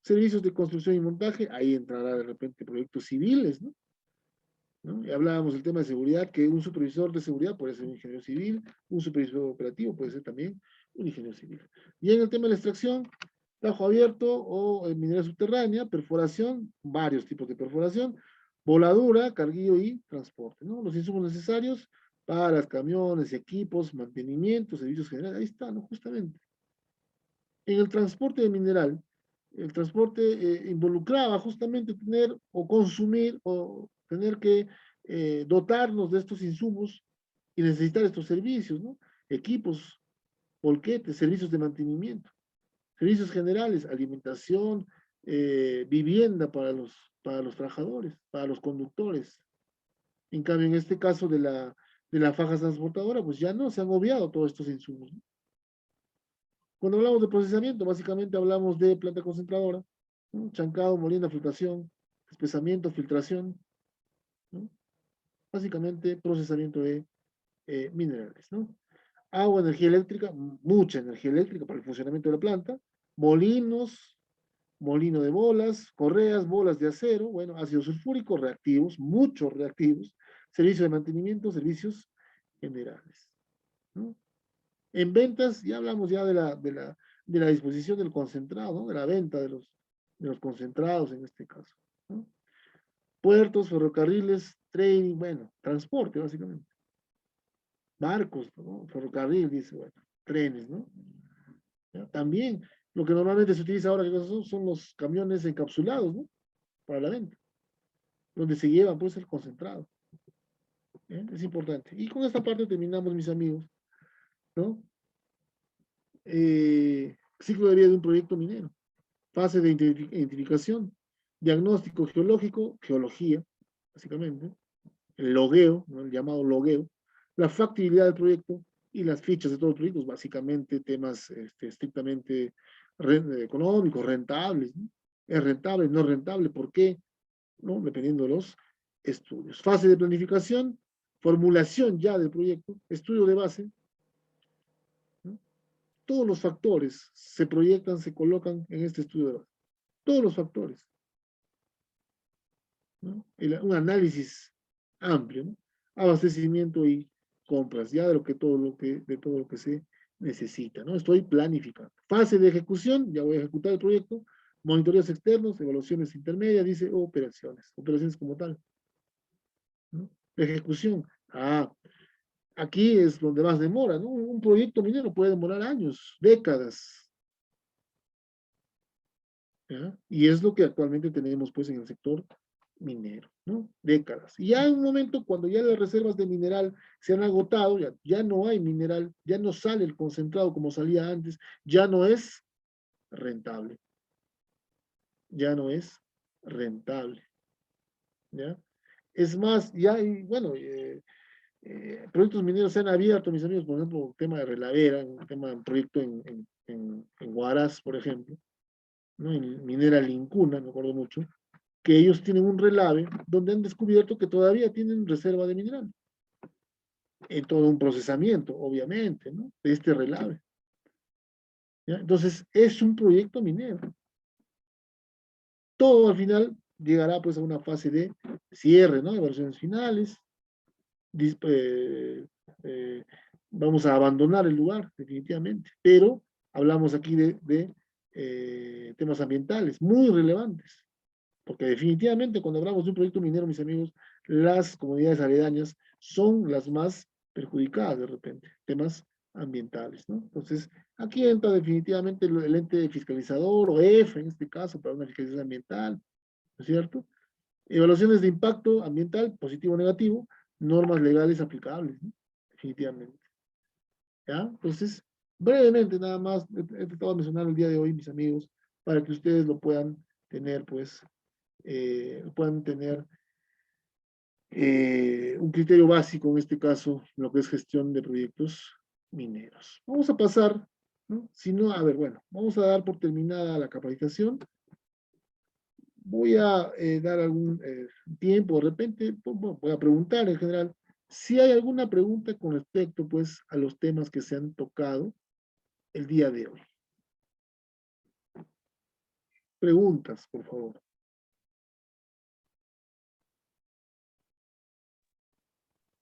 Servicios de construcción y montaje, ahí entrará de repente proyectos civiles, ¿no? ¿No? Y hablábamos del tema de seguridad, que un supervisor de seguridad puede ser un ingeniero civil, un supervisor operativo puede ser también un ingeniero civil. Y en el tema de la extracción, tajo abierto o minería subterránea, perforación, varios tipos de perforación, voladura, carguillo y transporte, ¿no? Los insumos necesarios para camiones, equipos, mantenimiento, servicios generales, ahí está, ¿no? Justamente. En el transporte de mineral, el transporte involucraba justamente tener o consumir o tener que dotarnos de estos insumos y necesitar estos servicios, ¿no? Equipos, volquetes, servicios de mantenimiento, servicios generales, alimentación, vivienda para los trabajadores, para los conductores. En cambio, en este caso de la faja transportadora, pues ya no, se han obviado todos estos insumos, ¿no? Cuando hablamos de procesamiento, básicamente hablamos de planta concentradora, ¿no? Chancado, molienda, filtración, espesamiento, filtración, ¿no? Básicamente procesamiento de minerales, ¿no? Agua, energía eléctrica, mucha energía eléctrica para el funcionamiento de la planta, molinos, molino de bolas, correas, bolas de acero, bueno, ácido sulfúrico, reactivos, muchos reactivos, servicio de mantenimiento, servicios generales, ¿no? En ventas, ya hablamos ya de la disposición del concentrado, ¿no? De la venta de los concentrados en este caso, ¿no? Puertos, ferrocarriles, trading, bueno, transporte básicamente. Barcos, ¿no? Ferrocarril, dice, bueno, trenes, ¿no? ¿Ya? También, lo que normalmente se utiliza ahora, ¿qué cosas son? Son los camiones encapsulados, ¿no? Para la venta, donde se lleva, pues, el concentrado. ¿Ya? Es importante. Y con esta parte terminamos, mis amigos, ¿no? Ciclo de vida de un proyecto minero. Fase de identificación, diagnóstico geológico, geología, básicamente, el logueo, ¿no? El llamado logueo, la factibilidad del proyecto y las fichas de todos los proyectos, básicamente temas estrictamente económicos, rentables, ¿no? Es rentable, no es rentable, ¿por qué? ¿No? Dependiendo de los estudios. Fase de planificación, formulación ya del proyecto, estudio de base, ¿no? Todos los factores se proyectan, se colocan en este estudio de base. Todos los factores, ¿no? Un análisis amplio, ¿no? Abastecimiento y compras, ya de todo lo que se necesita, ¿no? Estoy planificando. Fase de ejecución, ya voy a ejecutar el proyecto, monitoreos externos, evaluaciones intermedias, dice operaciones como tal, ¿no? Ejecución, aquí es donde más demora, ¿no? Un proyecto minero puede demorar años, décadas, ¿ya? Y es lo que actualmente tenemos, pues, en el sector minero, ¿no? Décadas. Y ya en un momento, cuando ya las reservas de mineral se han agotado, ya no hay mineral, ya no sale el concentrado como salía antes, ya no es rentable. Ya no es rentable, ¿ya? Es más, ya hay, bueno, proyectos mineros se han abierto, mis amigos, por ejemplo, tema de Relavera, un tema, un proyecto en Huaraz, por ejemplo, ¿no? En Minera Lincuna, me acuerdo mucho, que ellos tienen un relave donde han descubierto que todavía tienen reserva de mineral. En todo un procesamiento, obviamente, ¿no? De este relave. ¿Ya? Entonces, es un proyecto minero. Todo al final llegará pues a una fase de cierre, ¿no? Evaluaciones finales. Eh, eh, vamos a abandonar el lugar, definitivamente. Pero hablamos aquí de temas ambientales muy relevantes. Porque definitivamente cuando hablamos de un proyecto minero, mis amigos, las comunidades aledañas son las más perjudicadas de repente, temas ambientales, ¿no? Entonces, aquí entra definitivamente el ente fiscalizador, o EF en este caso, para una fiscalización ambiental, ¿no es cierto? Evaluaciones de impacto ambiental, positivo o negativo, normas legales aplicables, ¿no? Definitivamente. ¿Ya? Entonces, brevemente nada más, he tratado de mencionar el día de hoy, mis amigos, para que ustedes lo puedan tener, pues, puedan tener un criterio básico, en este caso, lo que es gestión de proyectos mineros. Vamos a pasar, ¿no? Si no, a ver, bueno, vamos a dar por terminada la capacitación. Voy a dar algún tiempo, de repente, voy a preguntar en general si hay alguna pregunta con respecto, pues, a los temas que se han tocado el día de hoy. Preguntas, por favor.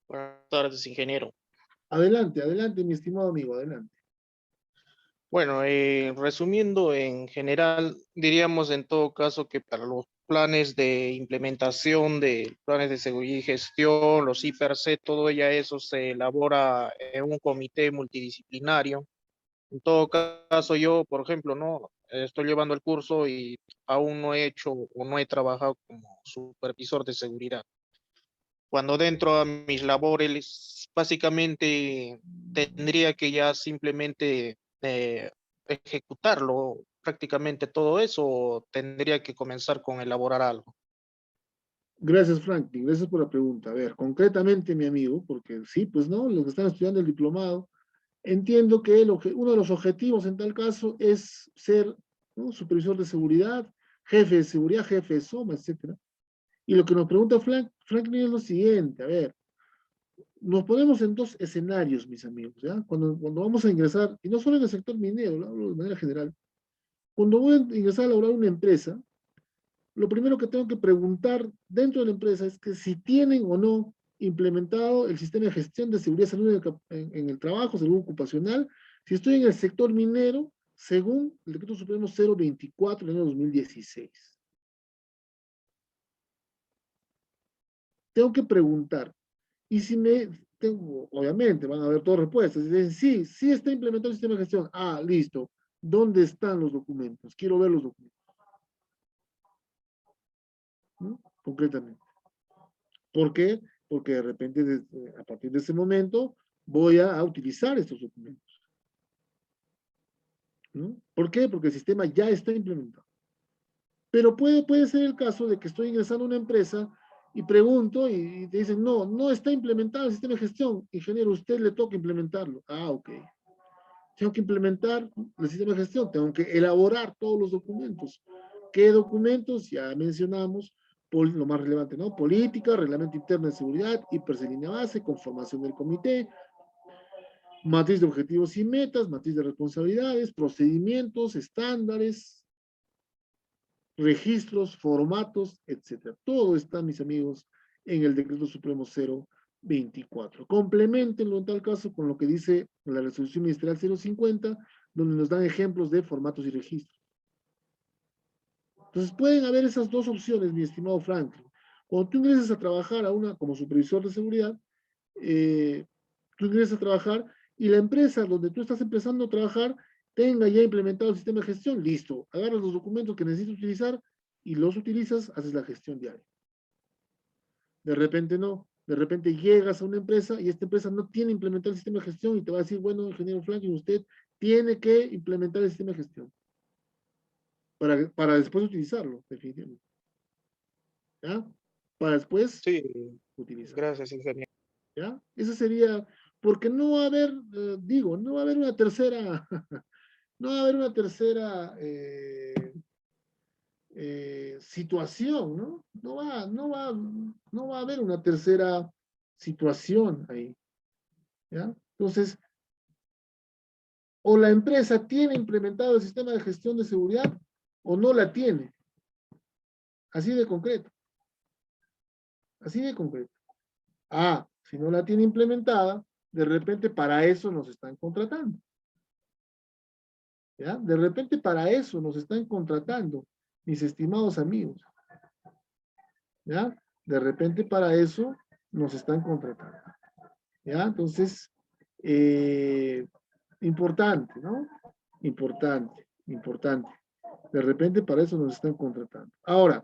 Buenas tardes, ingeniero. Adelante, adelante, mi estimado amigo, adelante. Bueno, resumiendo en general, diríamos en todo caso que para los planes de implementación de planes de seguridad y gestión, los IPRC, todo ya eso se elabora en un comité multidisciplinario. En todo caso, yo, por ejemplo, no estoy llevando el curso y aún no he hecho o no he trabajado como supervisor de seguridad. cuando dentro a mis labores, básicamente tendría que ya simplemente ejecutarlo, prácticamente todo eso, o tendría que comenzar con elaborar algo. Gracias, Franklin. Gracias por la pregunta. A ver, concretamente, mi amigo, porque sí, pues no, los que están estudiando el diplomado, entiendo que uno de los objetivos en tal caso es ser, ¿no?, supervisor de seguridad, jefe de seguridad, jefe de SOMA, etcétera. Y lo que nos pregunta Franklin es lo siguiente, a ver, nos ponemos en dos escenarios, mis amigos, ¿ya? Cuando vamos a ingresar, y no solo en el sector minero, lo hablo de manera general, cuando voy a ingresar a laborar una empresa, lo primero que tengo que preguntar dentro de la empresa es que si tienen o no implementado el sistema de gestión de seguridad y salud en el trabajo, salud ocupacional, si estoy en el sector minero, según el Decreto Supremo 024 del año 2016. Tengo que preguntar. Y si obviamente van a haber todas respuestas. Dicen, sí, sí está implementado el sistema de gestión. Ah, listo. ¿Dónde están los documentos? Quiero ver los documentos. ¿No? Concretamente. ¿Por qué? Porque de repente, a partir de ese momento, voy a utilizar estos documentos. ¿No? ¿Por qué? Porque el sistema ya está implementado. Pero puede ser el caso de que estoy ingresando a una empresa y pregunto y te dicen, no, no está implementado el sistema de gestión. Ingeniero, usted le toca implementarlo. Ah, ok. Tengo que implementar el sistema de gestión, tengo que elaborar todos los documentos. ¿Qué documentos? Ya mencionamos lo más relevante, ¿no? Política, reglamento interno de seguridad, hiperselínea base, conformación del comité, matriz de objetivos y metas, matriz de responsabilidades, procedimientos, estándares, registros, formatos, etcétera. Todo está, mis amigos, en el Decreto Supremo 024. Complementenlo en tal caso con lo que dice la Resolución Ministerial 050, donde nos dan ejemplos de formatos y registros. Entonces pueden haber esas dos opciones, mi estimado Franklin. Cuando tú ingresas a trabajar como supervisor de seguridad, tú ingresas a trabajar y la empresa donde tú estás empezando a trabajar tenga ya implementado el sistema de gestión, listo, agarras los documentos que necesitas utilizar y los utilizas, haces la gestión diaria. De repente no, de repente llegas a una empresa y esta empresa no tiene implementado el sistema de gestión y te va a decir, bueno, ingeniero Franklin, usted tiene que implementar el sistema de gestión para después utilizarlo, definitivamente. ¿Ya? Para después Sí, utilizarlo. gracias, ingeniero. ¿Ya? Eso sería, porque no va a haber, no va a haber una tercera, no va a haber una tercera situación, ¿no? No va a haber una tercera situación ahí, ¿ya? Entonces, o la empresa tiene implementado el sistema de gestión de seguridad o no la tiene. Así de concreto. Así de concreto. Ah, si no la tiene implementada, de repente para eso nos están contratando. ¿Ya? De repente para eso nos están contratando, mis estimados amigos. ¿Ya? De repente para eso nos están contratando. ¿Ya? Entonces, importante, ¿no? Importante, importante. De repente para eso nos están contratando. Ahora,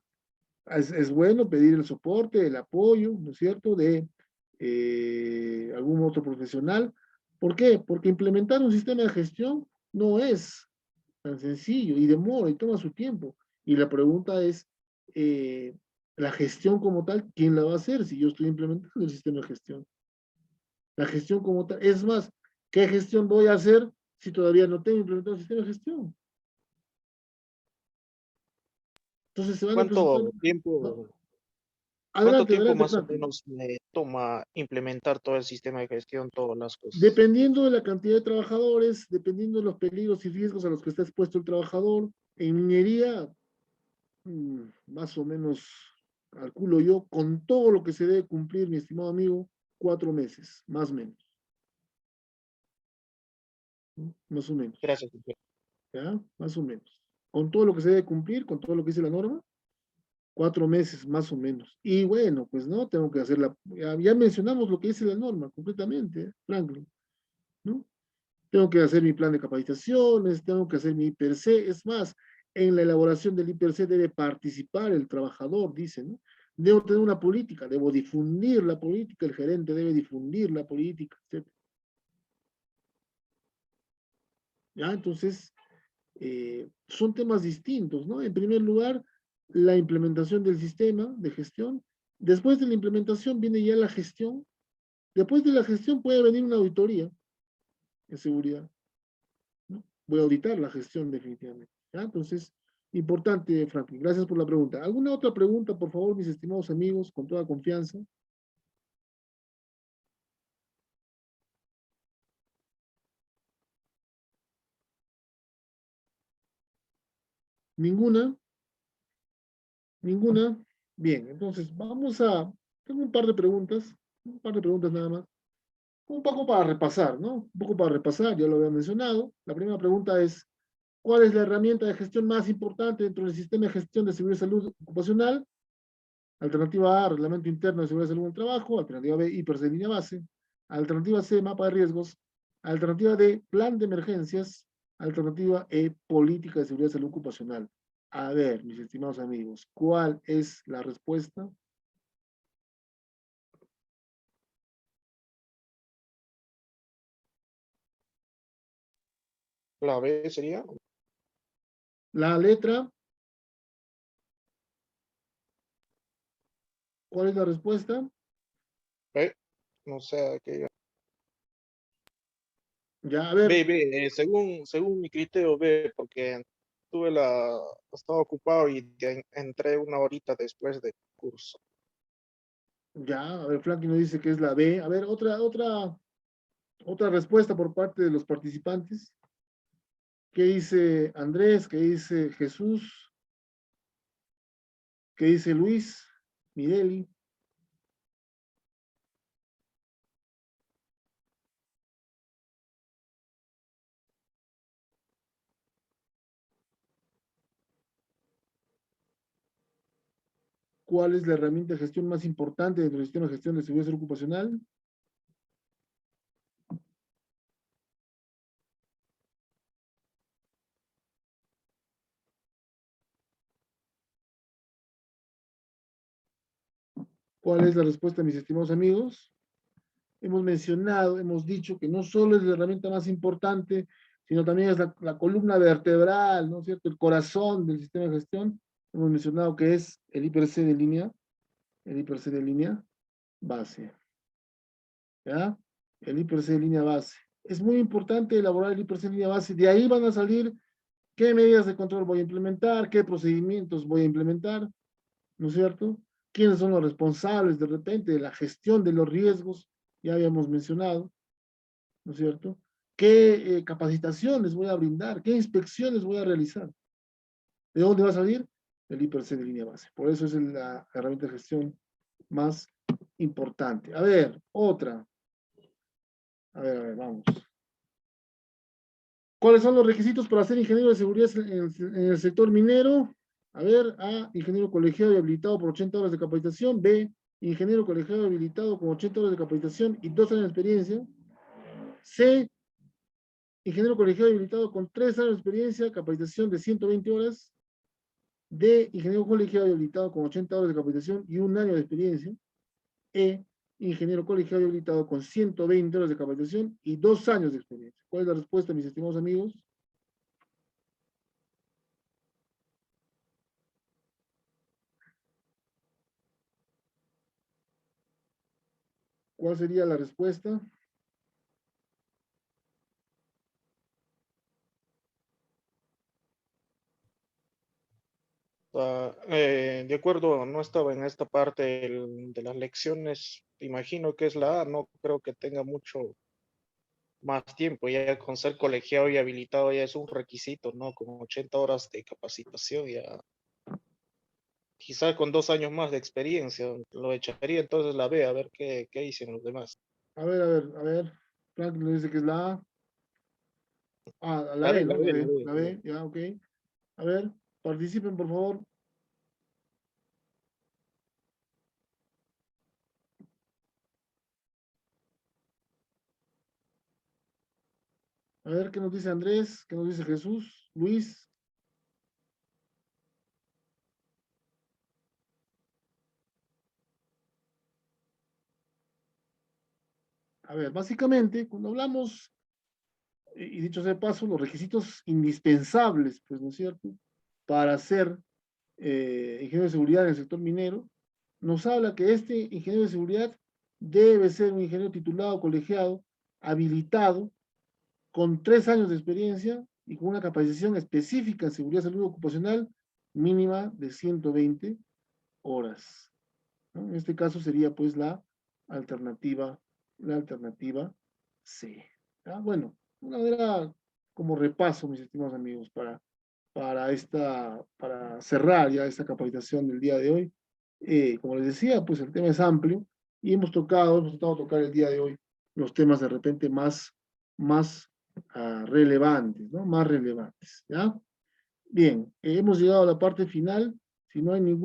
es bueno pedir el soporte, el apoyo, ¿no es cierto?, de algún otro profesional. ¿Por qué? Porque implementar un sistema de gestión no es tan sencillo y demora y toma su tiempo. Y la pregunta es, la gestión como tal, ¿quién la va a hacer si yo estoy implementando el sistema de gestión? La gestión como tal, es más, ¿qué gestión voy a hacer si todavía no tengo implementado el sistema de gestión? Entonces se van a presentar, ¿Cuánto ¿no? tiempo, cuánto Adelante, tiempo adelante, más o Franklin. menos me toma implementar todo el sistema de gestión, todas las cosas? Dependiendo de la cantidad de trabajadores, dependiendo de los peligros y riesgos a los que está expuesto el trabajador, en minería, más o menos, calculo yo, con todo lo que se debe cumplir, mi estimado amigo, 4 meses, más o menos. ¿No? Más o menos, Gracias, ingeniero. ¿ya? Más o menos. Con todo lo que se debe cumplir, con todo lo que dice la norma, 4 meses más o menos. Y bueno, pues no, tengo que hacer ya mencionamos lo que dice la norma completamente, Franklin, ¿no? Tengo que hacer mi plan de capacitaciones, tengo que hacer mi IPRC, es más, en la elaboración del IPRC debe participar el trabajador, dice, ¿no? Debo tener una política, debo difundir la política, el gerente debe difundir la política, etc. ¿Ya? Entonces, son temas distintos, ¿no? En primer lugar, la implementación del sistema de gestión. Después de la implementación viene ya la gestión. Después de la gestión puede venir una auditoría en seguridad, ¿no? Voy a auditar la gestión definitivamente, ¿ya? Entonces, importante, Franklin. Gracias por la pregunta. ¿Alguna otra pregunta, por favor, mis estimados amigos, con toda confianza? ¿Ninguna? ¿Ninguna? Bien, entonces tengo un par de preguntas nada más. Un poco para repasar, ¿no? Un poco para repasar, ya lo había mencionado. La primera pregunta es, ¿cuál es la herramienta de gestión más importante dentro del sistema de gestión de seguridad y salud ocupacional? Alternativa A, Reglamento Interno de Seguridad y Salud en el Trabajo. Alternativa B, IPERS de línea base. Alternativa C, Mapa de Riesgos. Alternativa D, Plan de Emergencias. Alternativa E, Política de Seguridad y Salud Ocupacional. A ver, mis estimados amigos, ¿cuál es la respuesta? La B sería. La letra, ¿cuál es la respuesta? B. No sé, que Ya, a ver, B, B, según mi criterio B, porque estaba ocupado y entré una horita después del curso. ya, a ver, Frankie nos dice que es la B. A ver, otra respuesta por parte de los participantes. ¿Qué dice Andrés? ¿Qué dice Jesús? ¿Qué dice Luis? Mireli. ¿Cuál es la herramienta de gestión más importante dentro del sistema de gestión de seguridad ocupacional? ¿Cuál es la respuesta, mis estimados amigos? Hemos mencionado, hemos dicho que no solo es la herramienta más importante, sino también es la columna vertebral, ¿no es cierto? El corazón del sistema de gestión. Hemos mencionado que es el IPRC de línea, el IPRC de línea base, ¿ya? El IPRC de línea base. Es muy importante elaborar el IPRC de línea base. De ahí van a salir qué medidas de control voy a implementar, qué procedimientos voy a implementar, ¿no es cierto? ¿Quiénes son los responsables de repente de la gestión de los riesgos? Ya habíamos mencionado, ¿no es cierto? ¿Qué capacitaciones voy a brindar? ¿Qué inspecciones voy a realizar? ¿De dónde va a salir? El IPRC de línea base. Por eso es la herramienta de gestión más importante. A ver, otra. A ver, vamos. ¿Cuáles son los requisitos para ser ingeniero de seguridad en el sector minero? A ver, A, ingeniero colegiado y habilitado por 80 horas de capacitación. B, ingeniero colegiado y habilitado con 80 horas de capacitación y 2 años de experiencia. C, ingeniero colegiado y habilitado con 3 años de experiencia, capacitación de 120 horas. D, ingeniero colegiado y habilitado con 80 horas de capacitación y 1 año de experiencia. E, ingeniero colegiado y habilitado con 120 horas de capacitación y 2 años de experiencia. ¿Cuál es la respuesta, mis estimados amigos? ¿Cuál sería la respuesta? De acuerdo, no estaba en esta parte de las lecciones. Imagino que es la A, no creo que tenga mucho más tiempo. Ya con ser colegiado y habilitado ya es un requisito, ¿no? Con 80 horas de capacitación ya. Quizás con 2 años más de experiencia. Lo echaría entonces la B, a ver qué dicen los demás. A ver. Frank nos dice que es la A. Ah, la La B, B, la ¿no? La B, la B, B. la La B. B, ya, ok. A ver, participen, por favor. A ver, ¿qué nos dice Andrés? ¿Qué nos dice Jesús? Luis. A ver, básicamente, cuando hablamos, y dicho sea de paso, los requisitos indispensables, pues, ¿no es cierto?, para ser ingeniero de seguridad en el sector minero, nos habla que este ingeniero de seguridad debe ser un ingeniero titulado, colegiado, habilitado, con 3 años de experiencia y con una capacitación específica en seguridad y salud ocupacional mínima de 120 horas, ¿no? En este caso sería pues alternativa, la alternativa C. ¿Ya? Bueno, una manera como repaso, mis estimados amigos, para cerrar ya esta capacitación del día de hoy. Como les decía, pues el tema es amplio y hemos tratado de tocar el día de hoy los temas de repente más relevantes, ¿no? Más relevantes, ¿ya? Bien, hemos llegado a la parte final. Si no hay ningún